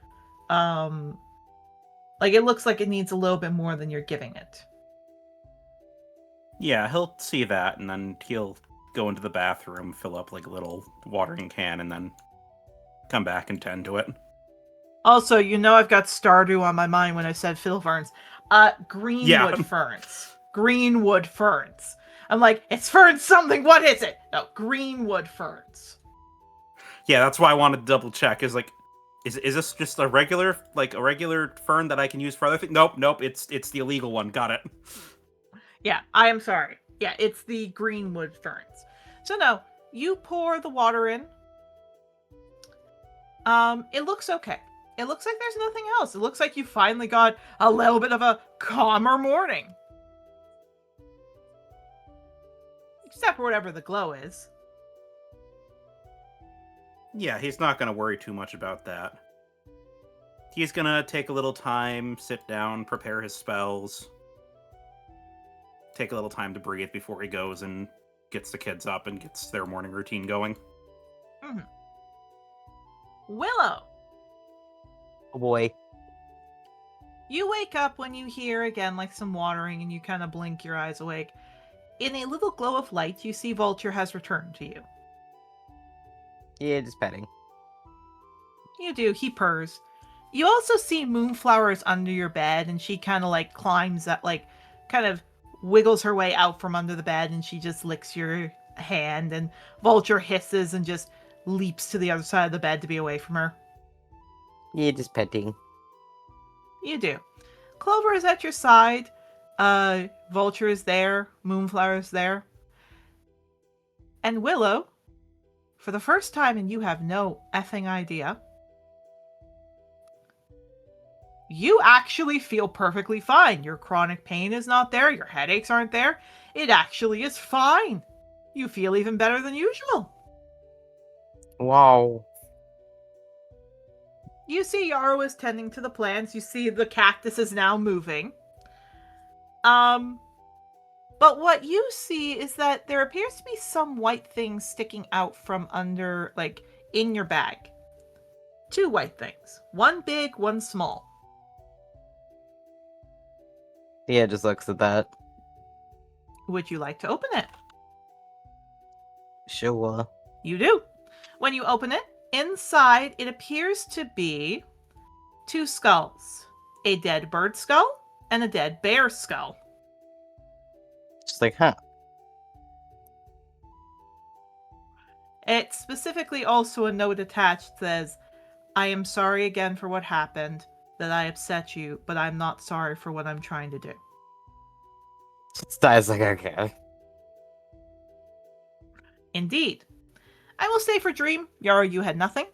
like, it looks like it needs a little bit more than you're giving it. Yeah, he'll see that, and then he'll go into the bathroom, fill up, like, a little watering can, and then come back and tend to it. Also, I've got Stardew on my mind when I said fiddle ferns. Greenwood ferns. Greenwood ferns. I'm like, it's fern something, what is it? No, greenwood ferns. Yeah, that's why I wanted to double check, is this just a regular fern that I can use for other things? Nope, it's the illegal one, got it. Yeah, I am sorry. Yeah, it's the greenwood ferns. So no, you pour the water in. It looks okay. It looks like there's nothing else. It looks like you finally got a little bit of a calmer morning. Except for whatever the glow is. Yeah, he's not going to worry too much about that. He's going to take a little time, sit down, prepare his spells. Take a little time to breathe before he goes and gets the kids up and gets their morning routine going. Mm-hmm. Willow. Oh boy. You wake up when you hear, again, like some watering, and you kind of blink your eyes awake. In a little glow of light, you see Vulture has returned to you. Yeah, just petting. You do. He purrs. You also see Moonflower is under your bed, and she kind of, like, climbs up, like, kind of wiggles her way out from under the bed, and she just licks your hand, and Vulture hisses and just leaps to the other side of the bed to be away from her. Yeah, just petting. You do. Clover is at your side. Vulture is there. Moonflower is there. And Willow, for the first time, and you have no effing idea, you actually feel perfectly fine. Your chronic pain is not there. Your headaches aren't there. It actually is fine. You feel even better than usual. Wow. You see Yarrow is tending to the plants. You see the cactus is now moving. But what you see is that there appears to be some white things sticking out from under, like, in your bag. 2 white things. One big, one small. Yeah, just looks at that. Would you like to open it? Sure. You do. When you open it, inside it appears to be 2 skulls. A dead bird skull and a dead bear skull. Just like, huh. It's specifically also a note attached that says, I am sorry again for what happened, that I upset you, but I'm not sorry for what I'm trying to do. It's like, okay. Indeed. I will say for Dream, Yarrow, you had nothing.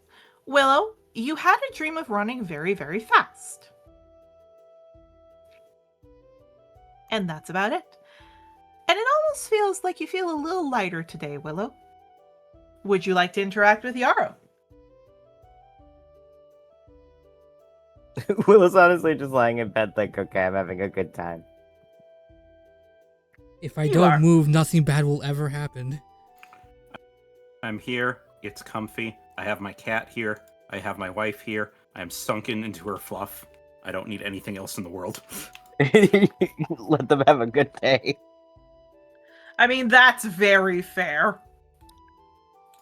Willow, you had a dream of running very, very fast. And that's about it. And it almost feels like you feel a little lighter today, Willow. Would you like to interact with Yarrow? Willow's honestly just lying in bed like, okay, I'm having a good time. If I You don't are. move, nothing bad will ever happen. I'm here. It's comfy. I have my cat here. I have my wife here. I am sunken into her fluff. I don't need anything else in the world. Let them have a good day. I mean, that's very fair.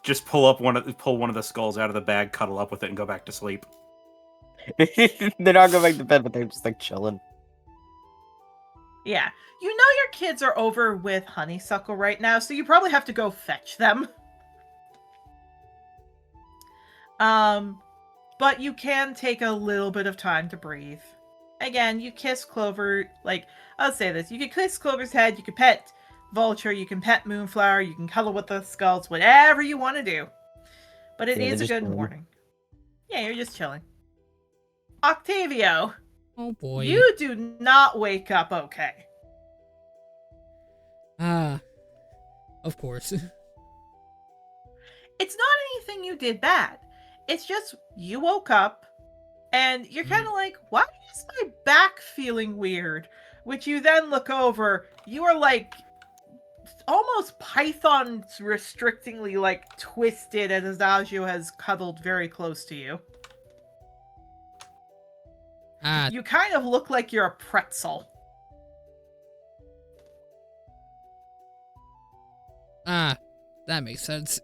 Just pull one of the skulls out of the bag, cuddle up with it, and go back to sleep. They're not going back to bed, but they're just like chilling. Yeah. You know your kids are over with Honeysuckle right now, so you probably have to go fetch them. But you can take a little bit of time to breathe. Again, you kiss Clover, like, I'll say this, you can kiss Clover's head, you can pet Vulture, you can pet Moonflower, you can cuddle with the skulls, whatever you want to do. But it Yeah, is a they're just good chilling. morning. Yeah, you're just chilling. Octavio, Oh boy. you do not wake up okay. Of course. It's not anything you did bad. It's just you woke up and you're kind of like, why is my back feeling weird? Which you then look over, you are like almost python restrictingly like twisted as Adagio has cuddled very close to you. You kind of look like you're a pretzel. That makes sense.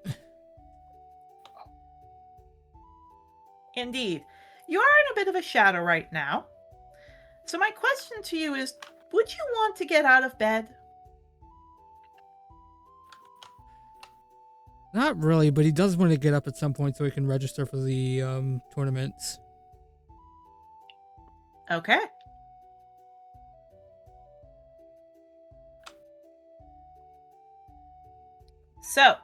Indeed. You are in a bit of a shadow right now. So my question to you is, would you want to get out of bed? Not really, but he does want to get up at some point so he can register for the tournaments. Okay. So,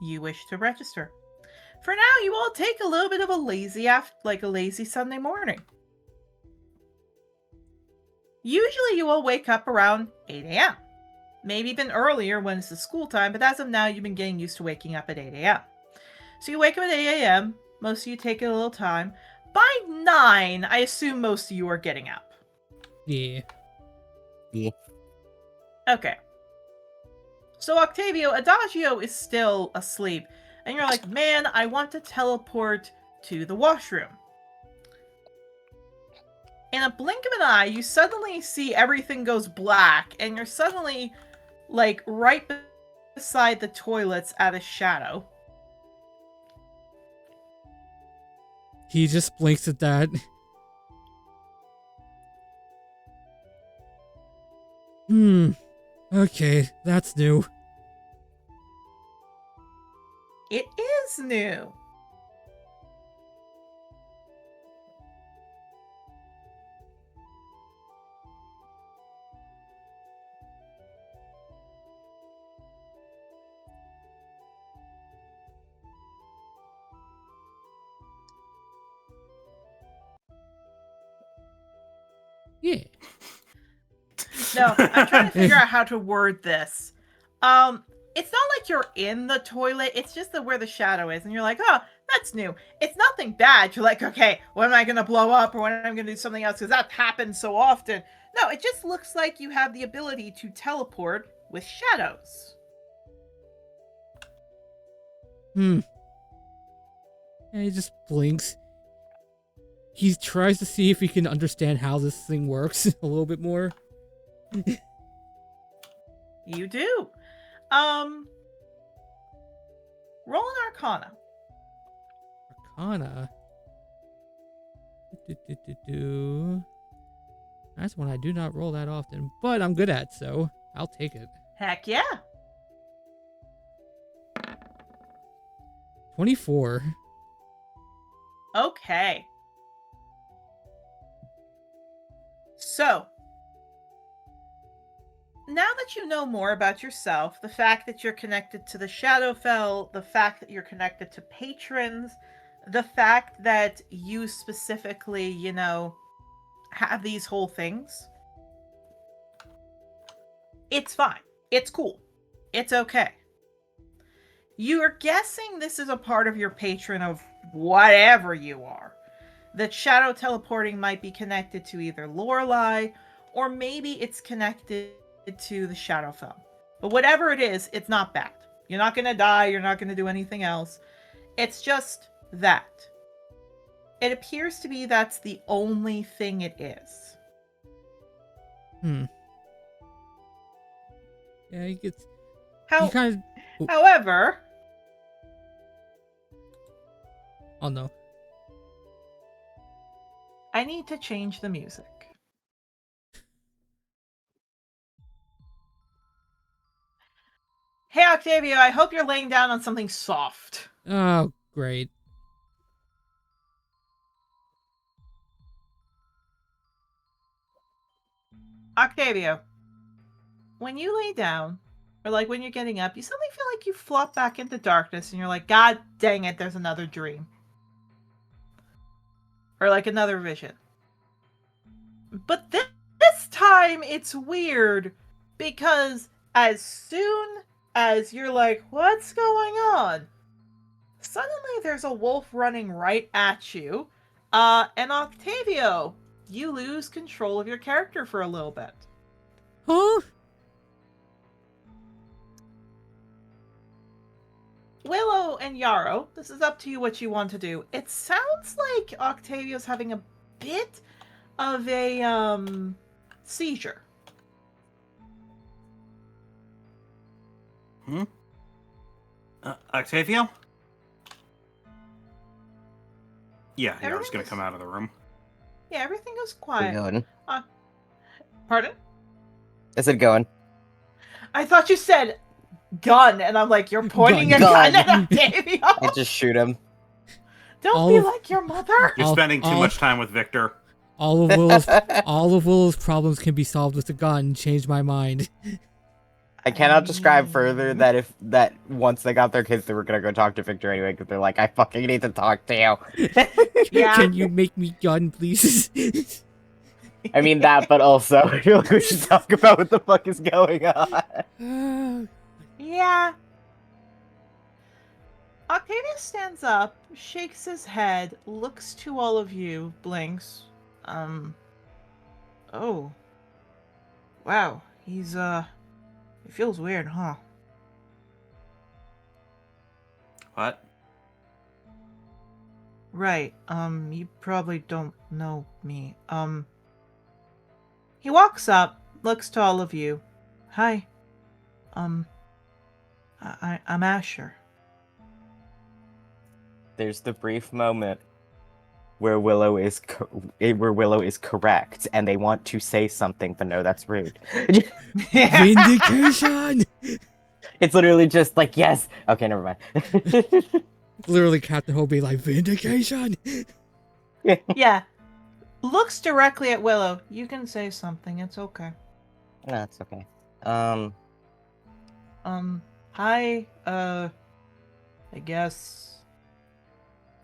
you wish to register. For now, you all take a little bit of a lazy Sunday morning. Usually you all wake up around 8 a.m. Maybe even earlier when it's the school time, but as of now, you've been getting used to waking up at 8 a.m. So you wake up at 8 a.m. Most of you take a little time. By 9, I assume most of you are getting up. Yeah. Yeah. Okay. So Octavio, Adagio is still asleep. And you're like, man, I want to teleport to the washroom. In a blink of an eye, you suddenly see everything goes black. And you're suddenly, like, right beside the toilets at a shadow. He just blinks at that. Okay, that's new. It is new. Yeah. No, I'm trying to figure out how to word this. It's not like you're in the toilet. It's just where the shadow is, and you're like, oh, that's new. It's nothing bad. You're like, okay, when am I gonna blow up, or when am I gonna do something else? Because that happens so often. No, it just looks like you have the ability to teleport with shadows. Yeah, he just blinks. He tries to see if he can understand how this thing works a little bit more. You do. Roll an Arcana. Arcana. That's one I do not roll that often, but I'm good at, so I'll take it. Heck yeah. 24. Okay. So, now that you know more about yourself, the fact that you're connected to the Shadowfell, the fact that you're connected to patrons, the fact that you specifically, have these whole things, it's fine. It's cool. It's okay. You are guessing this is a part of your patron of whatever you are. That shadow teleporting might be connected to either Lorelei, or maybe it's connected to the Shadowfell. But whatever it is, it's not bad. You're not going to die. You're not going to do anything else. It's just that. It appears to be that's the only thing it is. Yeah, he gets... However... Oh, no. I need to change the music. Hey, Octavio, I hope you're laying down on something soft. Oh, great. Octavio, when you lay down, or like when you're getting up, you suddenly feel like you flop back into darkness and you're like, God dang it, there's another dream. Or like another vision. But this time it's weird because as soon as you're like, what's going on? Suddenly there's a wolf running right at you. And Octavio, you lose control of your character for a little bit. Huh? Willow and Yarrow, this is up to you what you want to do. It sounds like Octavio's having a bit of a seizure. Octavio? Yeah, Everything Yar's gonna is- come out of the room. Yeah, everything goes We're quiet. going. Pardon? I said going. I thought you said gun, and I'm like, you're pointing a Gun. gun at Octavio. I just shoot him. Don't All be of- like your mother. You're All- spending too all- much time with Victor. All of Willow's problems can be solved with a gun. Change my mind. I cannot describe further that once they got their kids, they were gonna go talk to Victor anyway, because they're like, I fucking need to talk to you. Yeah. Can you make me gun, please? I mean that, but also, I feel like we should talk about what the fuck is going on. Yeah. Octavia stands up, shakes his head, looks to all of you, blinks. Oh. Wow. He's, it feels weird, huh? What? Right. You probably don't know me. He walks up, looks to all of you. Hi. I'm Asher. There's the brief moment where Willow is correct, and they want to say something, but no, that's rude. Vindication! It's literally just like, yes. Okay, never mind. Literally, Captain Hope be like, Vindication! Yeah. Looks directly at Willow. You can say something. It's okay. No, it's okay. Hi. I guess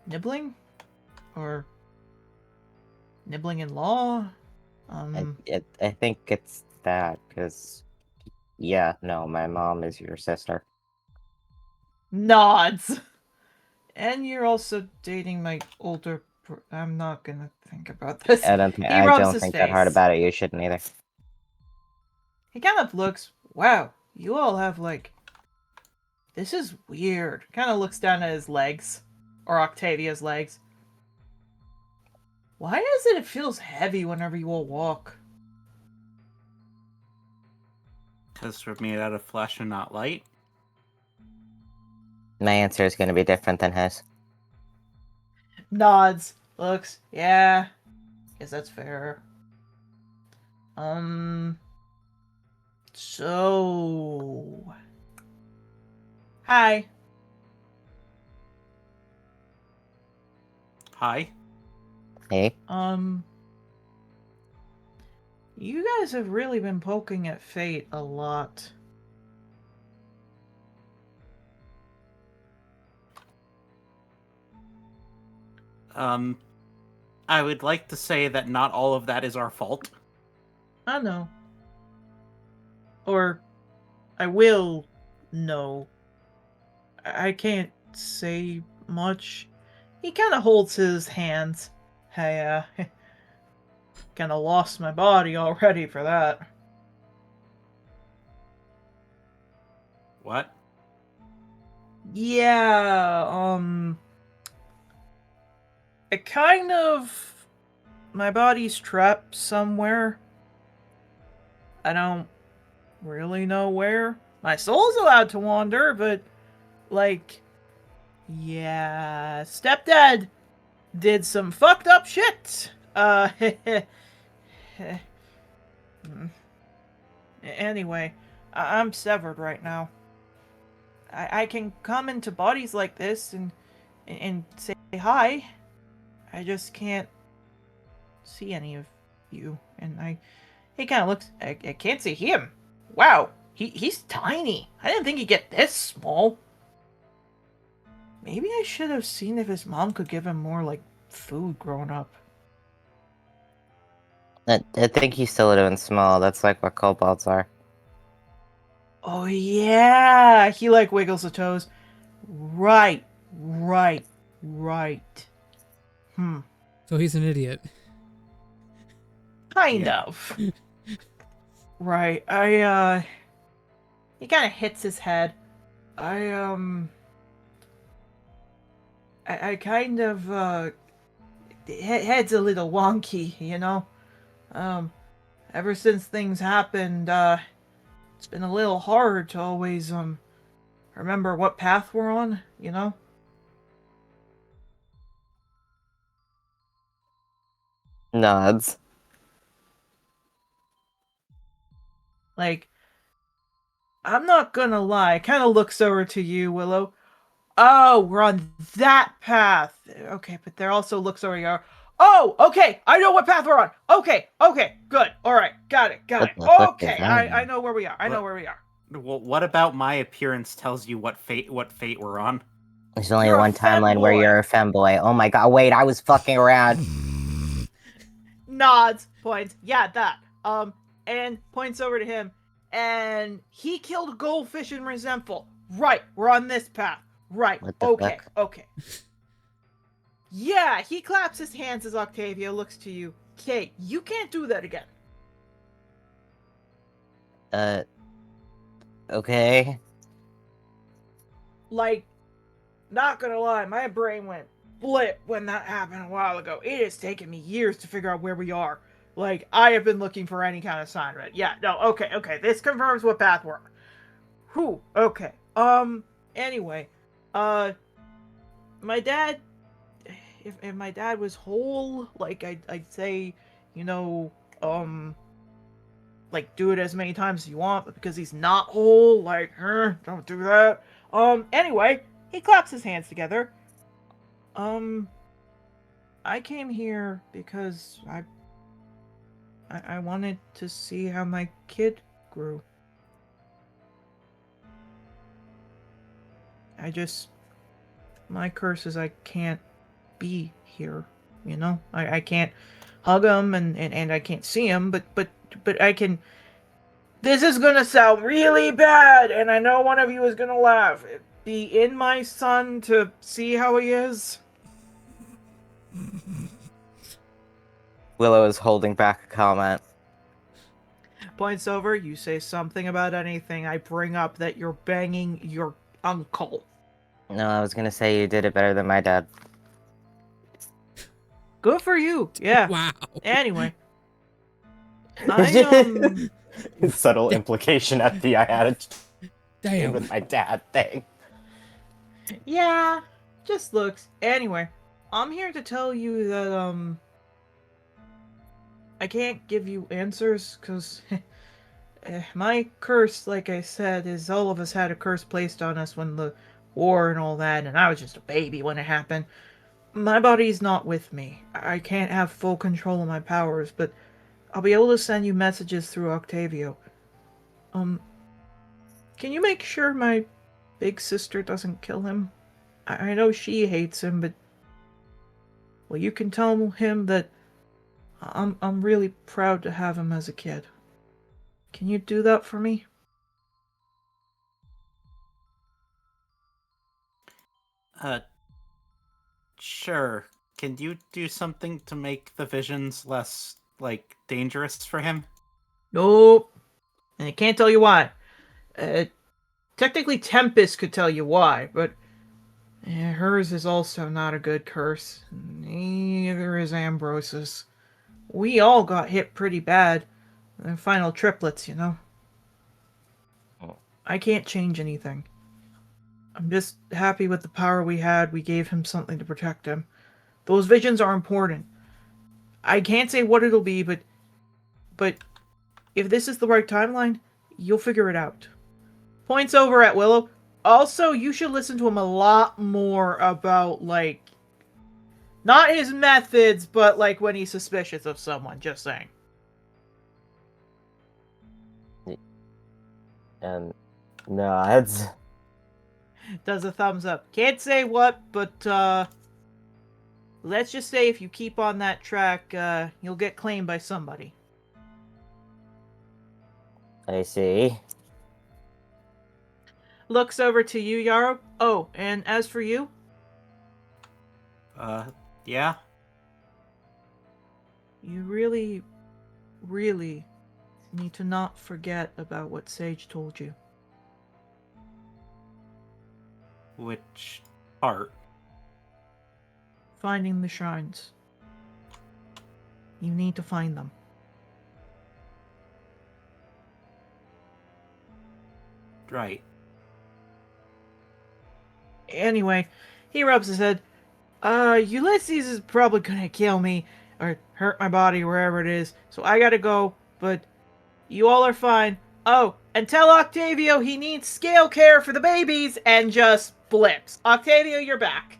nibbling, or nibbling in law. I think it's that, because, yeah, no, my mom is your sister. Nods. And you're also dating my older. I'm not gonna think about this. I don't He rubs his think face. that hard about it. You shouldn't either. He kind of looks. Wow, you all have like. This is weird. Kind of looks down at his legs, or Octavia's legs. Why is it? It feels heavy whenever you all walk. Because we're made out of flesh and not light. My answer is going to be different than his. Nods. Looks. Yeah. Guess that's fair. So. Hi. Hi. Hey? You guys have really been poking at fate a lot. I would like to say that not all of that is our fault. I know. Or, I will know. I can't say much. He kind of holds his hands. I, kind of lost my body already for that. What? Yeah, it kind of... My body's trapped somewhere. I don't really know where. My soul's allowed to wander, but, like... Yeah... Stepdad did some fucked up shit. Anyway, I'm severed right now. I can come into bodies like this and say hi. I just can't see any of you. And he kind of looks. I can't see him. Wow, he's tiny. I didn't think he'd get this small. Maybe I should have seen if his mom could give him more, like, food growing up. I think he's still doing small. That's like what kobolds are. Oh, yeah. He, like, wiggles the toes. Right. So he's an idiot. Kind of. Right. He kind of hits his head. I kind of, head's a little wonky, you know? Ever since things happened, it's been a little hard to always, remember what path we're on, you know? Nods. Like, I'm not gonna lie, kind of looks over to you, Willow. Oh, we're on that path. Okay, but there also looks over here. Oh, okay, I know what path we're on. Okay, good. All right, got it. What the fuck Okay, is that? I know where we are. Well, what about my appearance tells you what fate we're on? There's only You're a one timeline where femboy. you're a femboy. Oh my god, wait, I was fucking around. Nods, points. Yeah, that. And points over to him. And he killed a goldfish in Resentful. Right, we're on this path. Right. What the Okay, fuck? okay. Yeah, he claps his hands as Octavia looks to you. Okay, you can't do that again. Okay. Like, not gonna lie, my brain went blip when that happened a while ago. It has taken me years to figure out where we are. Like, I have been looking for any kind of sign, right? Yeah, no, okay. This confirms what path we're on. Whew, okay. Anyway, my dad, if my dad was whole, like I'd say, you know, like do it as many times as you want, but because he's not whole, like, don't do that. Anyway, he claps his hands together. I came here because I wanted to see how my kid grew. My curse is I can't be here, you know? I can't hug him and I can't see him, but I can. This is gonna sound really bad, and I know one of you is gonna laugh. Be in my son to see how he is. Willow is holding back a comment. Points over, you say something about anything, I bring up that you're banging your uncle. No, I was gonna say you did it better than my dad. Good for you, yeah. Wow. Anyway. Subtle implication at the I had it Damn. with my dad thing. Yeah, just looks. Anyway, I'm here to tell you that, I can't give you answers, because my curse, like I said, is all of us had a curse placed on us when the war and all that, and I was just a baby when it happened. My body's not with me. I can't have full control of my powers, but I'll be able to send you messages through Octavio. Can you make sure my big sister doesn't kill him? I know she hates him, but... Well, you can tell him that I'm really proud to have him as a kid. Can you do that for me? Sure. Can you do something to make the visions less, like, dangerous for him? Nope. And I can't tell you why. Technically Tempest could tell you why, but hers is also not a good curse. Neither is Ambrose's. We all got hit pretty bad. The final triplets, you know. I can't change anything. I'm just happy with the power we had. We gave him something to protect him. Those visions are important. I can't say what it'll be, but if this is the right timeline, you'll figure it out. Points over at Willow. Also, you should listen to him a lot more about, like, not his methods, but, like, when he's suspicious of someone. Just saying. Nods. Does a thumbs up. Can't say what, but, let's just say if you keep on that track, you'll get claimed by somebody. I see. Looks over to you, Yarrow. Oh, and as for you? Yeah? You really, really need to not forget about what Sage told you. Which part? Finding the shrines. You need to find them. Right. Anyway, he rubs his head. Ulysses is probably gonna kill me, or hurt my body, wherever it is, so I gotta go, but you all are fine. Oh, and tell Octavio he needs scale care for the babies, and just blips. Octavio, you're back.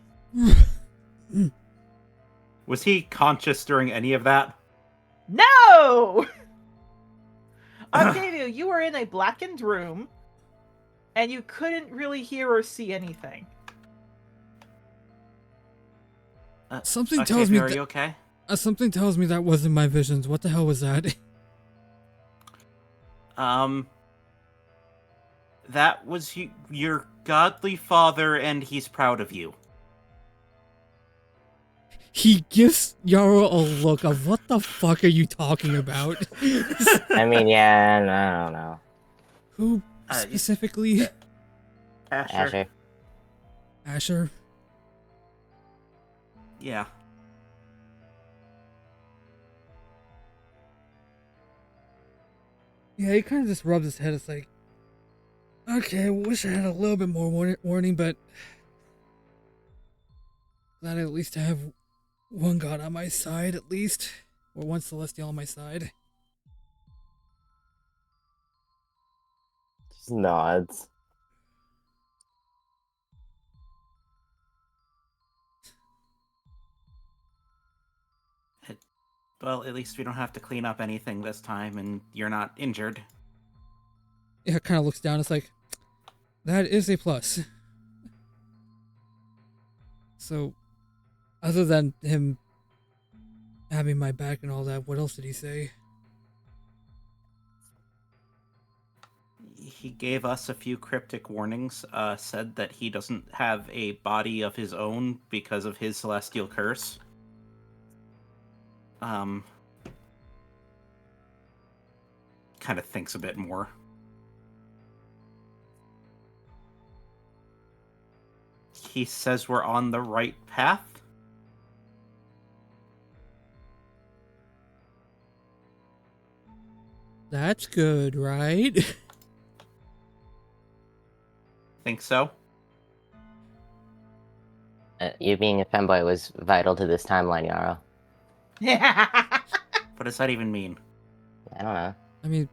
Was he conscious during any of that? No! Octavio, you were in a blackened room, and you couldn't really hear or see anything. Something tells me are you okay? something tells me that wasn't my visions. What the hell was that? That was your godly father, and he's proud of you. He gives Yarrow a look of what the fuck are you talking about? I mean, yeah, I don't know. Who specifically? Asher. Asher? Yeah. Yeah, he kind of just rubs his head. It's like, okay, I wish I had a little bit more warning, but glad I at least have one god on my side at least, or one celestial on my side. Just nods. Well, at least we don't have to clean up anything this time, and you're not injured. Yeah, kind of looks down. It's like, that is a plus. So, other than him having my back and all that, what else did he say? He gave us a few cryptic warnings, said that he doesn't have a body of his own because of his celestial curse. Kind of thinks a bit more. He says we're on the right path. That's good, right? Think so? You being a femboy was vital to this timeline, Yarrow. What does that even mean? I don't know. I mean,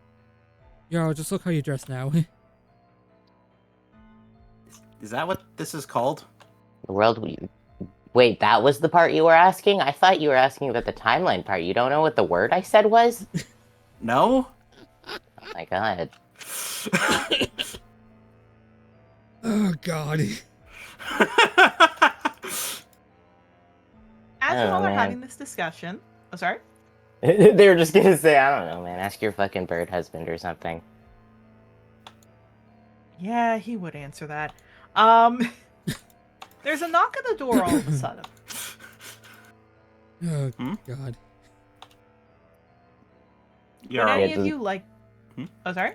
Yarrow, just look how you dress now. Is that what this is called? The world. Wait, that was the part you were asking? I thought you were asking about the timeline part. You don't know what the word I said was? No? Oh my god. Oh, God. As you all are man. having this discussion, oh, sorry. They were just gonna say, I don't know, man. Ask your fucking bird husband or something. Yeah, he would answer that. There's a knock at the door all of a sudden. Oh, Hmm? God. Would Yarrow. any Yeah, of you like... Hmm? Oh, sorry?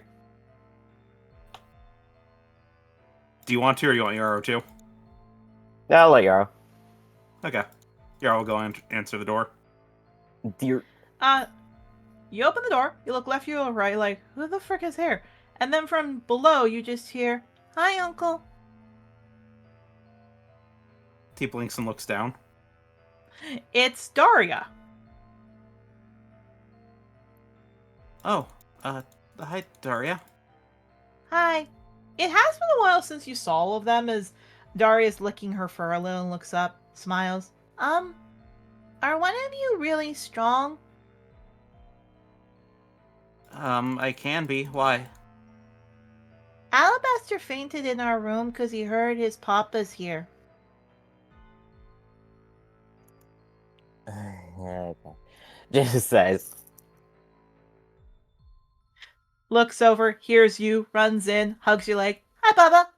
Do you want to, or you want Yarrow to? No, I'll let Yarrow. Okay. Yarrow will go and answer the door. Dear. You open the door, you look left, you look right, like, who the frick is here? And then from below, you just hear, "Hi, Uncle." He blinks and looks down. It's Daria. Oh, hi, Daria. Hi. It has been a while since you saw all of them, as Daria's licking her fur a little and looks up, smiles. Are one of you really strong? I can be. Why? Alabaster fainted in our room because he heard his papa's here. Okay. Just says. Looks over, hears you, runs in, hugs you like, "Hi, Papa."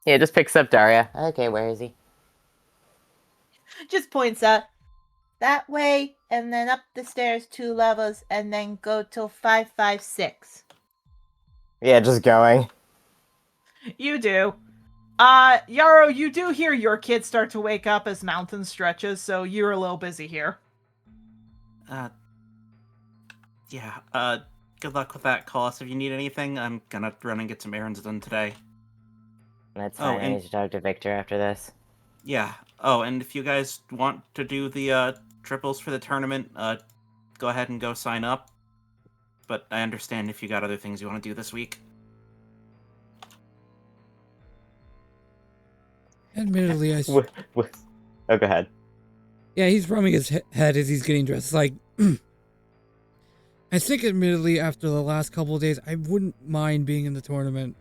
Yeah, just picks up Daria. Okay, where is he? Just points out, "That way, and then up the stairs 2 levels, and then go till 556. Yeah, just going. You do. Yarrow, you do hear your kids start to wake up as mountain stretches, so you're a little busy here. Yeah, good luck with that, call us if you need anything. I'm gonna run and get some errands done today. That's Oh, fine. I and- need to talk to Victor after this. Yeah. Oh, and if you guys want to do the, triples for the tournament, go ahead and go sign up. But I understand if you got other things you want to do this week. Admittedly, Oh, go ahead. yeah, he's rubbing his head as he's getting dressed. Like, I think, admittedly, after the last couple of days, I wouldn't mind being in the tournament,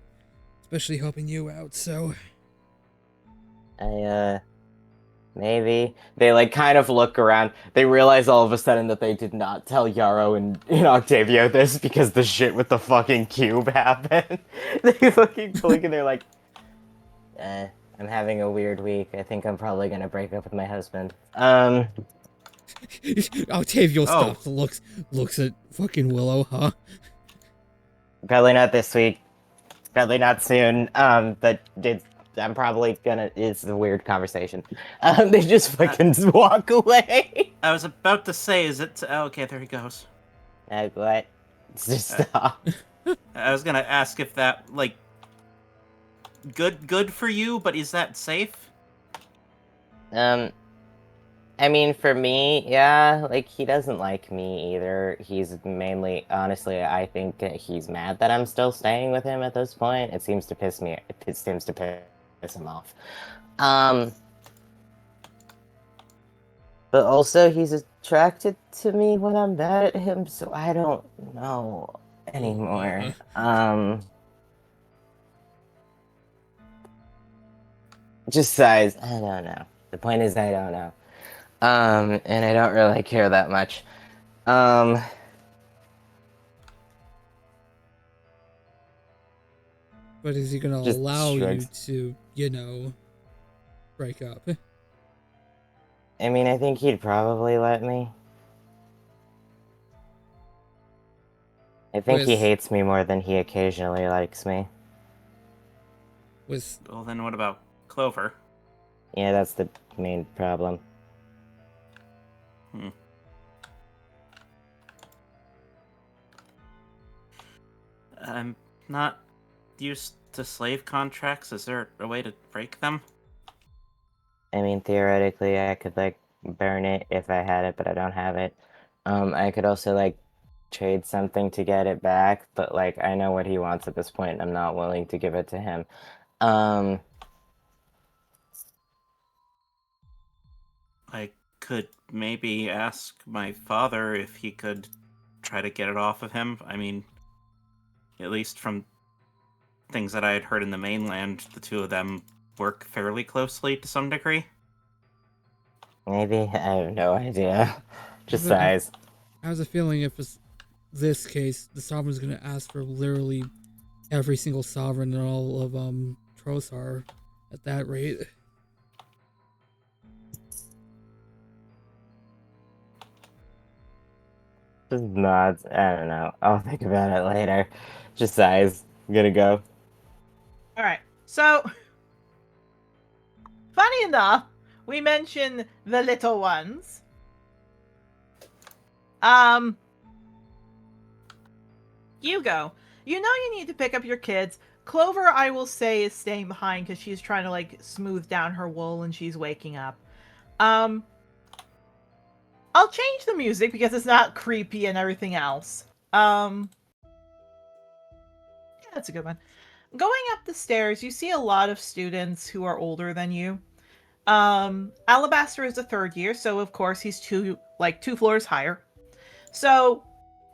especially helping you out. So, Maybe. They like kind of look around. They realize all of a sudden that they did not tell Yarrow and Octavio this because the shit with the fucking cube happened. They fucking blink and they're like, I'm having a weird week. I think I'm probably gonna break up with my husband. Octavio stops, looks at fucking Willow, huh? Probably not this week. Probably not soon. I'm probably gonna. It's a weird conversation. they just fucking walk away. I was about to say, is it... Oh, okay, there he goes. What? Just stop. I was gonna ask if that, like... Good for you, but is that safe? I mean, for me, yeah, like, he doesn't like me either. He's mainly, honestly, I think he's mad that I'm still staying with him at this point. It seems to piss him off. Um, but also he's attracted to me when I'm mad at him, so I don't know anymore. Just size, I don't know. The point is I don't know. And I don't really care that much. Um, But is he gonna Just allow you shrugs. to, break up? I mean, I think he'd probably let me. I think he With hates me more than he occasionally likes me. with Well, then what about Clover? Yeah, that's the main problem. Hmm. I'm not used to slave contracts. Is there a way to break them? I mean, theoretically, I could, like, burn it if I had it, but I don't have it. I could also, like, trade something to get it back, but, like, I know what he wants at this point, and I'm not willing to give it to him. Um, I could maybe ask my father if he could try to get it off of him. I mean, at least from things that I had heard in the mainland, the two of them work fairly closely to some degree. maybe? I have no idea. Just I size. have a feeling if it's this case, the sovereign's gonna ask for literally every single sovereign in all of Trothar at that rate. Just nods. I don't know. I'll think about it later. Just sighs. I'm gonna go. All right. So, funny enough, we mentioned the little ones. Hugo, you know you need to pick up your kids. Clover, I will say, is staying behind because she's trying to like smooth down her wool and she's waking up. Um, I'll change the music because it's not creepy and everything else. Yeah, that's a good one. Going up the stairs, you see a lot of students who are older than you. Alabaster is a third year, so of course he's two floors higher. So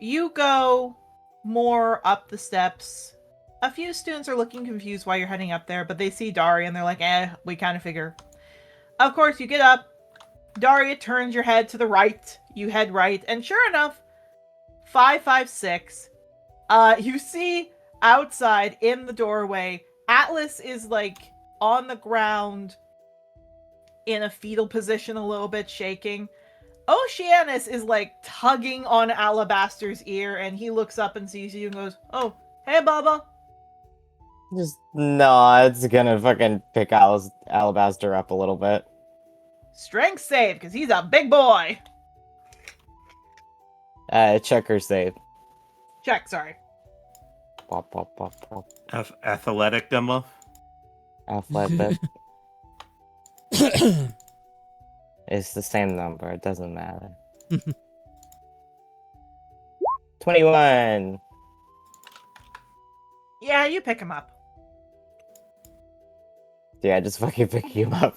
you go more up the steps. A few students are looking confused why you're heading up there, but they see Daria and they're like, we kind of figure. Of course, you get up. Daria turns your head to the right. You head right, and sure enough, 556. You see outside in the doorway, Atlas is like on the ground in a fetal position, a little bit shaking. Oceanus is like tugging on Alabaster's ear, and he looks up and sees you and goes, "Oh, hey, Bubba." Just nods. Gonna fucking pick Alabaster up a little bit. Strength save, because he's a big boy. Check her save. Check, sorry. Pop, pop, pop, pop. Athletic demo. Athletic. It's the same number. It doesn't matter. 21. Yeah, you pick him up. Yeah, just fucking pick him up.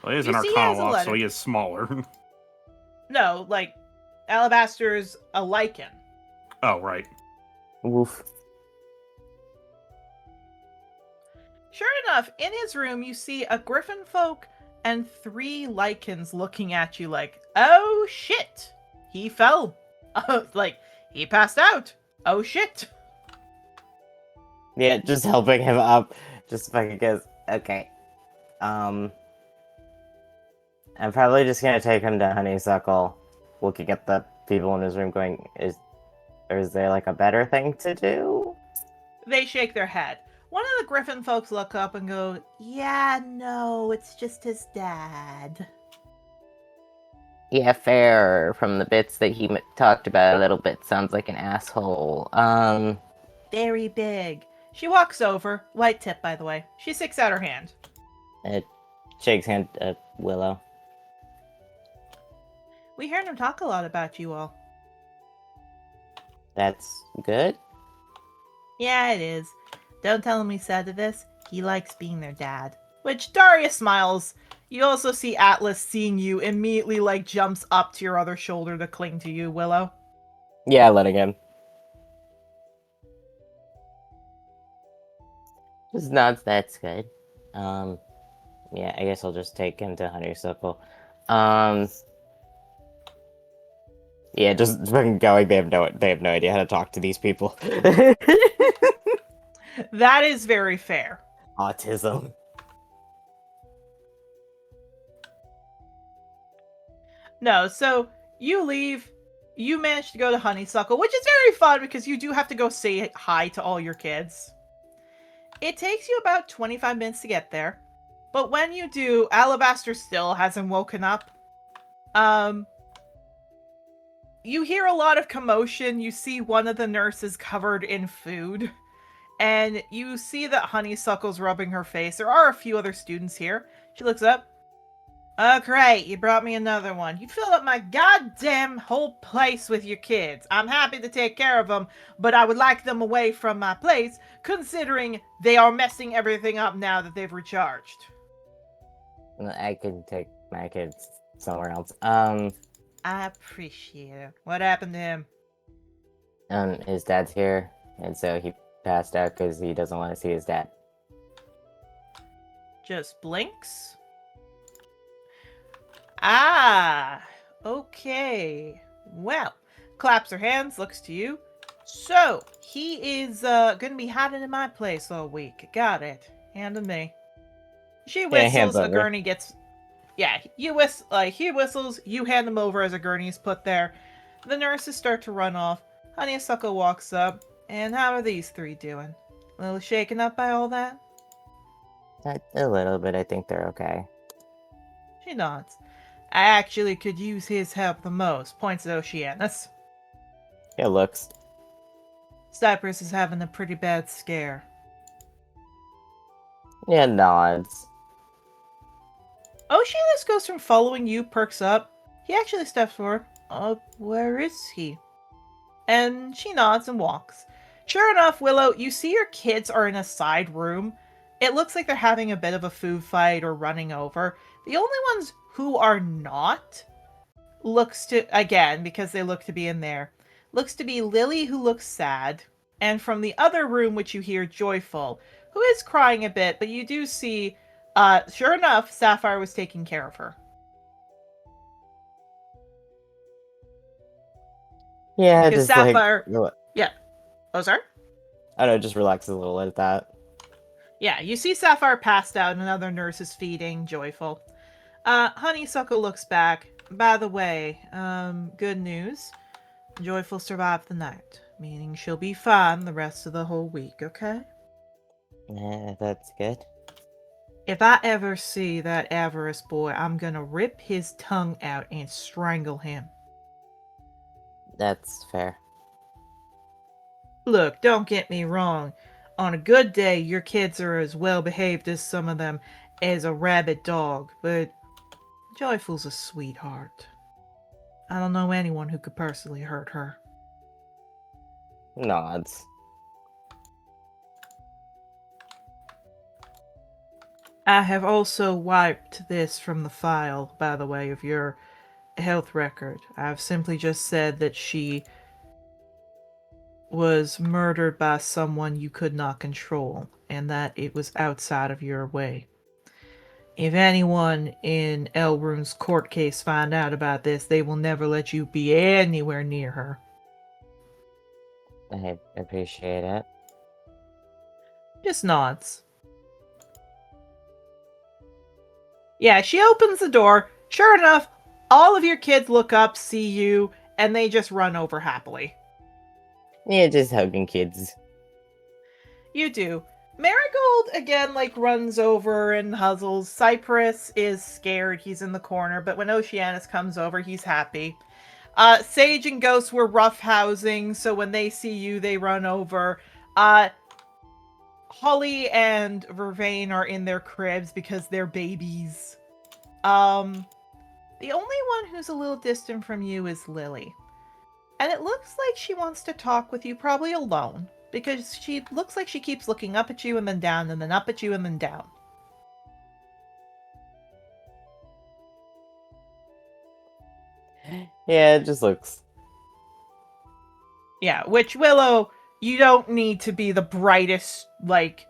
Well, he is You an see he has a Arcana lock, so letter. he is smaller. No, like, Alabaster's a lichen. Oh, right. Woof. Sure enough, in his room, you see a griffin folk and 3 lichens looking at you like, oh shit, he fell. Like, he passed out. Oh shit. Yeah, just helping him up. Just fucking goes, okay. I'm probably just gonna take him to Honeysuckle, looking at the people in his room going, is there like a better thing to do? They shake their head. One of the griffin folks look up and go, yeah, no, it's just his dad. Yeah, fair. From the bits that he talked about a little bit, sounds like an asshole. Very big. She walks over. White tip, by the way. She sticks out her hand. shakes hand Willow. We heard him talk a lot about you all. That's good. Yeah, it is. Don't tell him we said this. He likes being their dad. Which Daria smiles. You also see Atlas seeing you immediately jumps up to your other shoulder to cling to you, Willow. Yeah, letting him. Just nods. That's good. Yeah, I guess I'll just take him to Honeysuckle. Yeah, just fucking going. They have no idea how to talk to these people. That is very fair. Autism. No, so you leave. You manage to go to Honeysuckle, which is very fun because you do have to go say hi to all your kids. It takes you about 25 minutes to get there. But when you do, Alabaster still hasn't woken up. You hear a lot of commotion. You see one of the nurses covered in food. And you see that Honeysuckle's rubbing her face. There are a few other students here. She looks up. Oh, great. You brought me another one. You filled up my goddamn whole place with your kids. I'm happy to take care of them, but I would like them away from my place, considering they are messing everything up now that they've recharged. I can take my kids somewhere else. I appreciate it. What happened to him? His dad's here, and so he passed out because he doesn't want to see his dad. Just blinks? Ah, okay. Well, claps her hands, looks to you. So, he is gonna be hiding in my place all week. Got it. Hand to me. She whistles, hands a over. gurney gets... Yeah, he whistles, you hand him over as a gurney is put there. The nurses start to run off. Honeysuckle walks up. And how are these three doing? A little shaken up by all that? A little bit. I think they're okay. She nods. I actually could use his help the most, points at Oceanus. Yeah, looks. Cypress is having a pretty bad scare. Yeah, nods. Oceanus goes from following you, perks up. He actually steps forward. Where is he? And she nods and walks. Sure enough, Willow, you see your kids are in a side room. It looks like they're having a bit of a food fight or running over. The only ones who are not looks to, again, because they look to be in there, looks to be Lily, who looks sad, and from the other room, which you hear, Joyful, who is crying a bit, but you do see, sure enough, Sapphire was taking care of her. Yeah, Because just Sapphire... like... Yeah. Oh, sorry? I don't know, just relaxes a little at that. Yeah, you see Sapphire passed out and another nurse is feeding Joyful. Honeysuckle looks back. By the way, good news. Joyful survived the night, meaning she'll be fine the rest of the whole week, okay? Yeah, that's good. If I ever see that Avarice boy, I'm gonna rip his tongue out and strangle him. That's fair. Look, don't get me wrong. On a good day, your kids are as well behaved as some of them as a rabid dog, but Joyful's a sweetheart. I don't know anyone who could personally hurt her. Nods. I have also wiped this from the file, by the way, of your health record. I've simply just said that she was murdered by someone you could not control, and that it was outside of your way. If anyone in Elrune's court case find out about this, they will never let you be anywhere near her. I appreciate it. Just nods. Yeah, she opens the door. Sure enough, all of your kids look up, see you, and they just run over happily. Yeah, just hugging kids. You do. Marigold, again, runs over and huzzles. Cypress is scared. He's in the corner, but when Oceanus comes over, he's happy. Sage and Ghost were roughhousing, so when they see you, they run over. Holly and Vervain are in their cribs because they're babies. The only one who's a little distant from you is Lily. And it looks like she wants to talk with you, probably alone, because she looks like she keeps looking up at you and then down and then up at you and then down. Yeah, it just looks. Yeah, which, Willow, you don't need to be the brightest, like,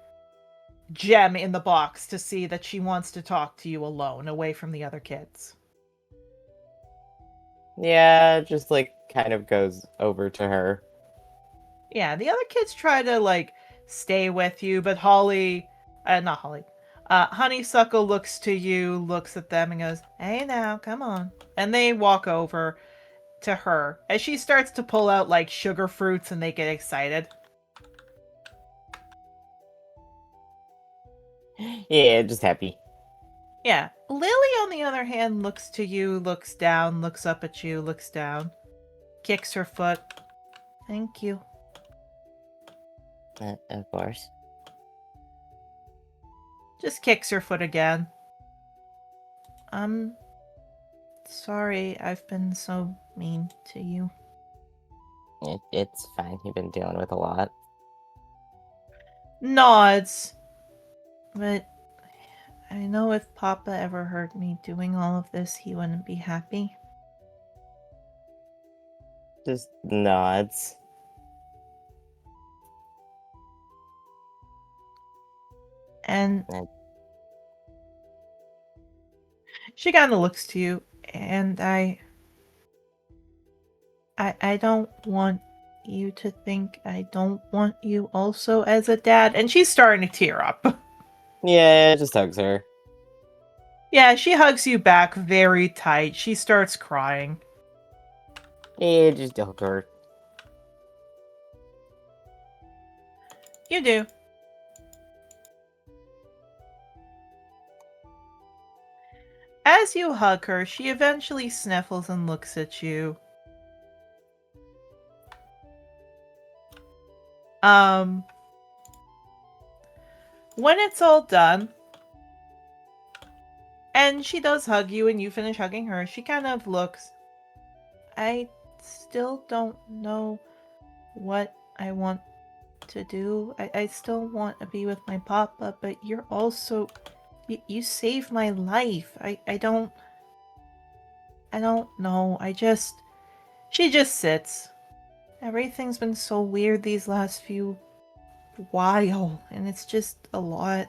gem in the box to see that she wants to talk to you alone, away from the other kids. Yeah, it just like kind of goes over to her. Yeah, the other kids try to, like, stay with you, but Honeysuckle looks to you, looks at them, and goes, "Hey now, come on." And they walk over to her as she starts to pull out, like, sugar fruits, and they get excited. Yeah, just happy. Yeah. Lily, on the other hand, looks to you, looks down, looks up at you, looks down, kicks her foot. "Thank you." Of course. Just kicks her foot again. "I'm sorry I've been so mean to you." It's fine. You've been dealing with a lot. Nods. "But I know if Papa ever heard me doing all of this, he wouldn't be happy." Just nods. And And- she kind of looks to you, and I don't want you to think I don't want you also as a dad. And she's starting to tear up. Yeah, it just hugs her. Yeah, she hugs you back very tight. She starts crying. Yeah, just hug her. You do. As you hug her, she eventually sniffles and looks at you. When it's all done, and she does hug you and you finish hugging her, she kind of looks, "I still don't know what I want to do. I still want to be with my papa, but you're also... You saved my life. I don't know. She just sits. Everything's been so weird these last few while, and it's just a lot."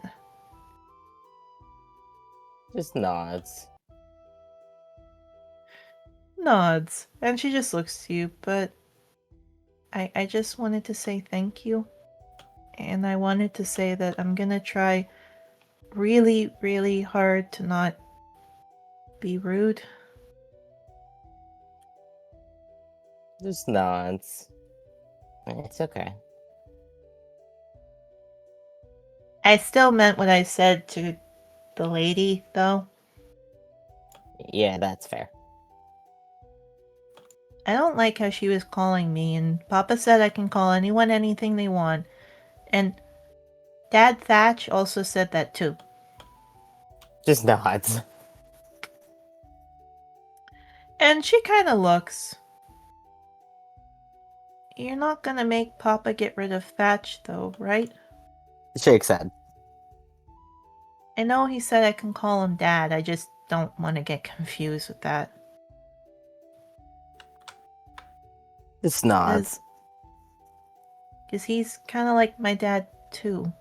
Just nods. Nods. And she just looks to you, "But I just wanted to say thank you. And I wanted to say that I'm gonna try really, really hard to not be rude." Just nods. It's okay. I still meant what I said to the lady, though. Yeah, that's fair. I don't like how she was calling me, and Papa said I can call anyone anything they want. And Dad Thatch also said that too. Just nods. And she kind of looks. "You're not gonna make Papa get rid of Thatch, though, right?" Shakes head. "I know he said I can call him Dad, I just don't want to get confused with that." Just nods. Because he's kind of like my dad, too.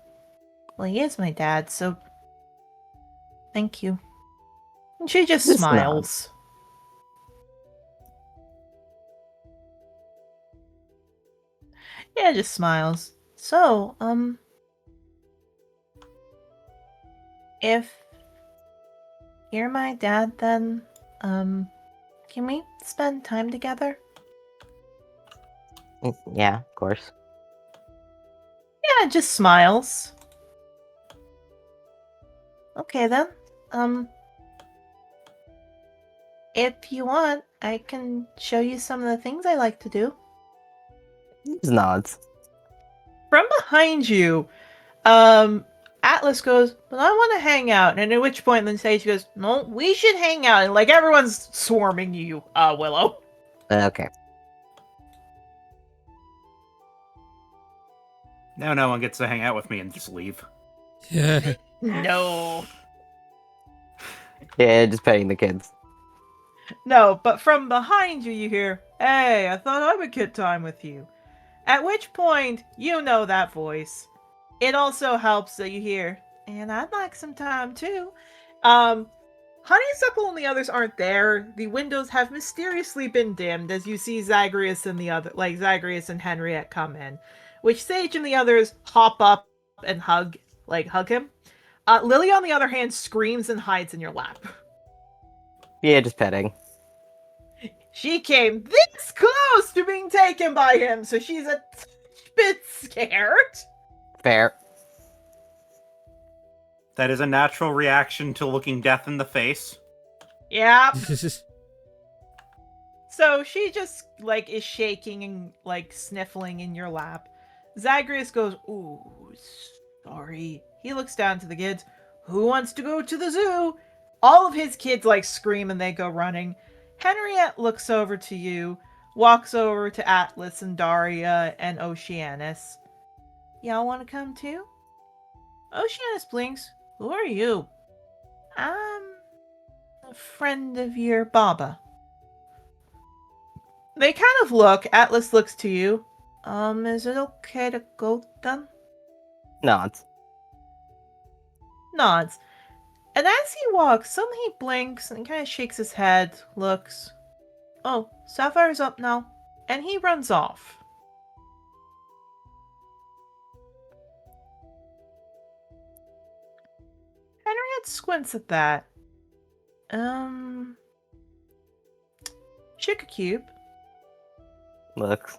Well, he is my dad, so... Thank you. And she just Just smiles. Yeah, just smiles. "So, if you're my dad, then, can we spend time together?" Yeah, of course. Yeah, just smiles. "Okay then. If you want, I can show you some of the things I like to do." Just nods. From behind you, Atlas goes, but I want to hang out. And at which point then Sage goes, no, we should hang out. And like everyone's swarming you, Willow. Okay. Now no one gets to hang out with me and just leave. Yeah. No. Yeah, just petting the kids. No, but from behind you, you hear, hey, I thought I would get time with you. At which point, you know that voice. It also helps that you hear, and I'd like some time too. Honeysuckle and the others aren't there. The windows have mysteriously been dimmed as you see Zagreus and Zagreus and Henriette come in, which Sage and the others hop up and hug him. Lily, on the other hand, screams and hides in your lap. Yeah, just petting. She came this close to being taken by him, so she's a bit scared. Fair. That is a natural reaction to looking death in the face. Yeah. So she just, is shaking and, sniffling in your lap. Zagreus goes, ooh, sorry. He looks down to the kids. Who wants to go to the zoo? All of his kids, scream and they go running. Henriette looks over to you, walks over to Atlas and Daria and Oceanus. Y'all want to come too? Oceanus blinks. Who are you? I'm a friend of your Baba. They kind of look. Atlas looks to you. Is it okay to go then? Nods. Nods. And as he walks, suddenly he blinks and kind of shakes his head, looks. Oh, Sapphire's up now. And he runs off. Henriette squints at that. Chickacube. Looks.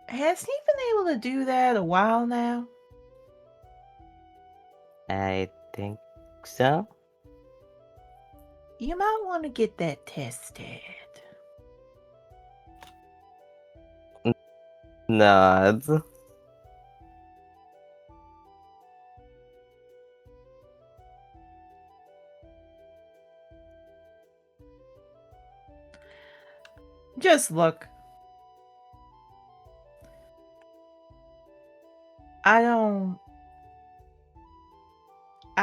Has he been able to do that a while now? I think so. You might want to get that tested. Nods. Just look. I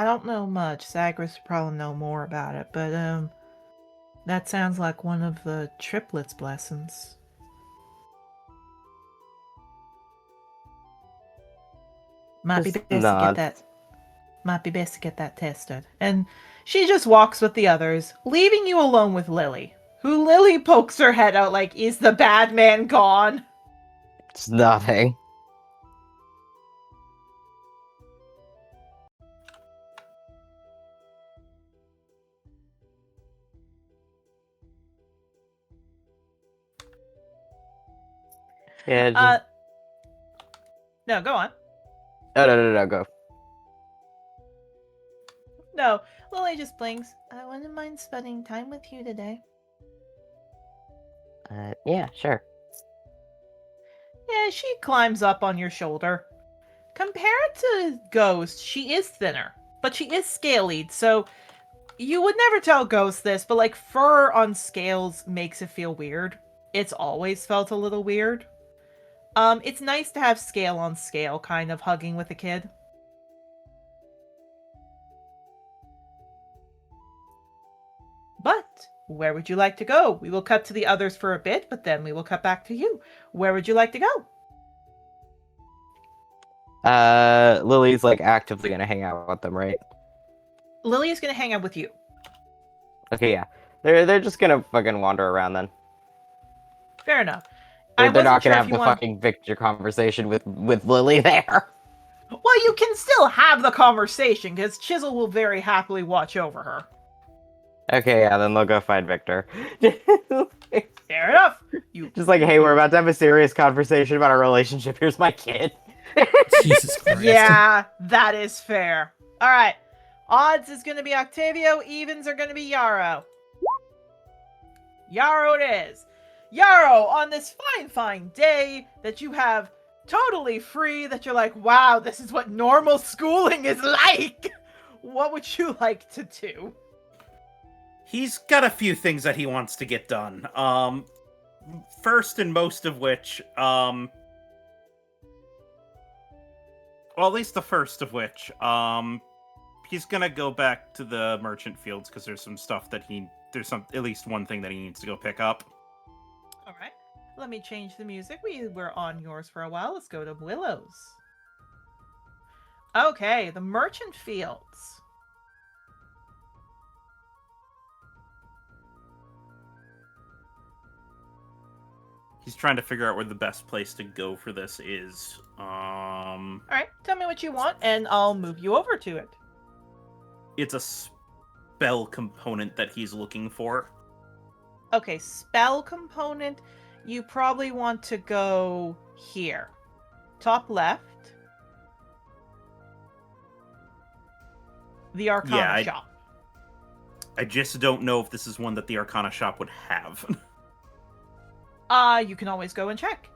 don't know much. Zagreus probably know more about it, but that sounds like one of the triplets' blessings. Might be Just best nod. to get that. Might be best to get that tested. And she just walks with the others, leaving you alone with Lily, who Lily pokes her head out like, is the bad man gone? Just nothing. Yeah, just... No, go on. Oh, no, go. No, Lily just blinks. I wouldn't mind spending time with you today. Yeah, sure. Yeah, she climbs up on your shoulder. Compared to Ghost, she is thinner, but she is scalied, so you would never tell Ghost this, but fur on scales makes it feel weird. It's always felt a little weird. It's nice to have scale on scale kind of hugging with a kid. But where would you like to go? We will cut to the others for a bit, but then we will cut back to you. Where would you like to go? Lily's actively gonna hang out with them, right? Lily is going to hang out with you. Okay, yeah. They're just gonna fucking wander around then. Fair enough. They're wasn't not gonna sure have if the you want- fucking Victor conversation with Lily there. Well, you can still have the conversation, because Chisel will very happily watch over her. Okay, yeah, then they'll go find Victor. Fair enough. You Just hey, we're about to have a serious conversation about our relationship. Here's my kid. Jesus Christ. Yeah, that is fair. All right. Odds is going to be Octavio. Evens are going to be Yarrow. Yarrow it is. Yarrow, on this fine, fine day that you have totally free that you're like, wow, this is what normal schooling is like. What would you like to do? He's got a few things that he wants to get done. First and most of which, well, at least the first of which, he's gonna go back to the merchant fields because there's some stuff that at least one thing that he needs to go pick up. All right, let me change the music. We were on yours for a while. Let's go to Willow's. Okay, the merchant fields. He's trying to figure out where the best place to go for this is. All right, tell me what you want, and I'll move you over to it. It's a spell component that he's looking for. Okay, spell component. You probably want to go here. Top left. The Arcana shop. I just don't know if this is one that the Arcana shop would have. You can always go and check.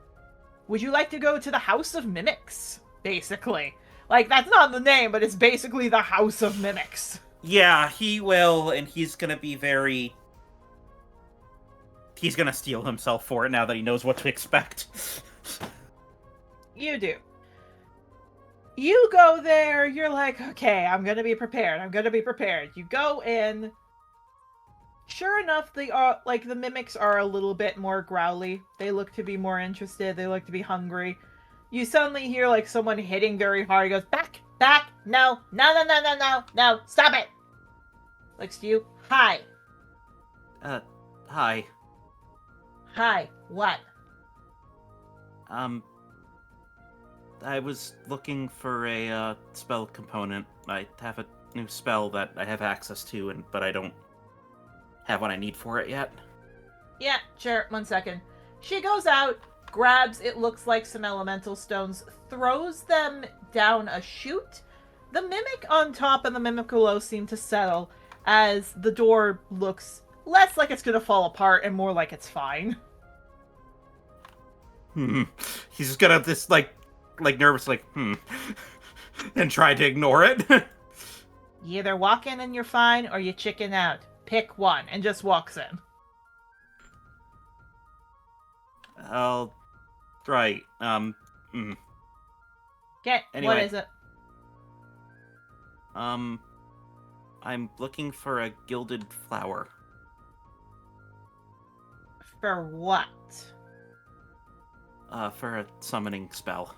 Would you like to go to the House of Mimics? Basically. Like, that's not the name, but it's basically the House of Mimics. Yeah, he will, and he's gonna be very... He's gonna steel himself for it now that he knows what to expect. You do. You go there, you're like, okay, I'm gonna be prepared, I'm gonna be prepared. You go in. Sure enough, they are, like, the mimics are a little bit more growly. They look to be more interested, they look to be hungry. You suddenly hear, like, someone hitting very hard. He goes, back, back, no, no, no, no, no, no, no, stop it! Looks to you, hi. Hi. Hi, what? I was looking for a, spell component. I have a new spell that I have access to, but I don't have what I need for it yet. Yeah, sure, 1 second. She goes out, grabs, it looks like some elemental stones, throws them down a chute. The mimic on top and the mimic below seem to settle as the door looks less like it's gonna fall apart and more like it's fine. He's just gonna this like nervous and try to ignore it. You either walk in and you're fine or you chicken out. Pick one, and just walks in. I'll try. Okay, Anyway. what is it? I'm looking for a gilded flower. For what? For a summoning spell.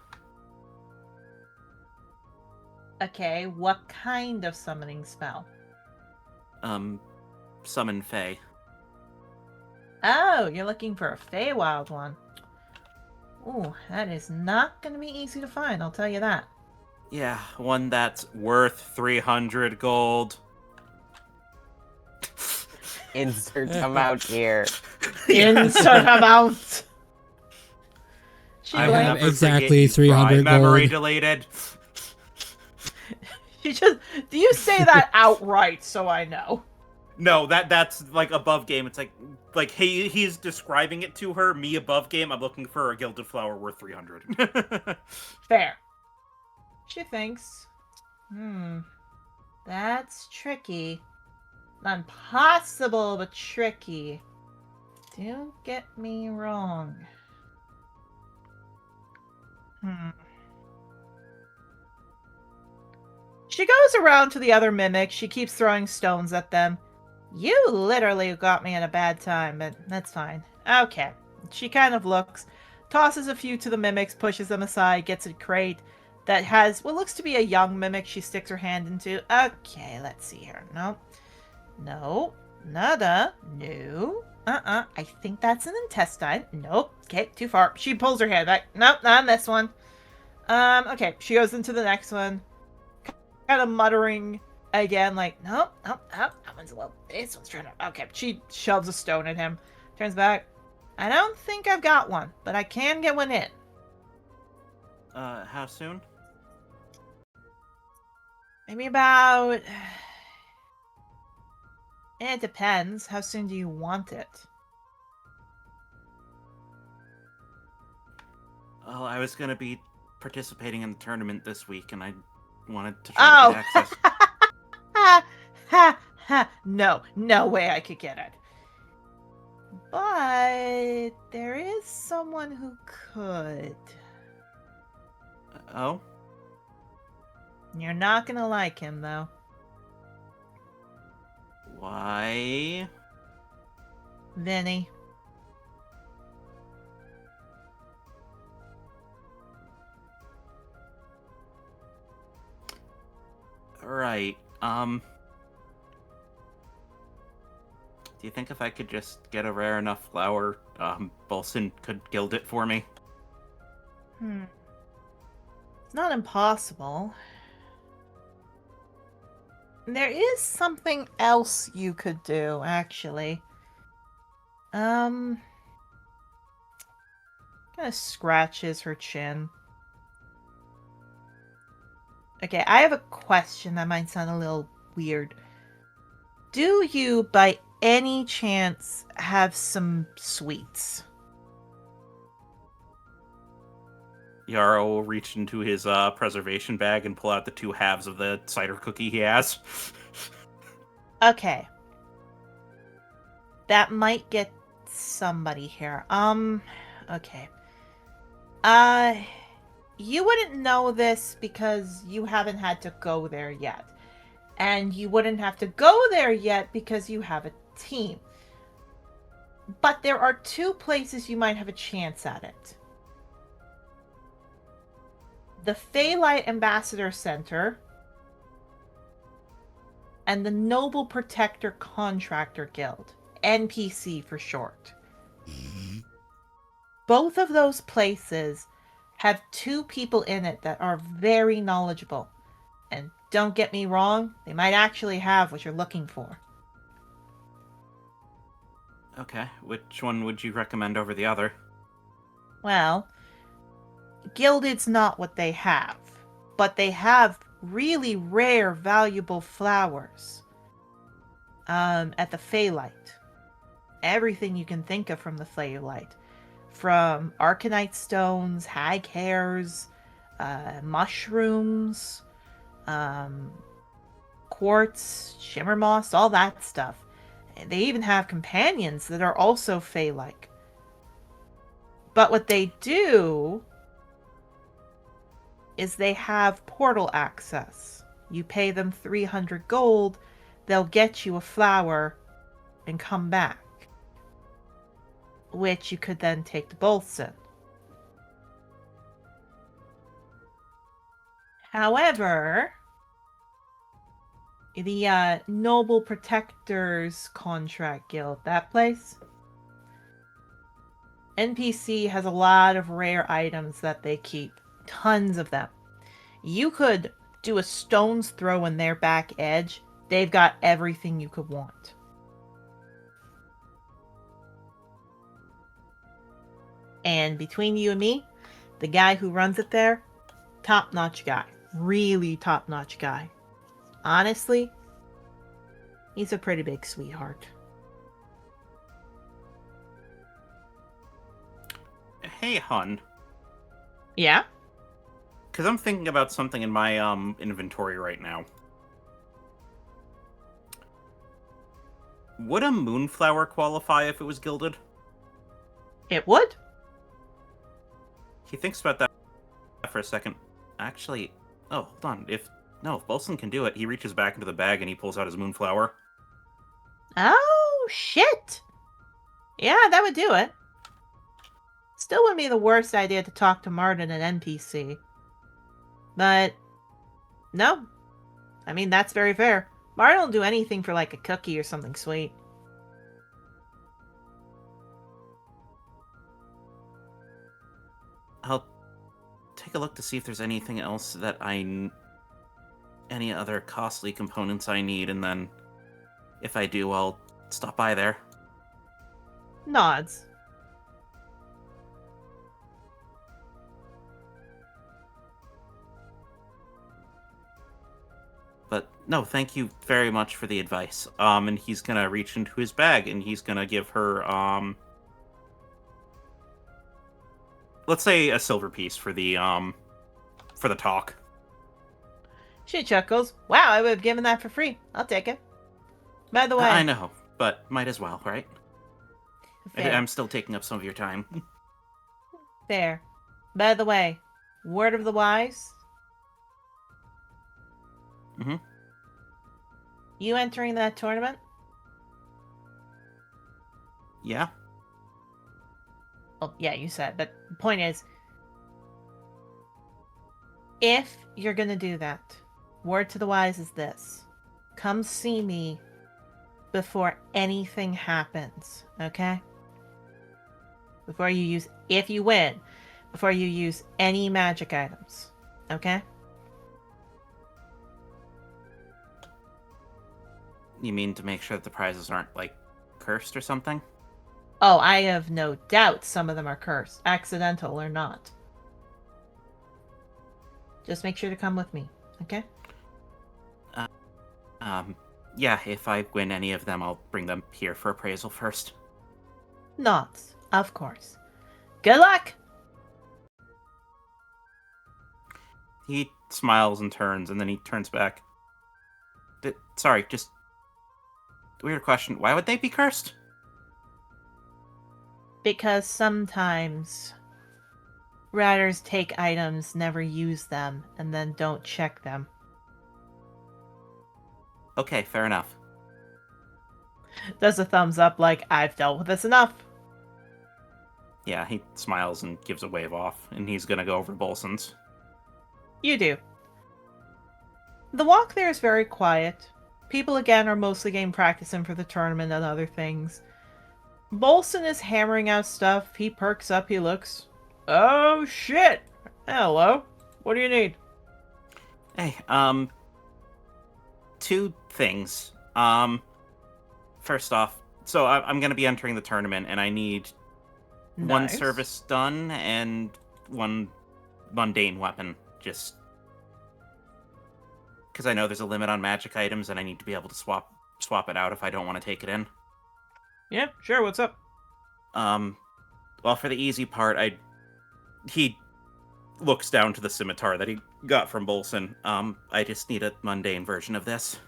Okay, what kind of summoning spell? Summon Fae. Oh, you're looking for a Feywild one. Ooh, that is not going to be easy to find, I'll tell you that. Yeah, one that's worth 300 gold. Insert amount here. Insert amount! I have exactly 300 memory gold. deleted. Do you say that outright so I know? No, that's like above game. It's like he's describing it to her. Me above game. I'm looking for a gilded flower worth 300. Fair. She thinks, that's tricky. Not impossible, but tricky. Don't get me wrong. She goes around to the other mimics. She keeps throwing stones at them. You literally got me at a bad time, but that's fine. Okay. She kind of looks, tosses a few to the mimics, pushes them aside, gets a crate that has what looks to be a young mimic. She sticks her hand into. Okay, let's see here. No. No. Nada. No. I think that's an intestine. Nope. Okay, too far. She pulls her head back. Nope, not on this one. Okay. She goes into the next one. Kind of muttering again, like, nope, that one's a little, this one's trying to, okay. She shoves a stone at him. Turns back. I don't think I've got one, but I can get one in. How soon? Maybe about... It depends. How soon do you want it? Well, I was gonna be participating in the tournament this week, and I wanted to try to get access. Ha ha ha! No, no way I could get it. But there is someone who could. Oh? You're not gonna like him, though. Why? Vinny. Right. Do you think if I could just get a rare enough flower, Bolson could gild it for me? It's not impossible. There is something else you could do, actually. Kind of scratches her chin. Okay, I have a question that might sound a little weird. Do you, by any chance, have some sweets? Yarrow will reach into his preservation bag and pull out the 2 halves of the cider cookie he has. Okay. That might get somebody here. Okay. You wouldn't know this because you haven't had to go there yet. And you wouldn't have to go there yet because you have a team. But there are 2 places you might have a chance at it. The Phalite Ambassador Center and the Noble Protector Contractor Guild, NPC for short. Both of those places have 2 people in it that are very knowledgeable. And don't get me wrong, they might actually have what you're looking for. Okay, which one would you recommend over the other? Well, Gilded's not what they have, but they have really rare, valuable flowers. At the Phalite. Everything you can think of from the Phalite. From Arcanite stones, hag hairs, mushrooms, quartz, shimmer moss, all that stuff. They even have companions that are also Fey-like. But what they do is they have portal access. You pay them 300 gold, they'll get you a flower and come back. Which you could then take to Bolson. However, the Noble Protectors Contract Guild, that place, NPC has a lot of rare items that they keep. Tons of them. You could do a stone's throw in their back edge. They've got everything you could want. And between you and me, the guy who runs it there, top-notch guy. Really top-notch guy. Honestly, he's a pretty big sweetheart. Hey, hun. Yeah? Because I'm thinking about something in my inventory right now. Would a moonflower qualify if it was gilded? It would? He thinks about that for a second. Actually, oh, hold on. If Bolson can do it, he reaches back into the bag and he pulls out his moonflower. Oh, shit! Yeah, that would do it. Still wouldn't be the worst idea to talk to Martin, an NPC. But, no. I mean, that's very fair. Martin will do anything for, like, a cookie or something sweet. I'll take a look to see if there's anything else that any other costly components I need, and then if I do, I'll stop by there. Nods. But no, thank you very much for the advice. And he's gonna reach into his bag and he's gonna give her let's say a silver piece for the talk. She chuckles. Wow, I would have given that for free. I'll take it. By the way, I know, but might as well, right? fair. I'm still taking up some of your time. Fair. By the way, word of the wise. Mm-hmm. You entering that tournament? Yeah. Well, yeah, you said. But the point is, if you're gonna do that, word to the wise is this: come see me before anything happens. Okay? Before you use, if you win, before you use any magic items. Okay? You mean to make sure that the prizes aren't, like, cursed or something? Oh, I have no doubt some of them are cursed, accidental or not. Just make sure to come with me, okay? Yeah, if I win any of them, I'll bring them here for appraisal first. Nods, of course. Good luck! He smiles and turns, and then he turns back. Sorry, just... Weird question. Why would they be cursed? Because sometimes riders take items, never use them, and then don't check them. Okay, fair enough. Does a thumbs up like, I've dealt with this enough. Yeah, he smiles and gives a wave off, and he's gonna go over to Bolson's. You do. The walk there is very quiet. People again are mostly getting practicing for the tournament and other things. Bolson is hammering out stuff. He perks up, he looks. Oh shit! Hello. What do you need? Hey, two things. First off, so I'm gonna be entering the tournament, and I need one Nice. service done and one mundane weapon, just because I know there's a limit on magic items, and I need to be able to swap it out if I don't want to take it in. Yeah, sure, what's up? Well, for the easy part, he looks down to the scimitar that he got from Bolson. I just need a mundane version of this.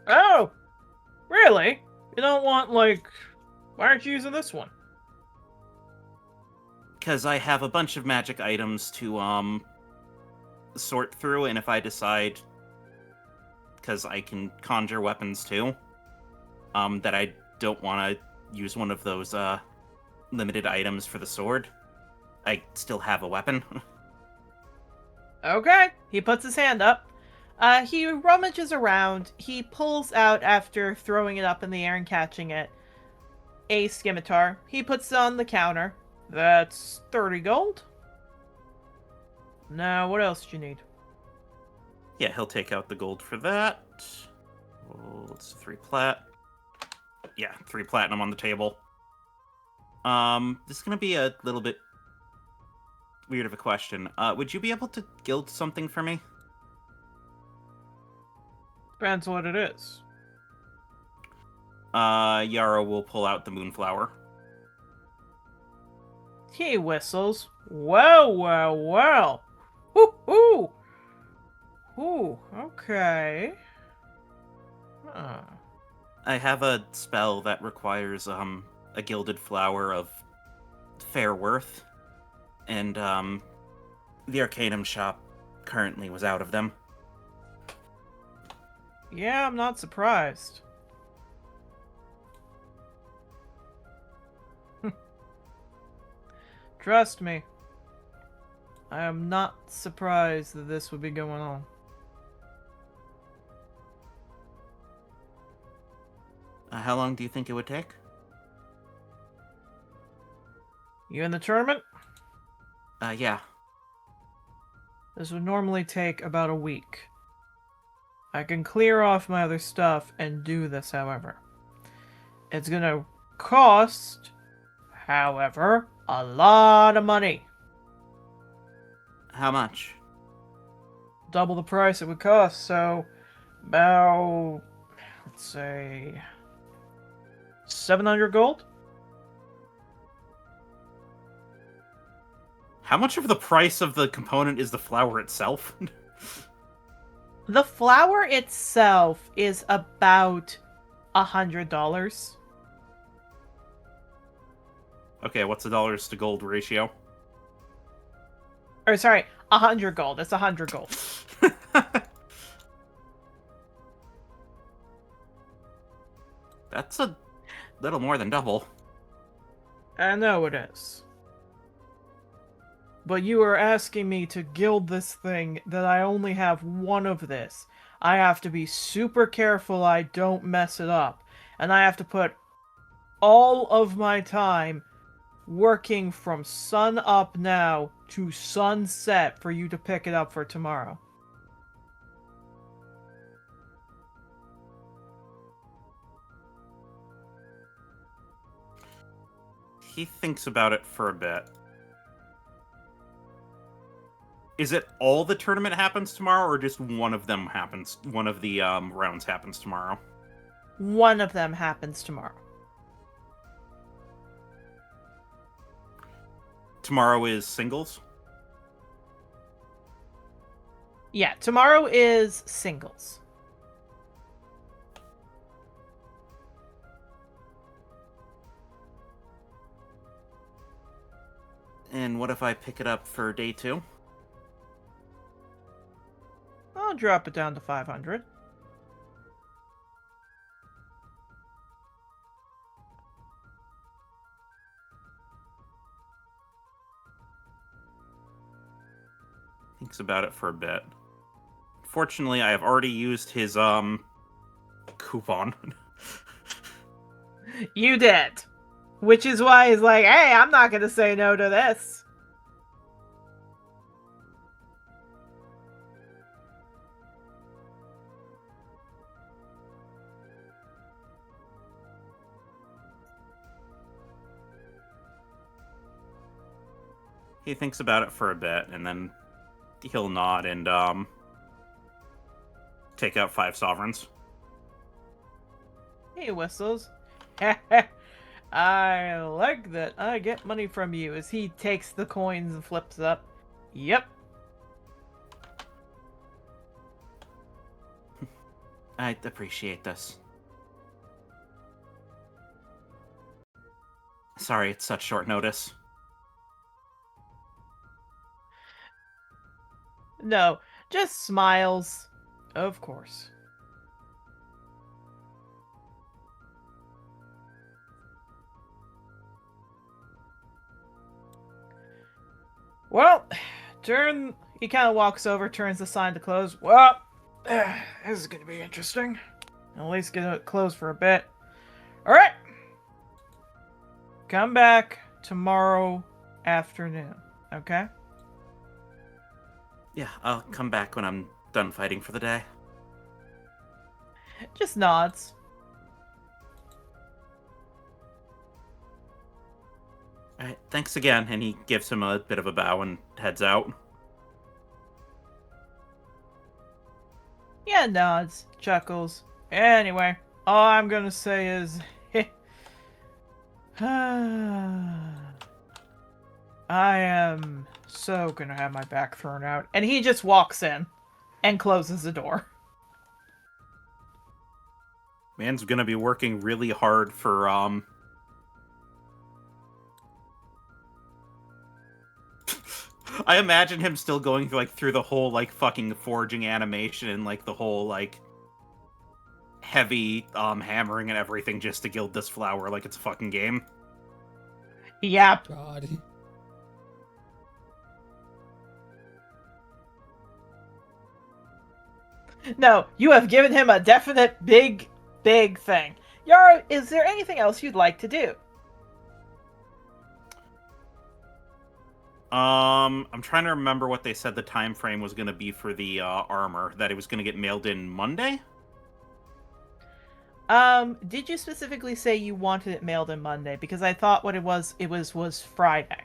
Oh! Really? You don't want, like... Why aren't you using this one? Because I have a bunch of magic items to, sort through, and if I decide, because I can conjure weapons too, that I don't want to use one of those, limited items for the sword, I still have a weapon. Okay. He puts his hand up. He rummages around. He pulls out, after throwing it up in the air and catching it, a scimitar. He puts it on the counter. That's 30 gold. Now, what else do you need? Yeah, he'll take out the gold for that. Oh, it's 3 plat. Yeah, 3 platinum on the table. This is gonna be a little bit weird of a question. Would you be able to gild something for me? Depends what it is. Yarrow will pull out the moonflower. He whistles. Well, well, well. Woo-hoo! Ooh, okay. Huh. I have a spell that requires, a gilded flower of fair worth, and, the Arcanum shop currently was out of them. Yeah, I'm not surprised. Trust me. I am not surprised that this would be going on. How long do you think it would take? You in the tournament? Yeah. This would normally take about a week. I can clear off my other stuff and do this, however. It's gonna cost, however, a lot of money. How much? Double the price it would cost, so about, let's say, 700 gold? How much of the price of the component is the flower itself? The flower itself is about $100. Okay, what's the dollars to gold ratio? Or sorry, 100 gold. It's 100 gold. That's a little more than double. I know it is. But you are asking me to gild this thing that I only have one of this. I have to be super careful I don't mess it up. And I have to put all of my time working from sun up now to sunset for you to pick it up for tomorrow. He thinks about it for a bit. Is it all the tournament happens tomorrow, or just one of them happens? One of the rounds happens tomorrow? One of them happens tomorrow. Tomorrow is singles? Yeah, tomorrow is singles. And what if I pick it up for day 2? I'll drop it down to 500. Thinks about it for a bit. Fortunately, I have already used his coupon. You did. Which is why he's like, hey, I'm not going to say no to this. He thinks about it for a bit, and then he'll nod and take out 5 sovereigns. He whistles. I like that. I get money from you as he takes the coins and flips up. Yep. I appreciate this. Sorry, it's such short notice. No, just smiles. Of course. Well, he kind of walks over, turns the sign to close. Well, this is going to be interesting. At least get it closed for a bit. Alright. Come back tomorrow afternoon, okay? Yeah, I'll come back when I'm done fighting for the day. Just nods. Alright, thanks again, and he gives him a bit of a bow and heads out. Yeah, nods, chuckles. Anyway, all I'm gonna say is... I am so gonna have my back thrown out. And he just walks in and closes the door. Man's gonna be working really hard for, I imagine him still going through the whole, fucking forging animation and, the whole, heavy, hammering and everything just to gild this flower like it's a fucking game. Yep. God. No, you have given him a definite big thing. Yara, is there anything else you'd like to do? I'm trying to remember what they said the time frame was going to be for the armor. That it was going to get mailed in Monday? Did you specifically say you wanted it mailed in Monday? Because I thought what it was Friday.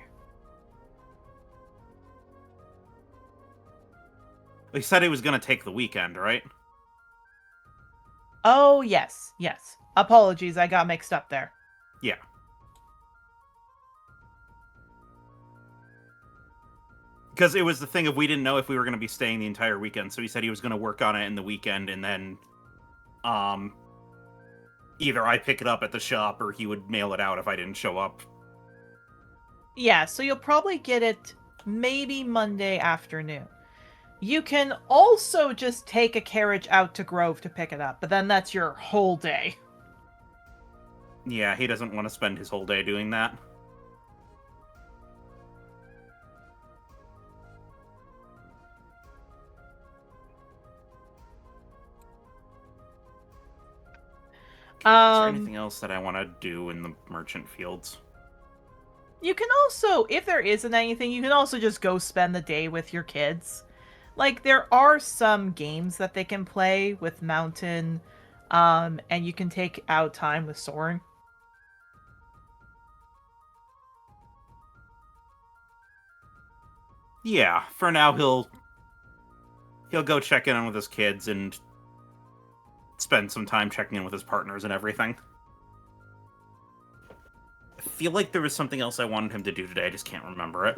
They said it was going to take the weekend, right? Oh, yes. Apologies, I got mixed up there. Yeah. Because it was the thing of we didn't know if we were going to be staying the entire weekend, so he said he was going to work on it in the weekend, and then either I pick it up at the shop or he would mail it out if I didn't show up. Yeah, so you'll probably get it maybe Monday afternoon. You can also just take a carriage out to Grove to pick it up, but then that's your whole day. Yeah, he doesn't want to spend his whole day doing that. Is there anything else that I want to do in the merchant fields? You can also, if there isn't anything, you can also just go spend the day with your kids. Like, there are some games that they can play with Mountain, and you can take out time with Soren. Yeah, for now he'll go check in with his kids and spend some time checking in with his partners and everything. I feel like there was something else I wanted him to do today, I just can't remember it.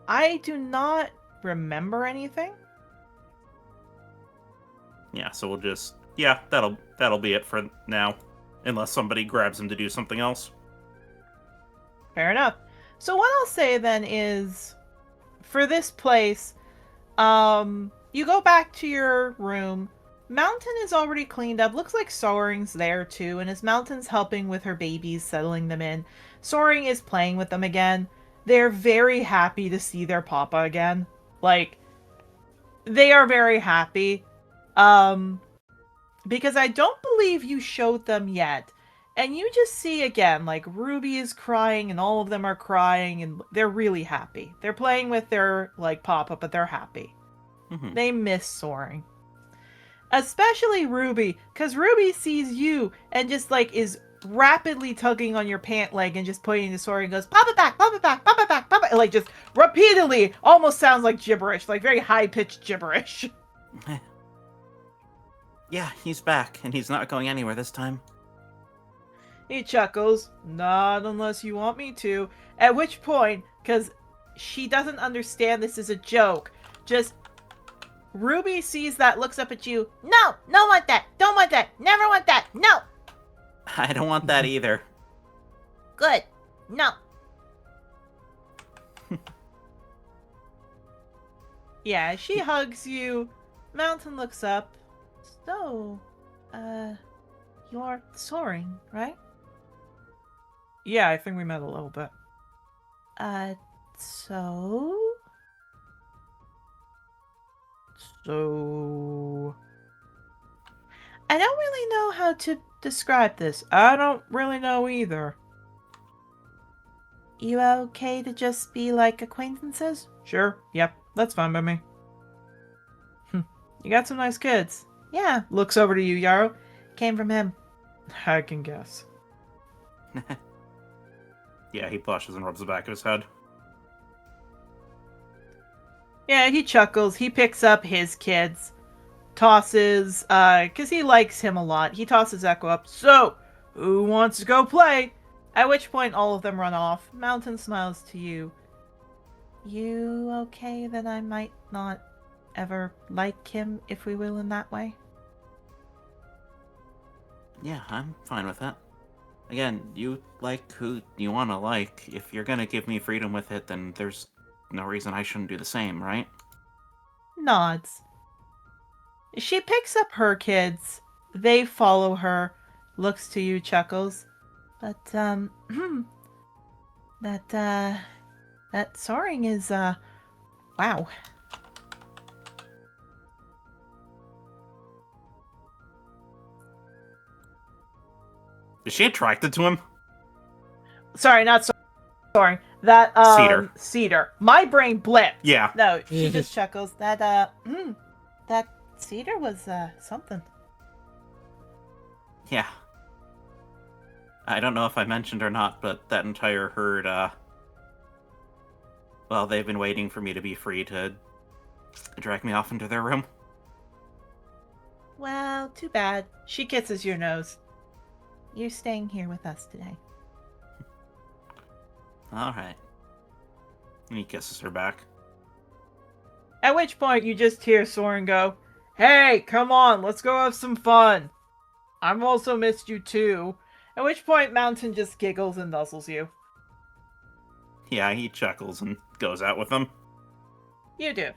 I do not remember anything. Yeah, so we'll just... Yeah, that'll be it for now. Unless somebody grabs him to do something else. Fair enough. So what I'll say then is, for this place, you go back to your room. Mountain is already cleaned up. Looks like Soaring's there too, and as Mountain's helping with her babies, settling them in, Soaring is playing with them again. They're very happy to see their papa again. Like, they are very happy. Because I don't believe you showed them yet. And you just see again, like, Ruby is crying and all of them are crying and they're really happy. They're playing with their, like, papa, but they're happy. Mm-hmm. They miss Soaring. Especially Ruby, because Ruby sees you and just, like, is rapidly tugging on your pant leg and just pointing to Soaring and goes, Papa back, Papa back, Papa back, Papa, like, just repeatedly, almost sounds like gibberish, like very high-pitched gibberish. Yeah, he's back, and he's not going anywhere this time. He chuckles, not unless you want me to. At which point, because she doesn't understand this is a joke, just Ruby sees that, looks up at you. No, don't want that, don't want that, never want that, no. I don't want that either. Good, no. Yeah, she hugs you. Mountain looks up. So, you're Soaring, right? Yeah, I think we met a little bit. So? I don't really know how to describe this. I don't really know either. You okay to just be like acquaintances? Sure, yep, that's fine by me. You got some nice kids. Yeah, looks over to you, Yarrow. Came from him. I can guess. Yeah, he blushes and rubs the back of his head. Yeah, he chuckles. He picks up his kids. Tosses, because he likes him a lot. He tosses Echo up. So, who wants to go play? At which point all of them run off. Mountain smiles to you. You okay that I might not ever like him, if we will, in that way? Yeah, I'm fine with that. Again, you like who you want to like. If you're gonna give me freedom with it, then there's no reason I shouldn't do the same, right? Nods. She picks up her kids. They follow her. Looks to you, chuckles. But, that Soaring is, wow. Is she attracted to him? Sorry, not Soaring. That, Cedar. Cedar. My brain blipped. Yeah. No, she just chuckles. That, that Cedar was, something. Yeah. I don't know if I mentioned or not, but that entire herd, well, they've been waiting for me to be free to drag me off into their room. Well, too bad. She kisses your nose. you're staying here with us today. All right. And he kisses her back. At which point you just hear Soren go, "Hey, come on, let's go have some fun. I've also missed you too." At which point Mountain just giggles and nuzzles you. Yeah, he chuckles and goes out with them. You do.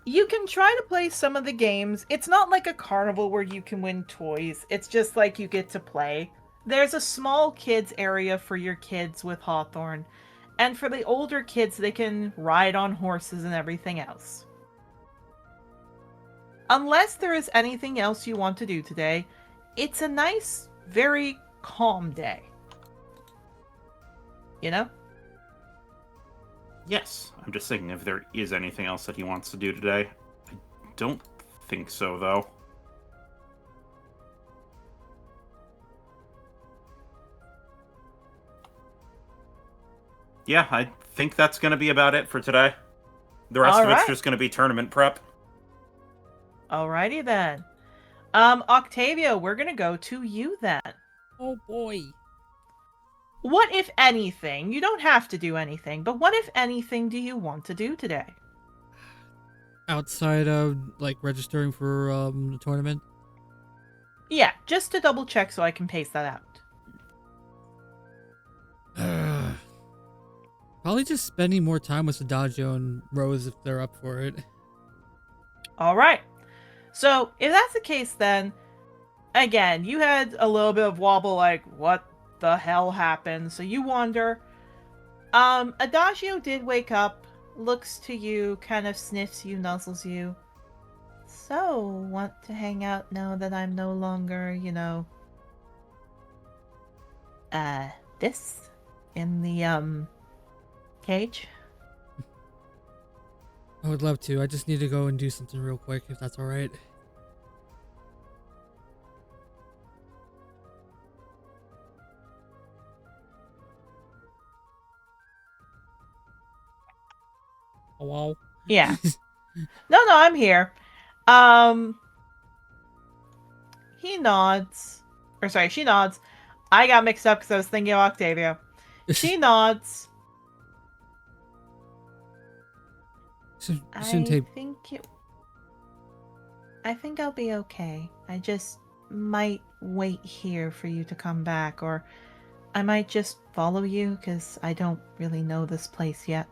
You can try to play some of the games. It's not like a carnival where you can win toys. It's just like you get to play. There's a small kids area for your kids with Hawthorne. And for the older kids, they can ride on horses and everything else. Unless there is anything else you want to do today, it's a nice, very calm day. You know? Yes, I'm just thinking if there is anything else that he wants to do today. I don't think so, though. Yeah, I think that's going to be about it for today. The rest of it's just going to be tournament prep. Alrighty then. Octavio, we're gonna go to you then. Oh boy. What, if anything, you don't have to do anything, but what, if anything, do you want to do today? Outside of, like, registering for the tournament? Yeah, just to double check so I can paste that out. Probably just spending more time with Adagio and Rose if they're up for it. Alright. So, if that's the case then, again, you had a little bit of wobble like, what the hell happened? So you wonder. Adagio did wake up, looks to you, kind of sniffs you, nuzzles you. So, want to hang out now that I'm no longer, this? In the, cage? I would love to. I just need to go and do something real quick, if that's alright. Hello? Yeah. No, I'm here. He nods. Or sorry, she nods. I got mixed up because I was thinking of Octavio. She nods. I think I'll be okay. I just might wait here for you to come back, or I might just follow you because I don't really know this place yet.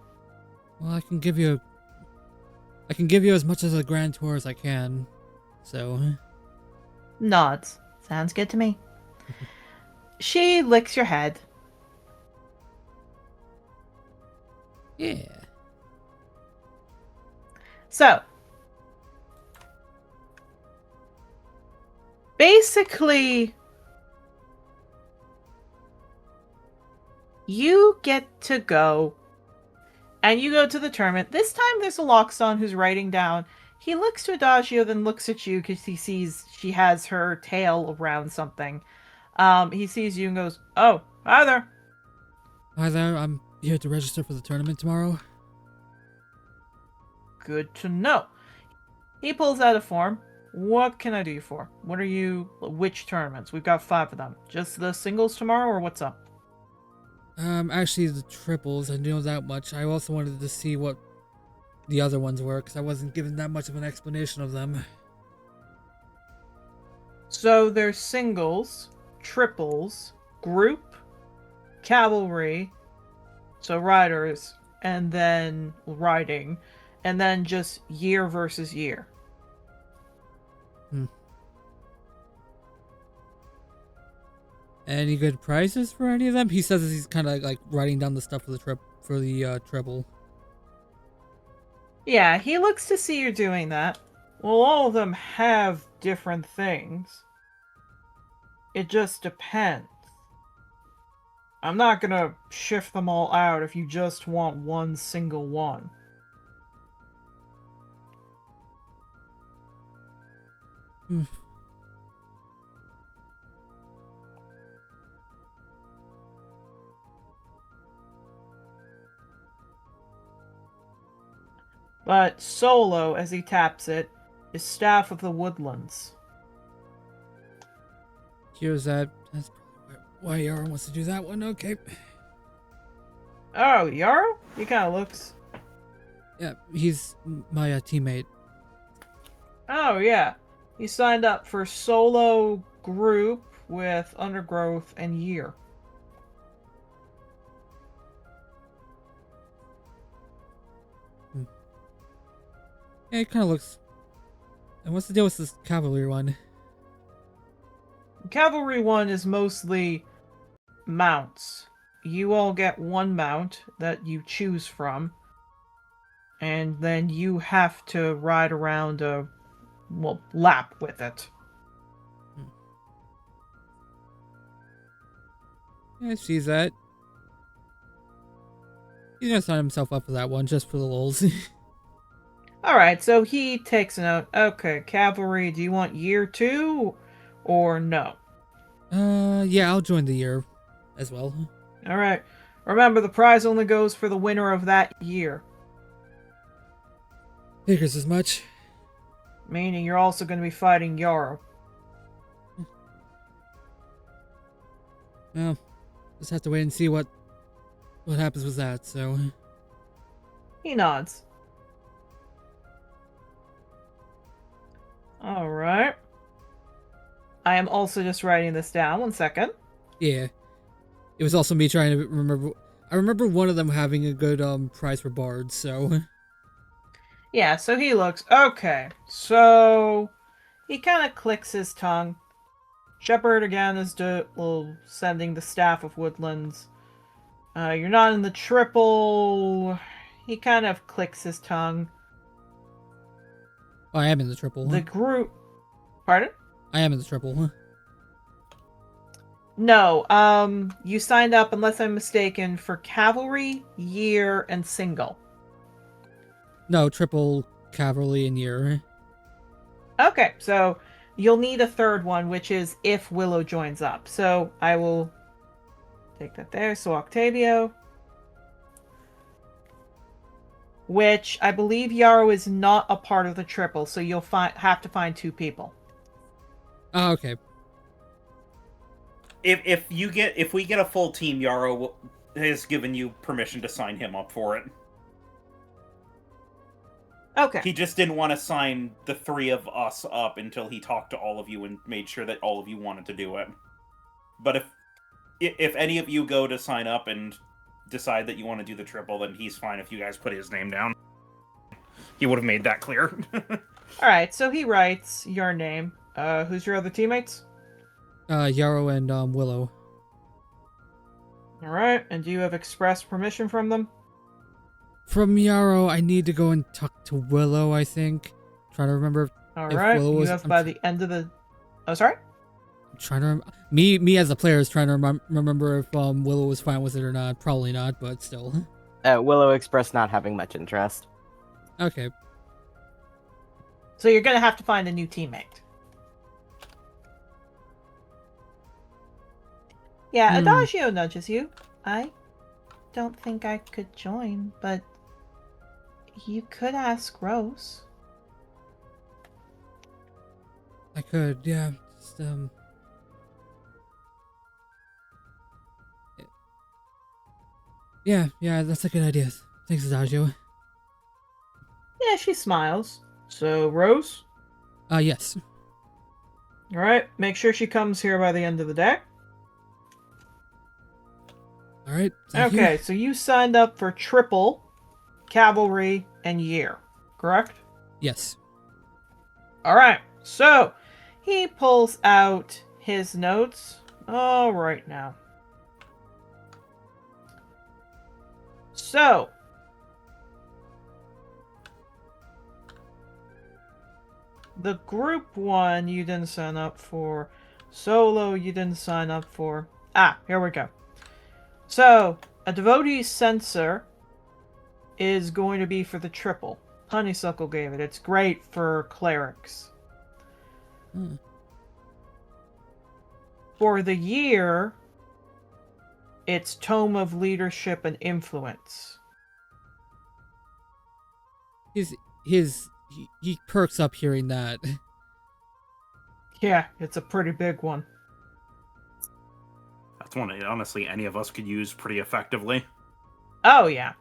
Well, I can give you as much as a grand tour as I can. So Nods. Sounds good to me. She licks your head. yeah. So, basically, you get to go, and you go to the tournament. This time there's a Loxon who's writing down. He looks to Adagio, then looks at you because he sees she has her tail around something. He sees you and goes, "Oh, hi there." Hi there, I'm here to register for the tournament tomorrow. Good to know. He pulls out a form. What can I do you for? Which tournaments? We've got 5 of them. Just the singles tomorrow, or what's up? Actually the triples, I know that much. I also wanted to see what the other ones were, because I wasn't given that much of an explanation of them. So there's singles, triples, group, cavalry, so riders, and then riding, and then just year versus year. Any good prizes for any of them? He says he's kind of like writing down the stuff for the treble. Yeah, he looks to see you're doing that. Well, all of them have different things. It just depends. I'm not gonna shift them all out if you just want one single one. But Solo, as he taps it, is Staff of the Woodlands. Here's that. That's probably why Yara wants to do that one. Okay. Oh, Yarrow? He kind of looks. Yeah, he's my teammate. Oh, yeah. He signed up for solo group with Undergrowth and Year. Yeah, it kind of looks. And what's the deal with this cavalry one? Cavalry one is mostly mounts. You all get one mount that you choose from, and then you have to ride around a lap with it. Yeah, she's that. He's gonna sign himself up for that one just for the lulz. Alright, so he takes a note. Okay, cavalry, do you want year 2 or no? Yeah, I'll join the year as well. Alright. Remember, the prize only goes for the winner of that year. Figures as much. Meaning you're also going to be fighting Yarrow. Well, just have to wait and see what happens with that, so. He nods. Alright. I am also just writing this down. 1 second. Yeah. It was also me trying to remember. I remember one of them having a good prize for bards, so. Yeah, so he looks. Okay, so he kind of clicks his tongue. Shepherd again is sending the Staff of Woodlands. You're not in the triple. He kind of clicks his tongue. Oh, I am in the triple. The group. Pardon? I am in the triple. No, you signed up, unless I'm mistaken, for cavalry, year, and single. No, triple cavalry and year. Okay, so you'll need a third one, which is if Willow joins up. So I will take that there. So Octavio. Which I believe Yarrow is not a part of the triple, so you'll have to find 2 people. Oh, okay. If we get a full team, Yarrow has given you permission to sign him up for it. Okay. He just didn't want to sign the 3 of us up until he talked to all of you and made sure that all of you wanted to do it. But if any of you go to sign up and decide that you want to do the triple, then he's fine if you guys put his name down. He would have made that clear. Alright, so he writes your name. Who's your other teammates? Yarrow and Willow. Alright, and do you have express permission from them? From Yarrow, I need to go and talk to Willow, I think. Trying to remember Alright, Willow you was- have I'm by tr- the end of the... Oh, sorry? trying to me as a player is trying to remember if Willow was fine with it or not. Probably not, but still. Willow expressed not having much interest. Okay. So you're gonna have to find a new teammate. Yeah, Adagio nudges you. I don't think I could join, but you could ask Rose. I could, yeah. Just, Yeah, that's a good idea. Thanks, Adagio. Yeah, she smiles. So, Rose? Yes. Alright, make sure she comes here by the end of the day. Alright, thank you. Okay, so you signed up for triple, cavalry, and year, correct? Yes. Alright, so he pulls out his notes. All right now. So, the group one you didn't sign up for. Solo you didn't sign up for. Ah, here we go. So, a devotee censor is going to be for the triple. Honeysuckle gave it. It's great for clerics. For the year, it's Tome of Leadership and Influence. He perks up hearing that. Yeah, it's a pretty big one. That's one honestly any of us could use pretty effectively. Oh, yeah.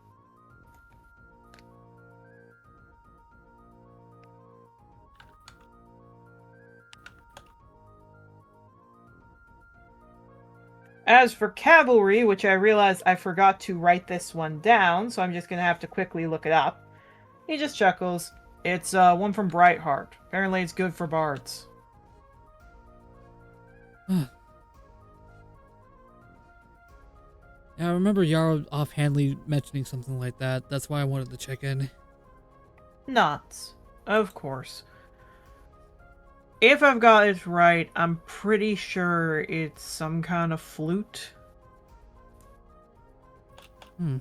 As for cavalry, which I realized I forgot to write this one down, so I'm just going to have to quickly look it up. He just chuckles. It's one from Brightheart. Apparently it's good for bards. Yeah, I remember Yarrow offhandedly mentioning something like that. That's why I wanted to check in. Nuts. Of course. If I've got it right, I'm pretty sure it's some kind of flute. Hmm.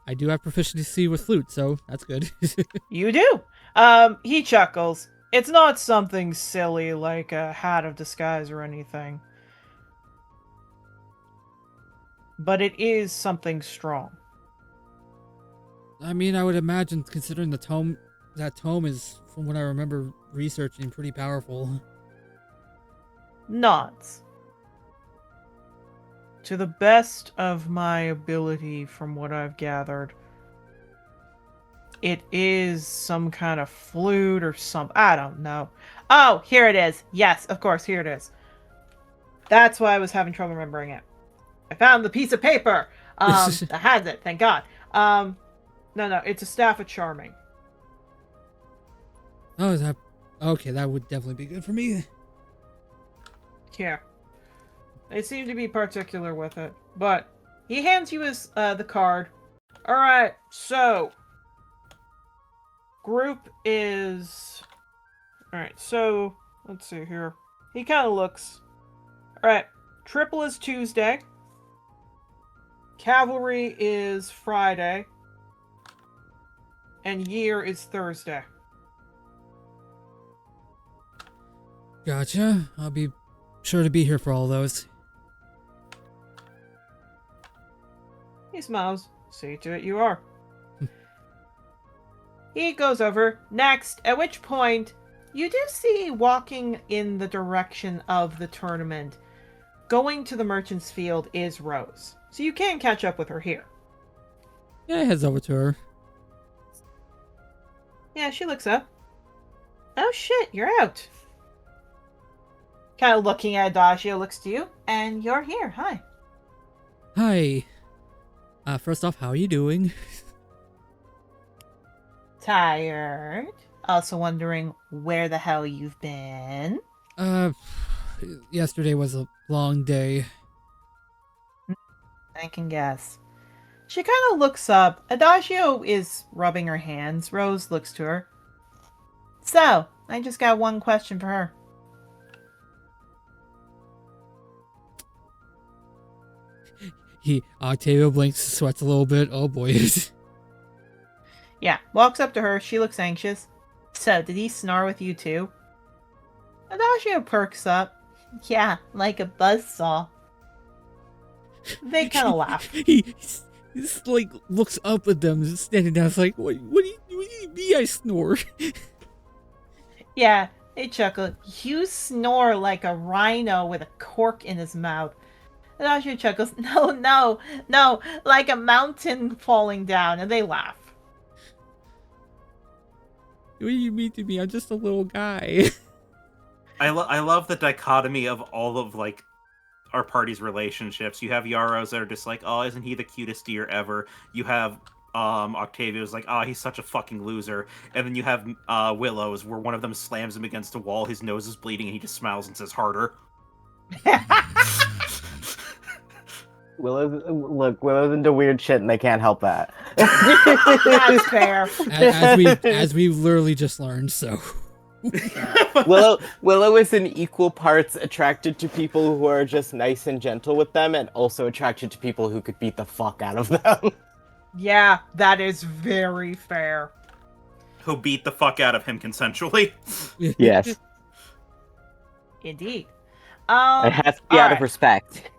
I do have proficiency with flute, so that's good. You do. He chuckles. It's not something silly like a hat of disguise or anything. But it is something strong. I mean, I would imagine, considering the tome, that tome is, from what I remember researching, pretty powerful. Nods. To the best of my ability, from what I've gathered, it is some kind of flute or something. I don't know. Oh, here it is. Yes, of course, here it is. That's why I was having trouble remembering it. I found the piece of paper that has it, thank God. No, it's a staff of charming. Oh, is that... Okay, that would definitely be good for me. Yeah. They seem to be particular with it. But he hands you his the card. Alright, so group is alright, so let's see here. He kinda looks. Alright. Triple is Tuesday. Cavalry is Friday. And year is Thursday. Gotcha. I'll be sure to be here for all those. He smiles. See to it you are. He goes over. Next, at which point, you do see walking in the direction of the tournament. Going to the Merchant's Field is Rose. So you can catch up with her here. Yeah, it heads over to her. Yeah, she looks up. Oh shit, you're out. Kind of looking at Adagio, looks to you, and you're here. Hi. Hi. First off, how are you doing? Tired. Also wondering where the hell you've been. Yesterday was a long day. I can guess. She kind of looks up. Adagio is rubbing her hands. Rose looks to her. So, I just got one question for her. Octavio blinks, sweats a little bit. Oh boy. Yeah, walks up to her. She looks anxious. So, did he snore with you too? Adagio perks up. Yeah, like a buzzsaw. They kind of laugh. He just, like, looks up at them, just standing down. It's like, what do you mean I snore? Yeah, they chuckle. You snore like a rhino with a cork in his mouth. Adagio chuckles. No, like a mountain falling down, and they laugh. What do you mean to me? I'm just a little guy. I love the dichotomy of all of, like, our party's relationships. You have Yarrows that are just like, oh, isn't he the cutest deer ever? You have Octavio's like, oh, he's such a fucking loser. And then you have Willow's, where one of them slams him against a wall, his nose is bleeding, and he just smiles and says, harder. Willow's into weird shit and they can't help that. That's fair. As we've literally just learned, so... Willow is in equal parts attracted to people who are just nice and gentle with them, and also attracted to people who could beat the fuck out of them. Yeah, that is very fair. Who beat the fuck out of him consensually. Yes. Indeed. It has to be out of respect.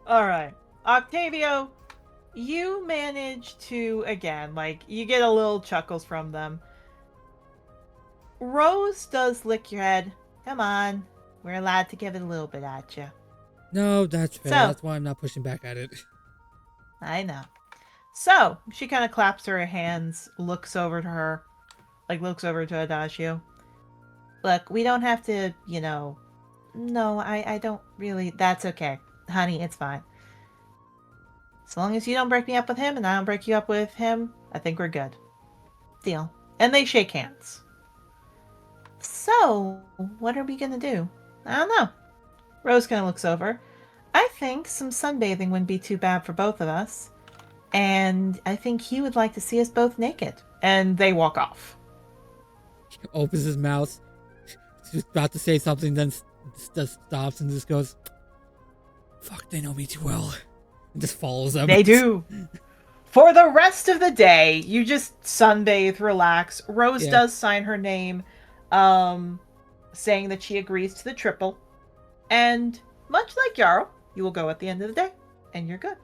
Alright. Octavio, you manage to, again, like, you get a little chuckles from them. Rose does lick your head. Come on. We're allowed to give it a little bit at you. No, that's fair. So- That's why I'm not pushing back at it. I know. So, she kind of claps her hands, looks over to her, like, looks over to Adagio. Look, we don't have to, no, I don't really, that's okay. Honey, it's fine. As long as you don't break me up with him and I don't break you up with him, I think we're good. Deal. And they shake hands. So, what are we gonna do? I don't know. Rose kind of looks over. I think some sunbathing wouldn't be too bad for both of us. And I think he would like to see us both naked. And they walk off. Opens his mouth. He's about to say something, then just stops and just goes, "Fuck, they know me too well." And just follows them. They do. For the rest of the day, you just sunbathe, relax. Rose Yeah. does sign her name, saying that she agrees to the triple. And much like Yarrow, you will go at the end of the day, and you're good.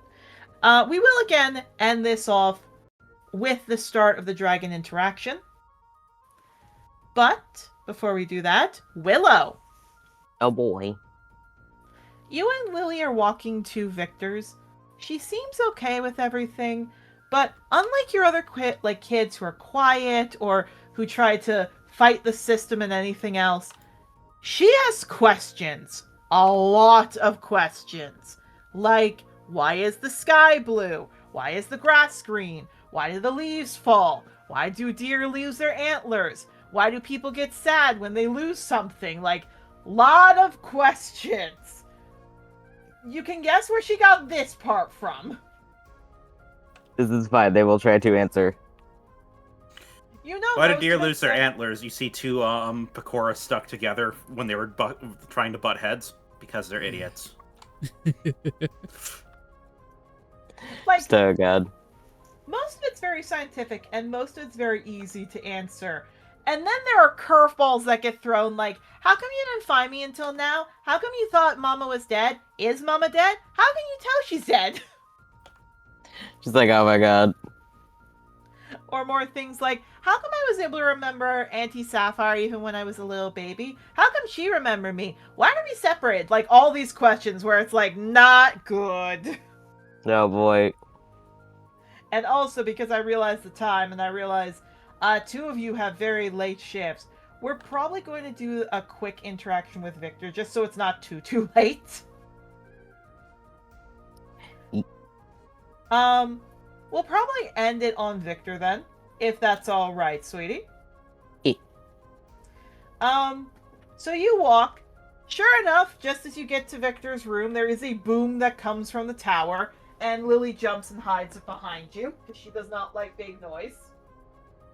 We will again end this off with the start of the dragon interaction. But before we do that, Willow. Oh boy. You and Lily are walking to Victor's. She seems okay with everything, but unlike your other kids who are quiet or who try to fight the system and anything else, she has questions. A lot of questions. Like, why is the sky blue? Why is the grass green? Why do the leaves fall? Why do deer lose their antlers? Why do people get sad when they lose something? Like, lot of questions. You can guess where she got this part from. This is fine. They will try to answer. You know, Why did Rose deer Red lose their said- antlers? You see two Pecora stuck together when they were trying to butt heads because they're idiots. Like, Oh god. most of it's very scientific and most of it's very easy to answer. And then there are curveballs that get thrown, like, how come you didn't find me until now? How come you thought Mama was dead? Is Mama dead? How can you tell she's dead? She's like, oh my god. Or more things like, how come I was able to remember Auntie Sapphire even when I was a little baby? How come she remembered me? Why are we separated? Like, all these questions where it's like, not good. Oh boy. And also because I realized the time and I realized two of you have very late shifts. We're probably going to do a quick interaction with Victor just so it's not too late. We'll probably end it on Victor then, if that's all right, sweetie. So you walk. Sure enough, just as you get to Victor's room, there is a boom that comes from the tower, and Lily jumps and hides it behind you because she does not like big noise.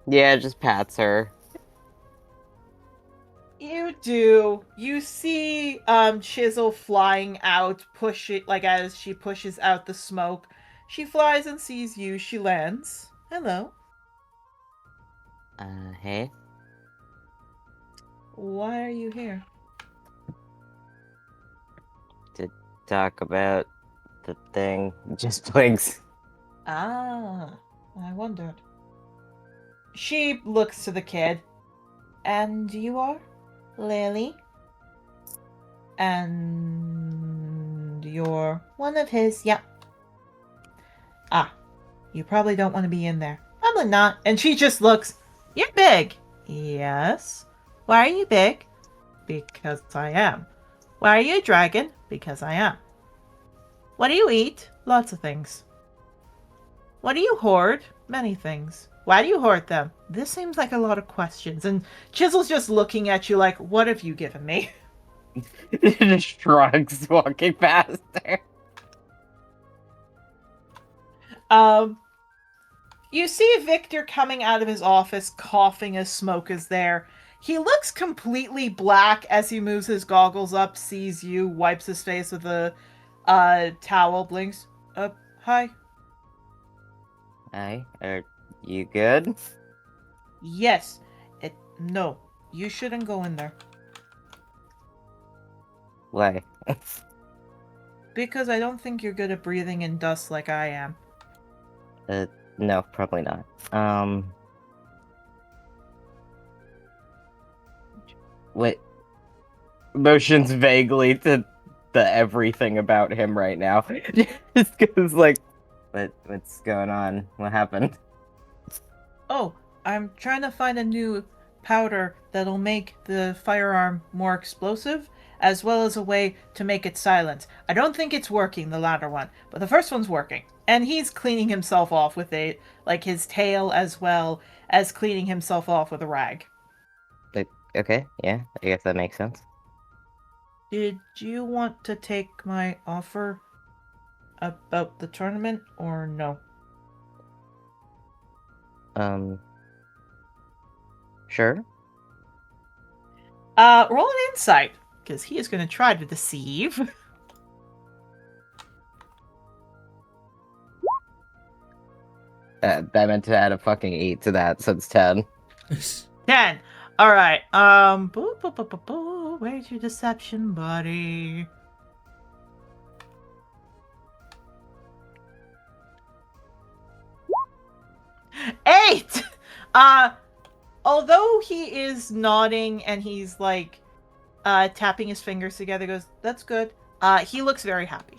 Yeah, just pats her. You do. You see Chisel flying out, as she pushes out the smoke. She flies and sees you. She lands. Hello. Hey? Why are you here? To talk about the thing. Just blinks. Ah, I wondered. She looks to the kid. And you are? Lily? And you're one of his, yep. Ah, you probably don't want to be in there. Probably not. And she just looks, you're big. Yes. Why are you big? Because I am. Why are you a dragon? Because I am. What do you eat? Lots of things. What do you hoard? Many things. Why do you hoard them? This seems like a lot of questions. And Chisel's just looking at you like, what have you given me? Just shrugs walking past her. You see Victor coming out of his office, coughing as smoke is there. He looks completely black as he moves his goggles up, sees you, wipes his face with a towel, blinks. Hi. Hi, are you good? Yes. No. You shouldn't go in there. Why? Because I don't think you're good at breathing in dust like I am. No, probably not. Wait. Motions vaguely to the everything about him right now. Just because, like, what's going on? What happened? Oh, I'm trying to find a new powder that'll make the firearm more explosive, as well as a way to make it silent. I don't think it's working, the latter one, but the first one's working. And he's cleaning himself off with his tail, as well as cleaning himself off with a rag. Like, okay, yeah, I guess that makes sense. Did you want to take my offer about the tournament, or no? Sure. Roll an insight, because he is going to try to deceive. I meant to add a fucking 8 to that, so it's 10. 10. All right. Boo, boo, boo, boo, boo. Where's your deception, buddy? Eight. Although he is nodding and he's like, tapping his fingers together, goes, "That's good." He looks very happy.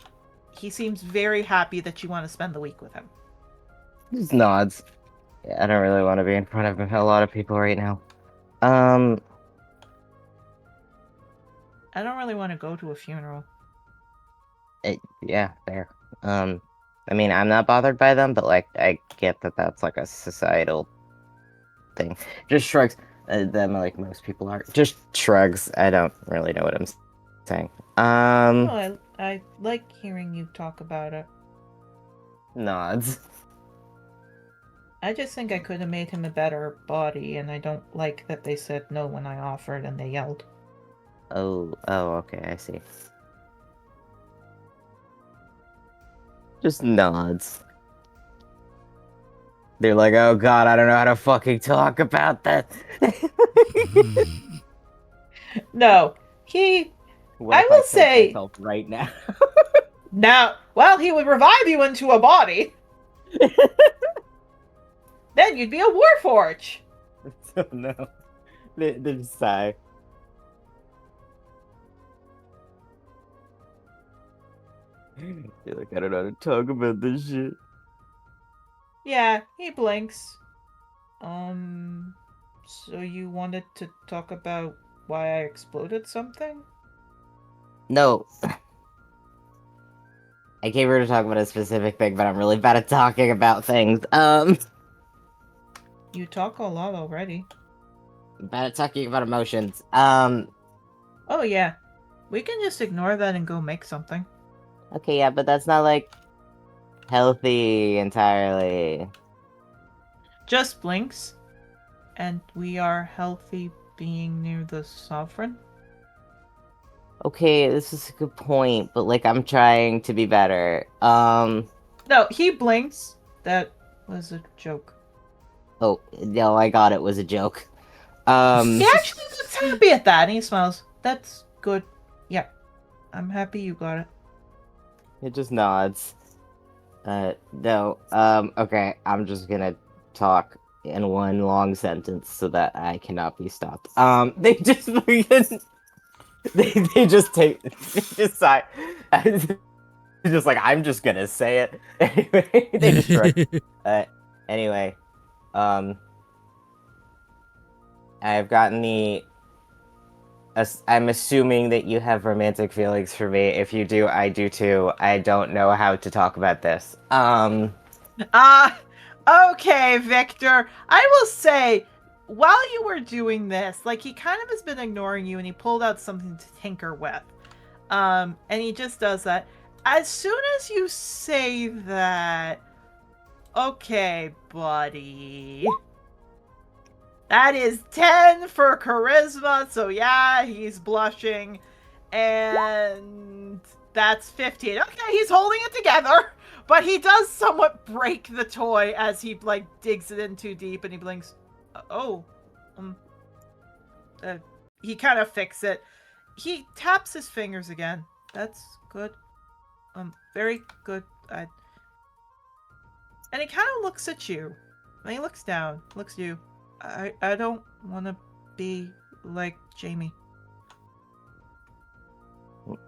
He seems very happy that you want to spend the week with him. Just nods. Yeah, I don't really want to be in front of a lot of people right now. I don't really want to go to a funeral. Yeah, fair. I mean, I'm not bothered by them, but, like, I get that that's, like, a societal thing. Just shrugs. Them, like, most people are. Just shrugs. I don't really know what I'm saying. Oh, I like hearing you talk about it. Nods. I just think I could have made him a better body, and I don't like that they said no when I offered and they yelled. Oh, okay, I see. Just nods. They're like, oh god, I don't know how to fucking talk about that. No, he... What I if will choke say- myself right now. Now, well, he would revive you into a body. Then you'd be a warforge. Oh no. They just sigh. You're like, I don't know how to talk about this shit. Yeah, he blinks. So you wanted to talk about why I exploded something? No. I came here to talk about a specific thing, but I'm really bad at talking about things. You talk a lot already. I'm bad at talking about emotions. Oh yeah, we can just ignore that and go make something. Okay, yeah, but that's not, like, healthy entirely. Just blinks, and we are healthy being near the sovereign. Okay, this is a good point, but, like, I'm trying to be better. No, he blinks. That was a joke. Oh, no, I got it was a joke. He actually looks happy at that, and he smiles. That's good. Yeah, I'm happy you got it. It just nods. No, okay, I'm just gonna talk in one long sentence so that I cannot be stopped. They just fucking... They just take... They just sigh. Just like, I'm just gonna say it. Anyway, they just shrug. Anyway, I've gotten the... I'm assuming that you have romantic feelings for me. If you do, I do too. I don't know how to talk about this. Okay, Victor. I will say, while you were doing this, like, he kind of has been ignoring you, and he pulled out something to tinker with. And he just does that. As soon as you say that, okay, buddy. That is 10 for charisma, so yeah, he's blushing. And that's 15. Okay, he's holding it together, but he does somewhat break the toy as he, like, digs it in too deep, and he blinks. He kind of fixes it. He taps his fingers again. That's good. Very good. And he kind of looks at you. And he looks down, looks at you. I don't want to be like Jamie.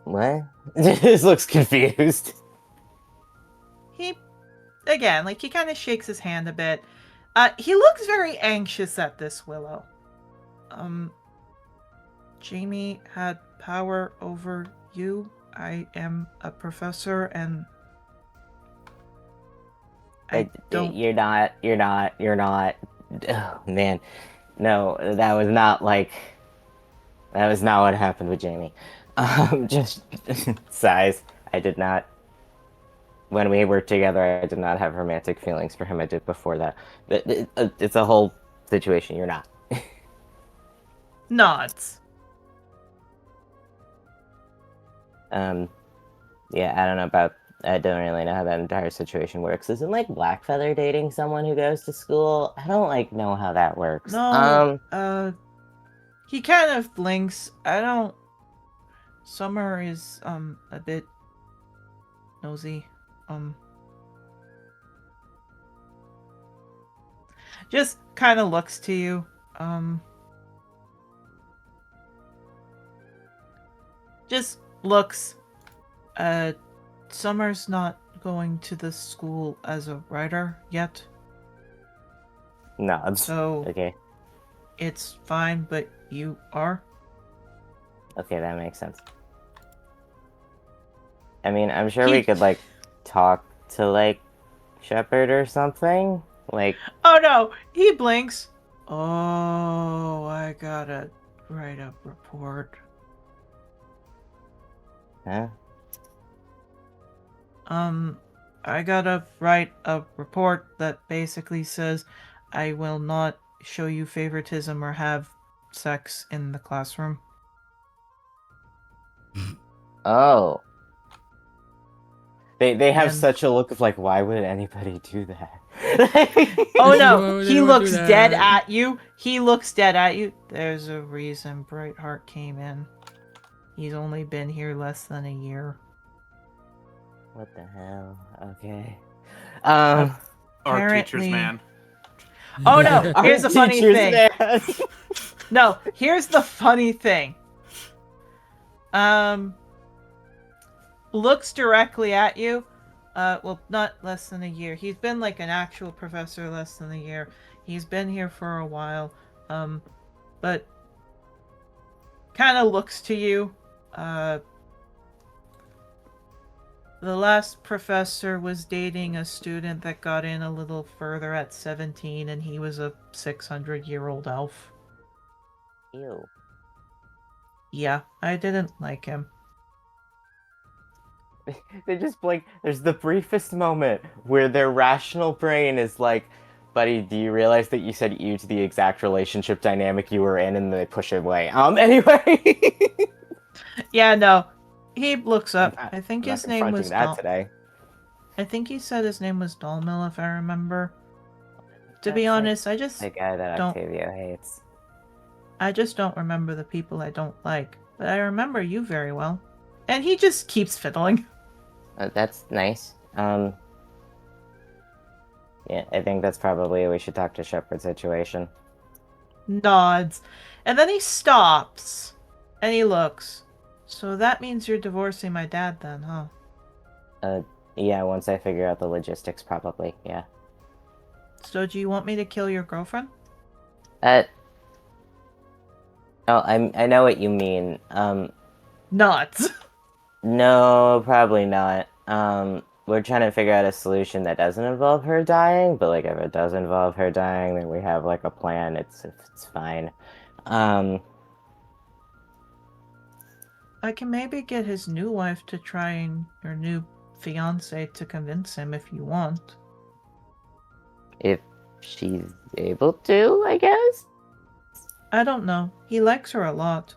What? Just looks confused. He, again, like he kind of shakes his hand a bit. He looks very anxious at this, Willow. Jamie had power over you. I am a professor and I don't... You're not. Oh, man. No, that was not what happened with Jamie. Just size. I did not. When we worked together, I did not have romantic feelings for him. I did before that. But it's a whole situation. You're not. Nods. Yeah, I don't really know how that entire situation works. Isn't like Blackfeather dating someone who goes to school? I don't know how that works. No, he kind of blinks. I don't... Summer is, a bit nosy. Just kind of looks to you. Just looks. Summer's not going to the school as a writer yet. No, So okay. It's fine, but you are. Okay, that makes sense. I mean, I'm sure we could like talk to like Shepard or something. Like, Oh no, he blinks. Oh, I gotta write a report. huh? I gotta write a report that basically says I will not show you favoritism or have sex in the classroom. Oh. They have And- such a look of like, why would anybody do that? Oh Why no, would he anyone looks do dead that? at you. He looks dead at you. There's a reason Brightheart came in. He's only been here less than a year. What the hell? Okay. Our Apparently- teacher's man. Oh no, here's the funny Teacher's thing. man. No, here's the funny thing. Looks directly at you. Well, not less than a year. He's been like an actual professor less than a year. He's been here for a while. But kind of looks to you. The last professor was dating a student that got in a little further at 17, and he was a 600-year-old elf. Ew. Yeah, I didn't like him. They just blink. There's the briefest moment where their rational brain is like, buddy, do you realize that you said you to the exact relationship dynamic you were in, and they push it away? Anyway. Yeah, no. He looks up. I'm not- I think I'm his not name confronting was that Dal- today. I think he said his name was Dalmil, if I remember. To be That's like honest, I just the guy that don't- Octavio hates. remember the people I don't like. But I remember you very well. And he just keeps fiddling. That's nice. Yeah, I think that's probably we should talk to Shepard's situation. Nods. And then he stops. And he looks. So that means you're divorcing my dad then, huh? Yeah, once I figure out the logistics, probably, yeah. So do you want me to kill your girlfriend? Oh, I know what you mean. Nods. No, probably not. We're trying to figure out a solution that doesn't involve her dying, but like if it does involve her dying, then we have like a plan. It's fine. I can maybe get his new wife to try and your new fiance to convince him if you want. If she's able to, I guess. I don't know. He likes her a lot.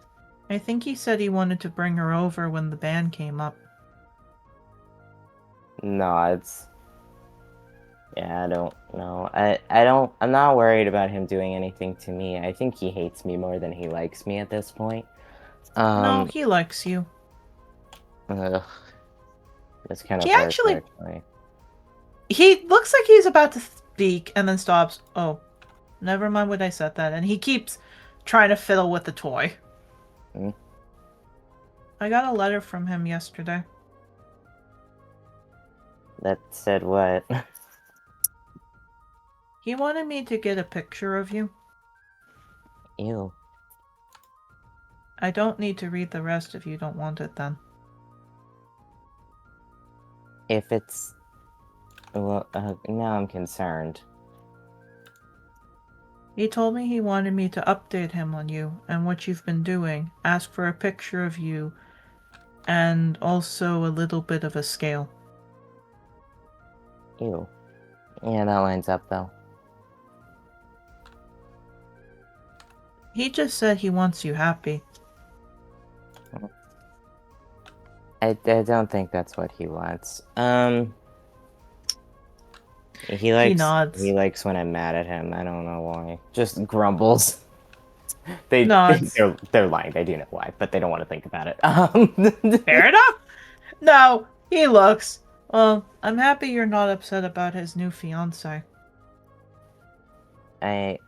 I think he said he wanted to bring her over when the band came up. Nods. Yeah, I don't know. I'm not worried about him doing anything to me. I think he hates me more than he likes me at this point. No, he likes you. Ugh. That's kind of He hard, actually- actually. He looks like he's about to speak and then stops. Oh, never mind what I said that. And he keeps trying to fiddle with the toy. Hmm? I got a letter from him yesterday. That said what? He wanted me to get a picture of you. Ew. I don't need to read the rest if you don't want it then. If it's... Well, now I'm concerned. He told me he wanted me to update him on you and what you've been doing, ask for a picture of you, and also a little bit of a scale. Ew. Yeah, that lines up, though. He just said he wants you happy. I don't think that's what he wants. He nods. He likes when I'm mad at him. I don't know why. Just grumbles. Nods. They're lying. They do know why, but they don't want to think about it. Fair enough. No, he looks. Well, I'm happy you're not upset about his new fiancée. I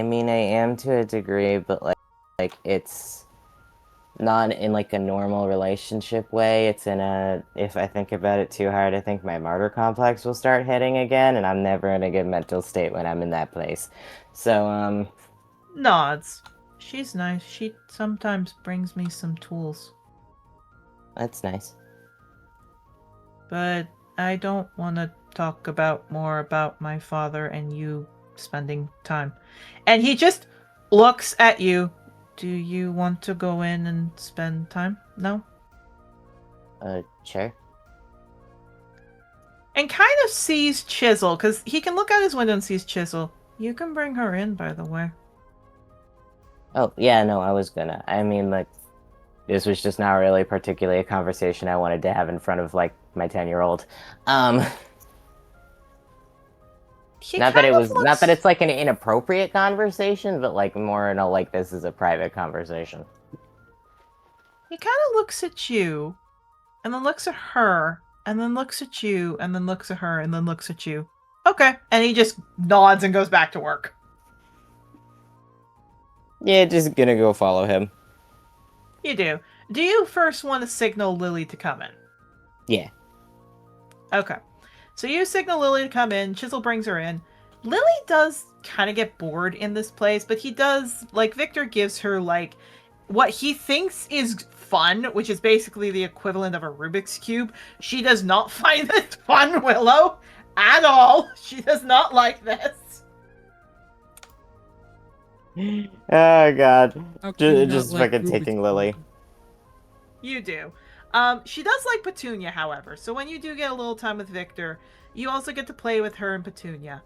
mean, I am to a degree, but like it's not in like a normal relationship way. It's in a, if I think about it too hard, I think my martyr complex will start hitting again, and I'm never in a good mental state when I'm in that place. So, Nods. She's nice. She sometimes brings me some tools. that's nice. But I don't want to talk more about my father and you spending time. And he just looks at you. Do you want to go in and spend time? No? Sure. And kind of sees Chisel, because he can look out his window and sees Chisel. You can bring her in, by the way. Oh, yeah, no, I was gonna. I mean, like, this was just not really particularly a conversation I wanted to have in front of, like, my 10-year-old. Not that it's like an inappropriate conversation, but like more in a like this is a private conversation. He kind of looks at you, and then looks at her, and then looks at you, and then looks at her, and then looks at you. Okay. And he just nods and goes back to work. Yeah, just gonna go follow him. You do. Do you first want to signal Lily to come in? Yeah. Okay. So you signal Lily to come in. Chisel brings her in. Lily does kind of get bored in this place, but he does, like, Victor gives her, like, what he thinks is fun, which is basically the equivalent of a Rubik's Cube. She does not find it fun, Willow, at all. She does not like this. Oh, God. Just like fucking Rubik's taking Lily. Cube? You do. She does like Petunia, however, so when you do get a little time with Victor, you also get to play with her and Petunia.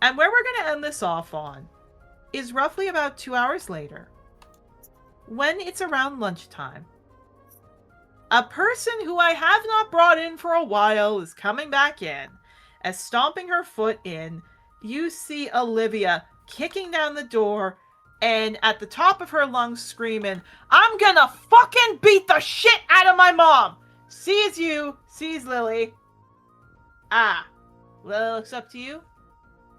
And where we're going to end this off on is roughly about 2 hours later, when it's around lunchtime. A person who I have not brought in for a while is coming back in. As stomping her foot in, you see Olivia kicking down the door and at the top of her lungs screaming, "I'm gonna fucking beat the shit out of my mom!" Sees you, sees Lily. Ah, Lily looks up to you.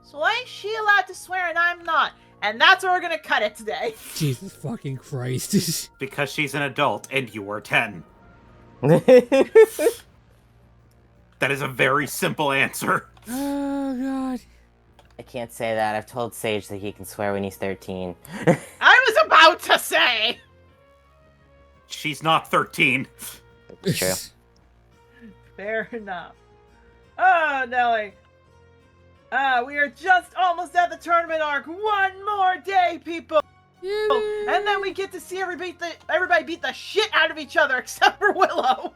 So why is she allowed to swear and I'm not? And that's where we're gonna cut it today. Jesus fucking Christ. Because she's an adult and you are 10. Oh, That is a very simple answer. Oh, God. I can't say that. I've told Sage that he can swear when he's 13. I was about to say! She's not 13. It's true. Fair enough. Oh, Nelly. We are just almost at the tournament arc. One more day, people! And then we get to see everybody beat the shit out of each other, except for Willow.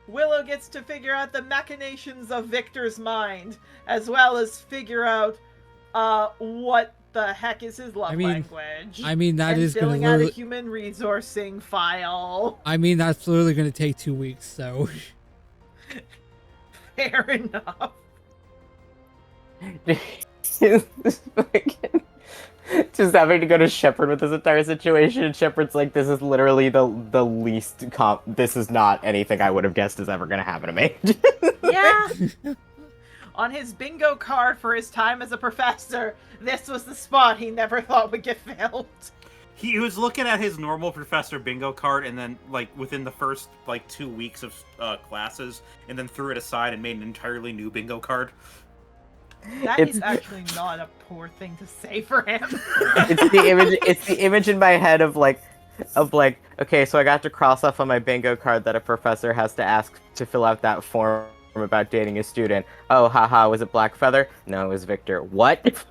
Willow gets to figure out the machinations of Victor's mind, as well as figure out what the heck is his love language. I mean, that and is going filling to out a human resourcing file. I mean, that's literally going to take 2 weeks, so... Fair enough. Just having to go to Shepard with this entire situation, and Shepard's like, this is literally the least this is not anything I would have guessed is ever gonna happen to me. Yeah. On his bingo card for his time as a professor, this was the spot he never thought would get filled. He was looking at his normal professor bingo card, and then, like, within the first, 2 weeks of classes, and then threw it aside and made an entirely new bingo card. That is actually not a poor thing to say for him. It's the image in my head of like, okay, so I got to cross off on my bingo card that a professor has to ask to fill out that form about dating a student. Oh, haha, was it Blackfeather? No, it was Victor. What?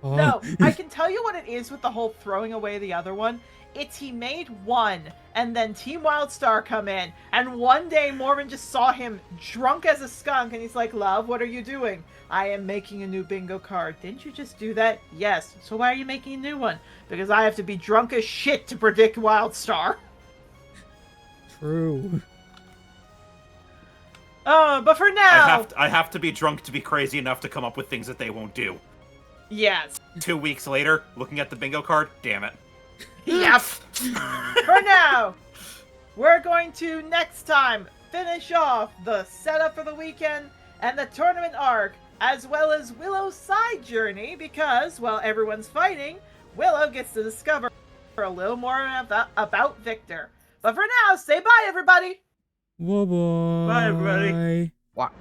Oh. No, I can tell you what it is with the whole throwing away the other one. It's he made one, and then Team Wildstar come in, and one day Mormon just saw him drunk as a skunk, and he's like, love, what are you doing? I am making a new bingo card. Didn't you just do that? Yes. So why are you making a new one? Because I have to be drunk as shit to predict Wildstar. True. But for now... I have to be drunk to be crazy enough to come up with things that they won't do. Yes. 2 weeks later, looking at the bingo card, damn it. Yep. For now, we're going to next time finish off the setup for the weekend and the tournament arc, as well as Willow's side journey, because while everyone's fighting, Willow gets to discover a little more about Victor. But for now, say bye, everybody. Bye-bye. Bye, everybody. Wow.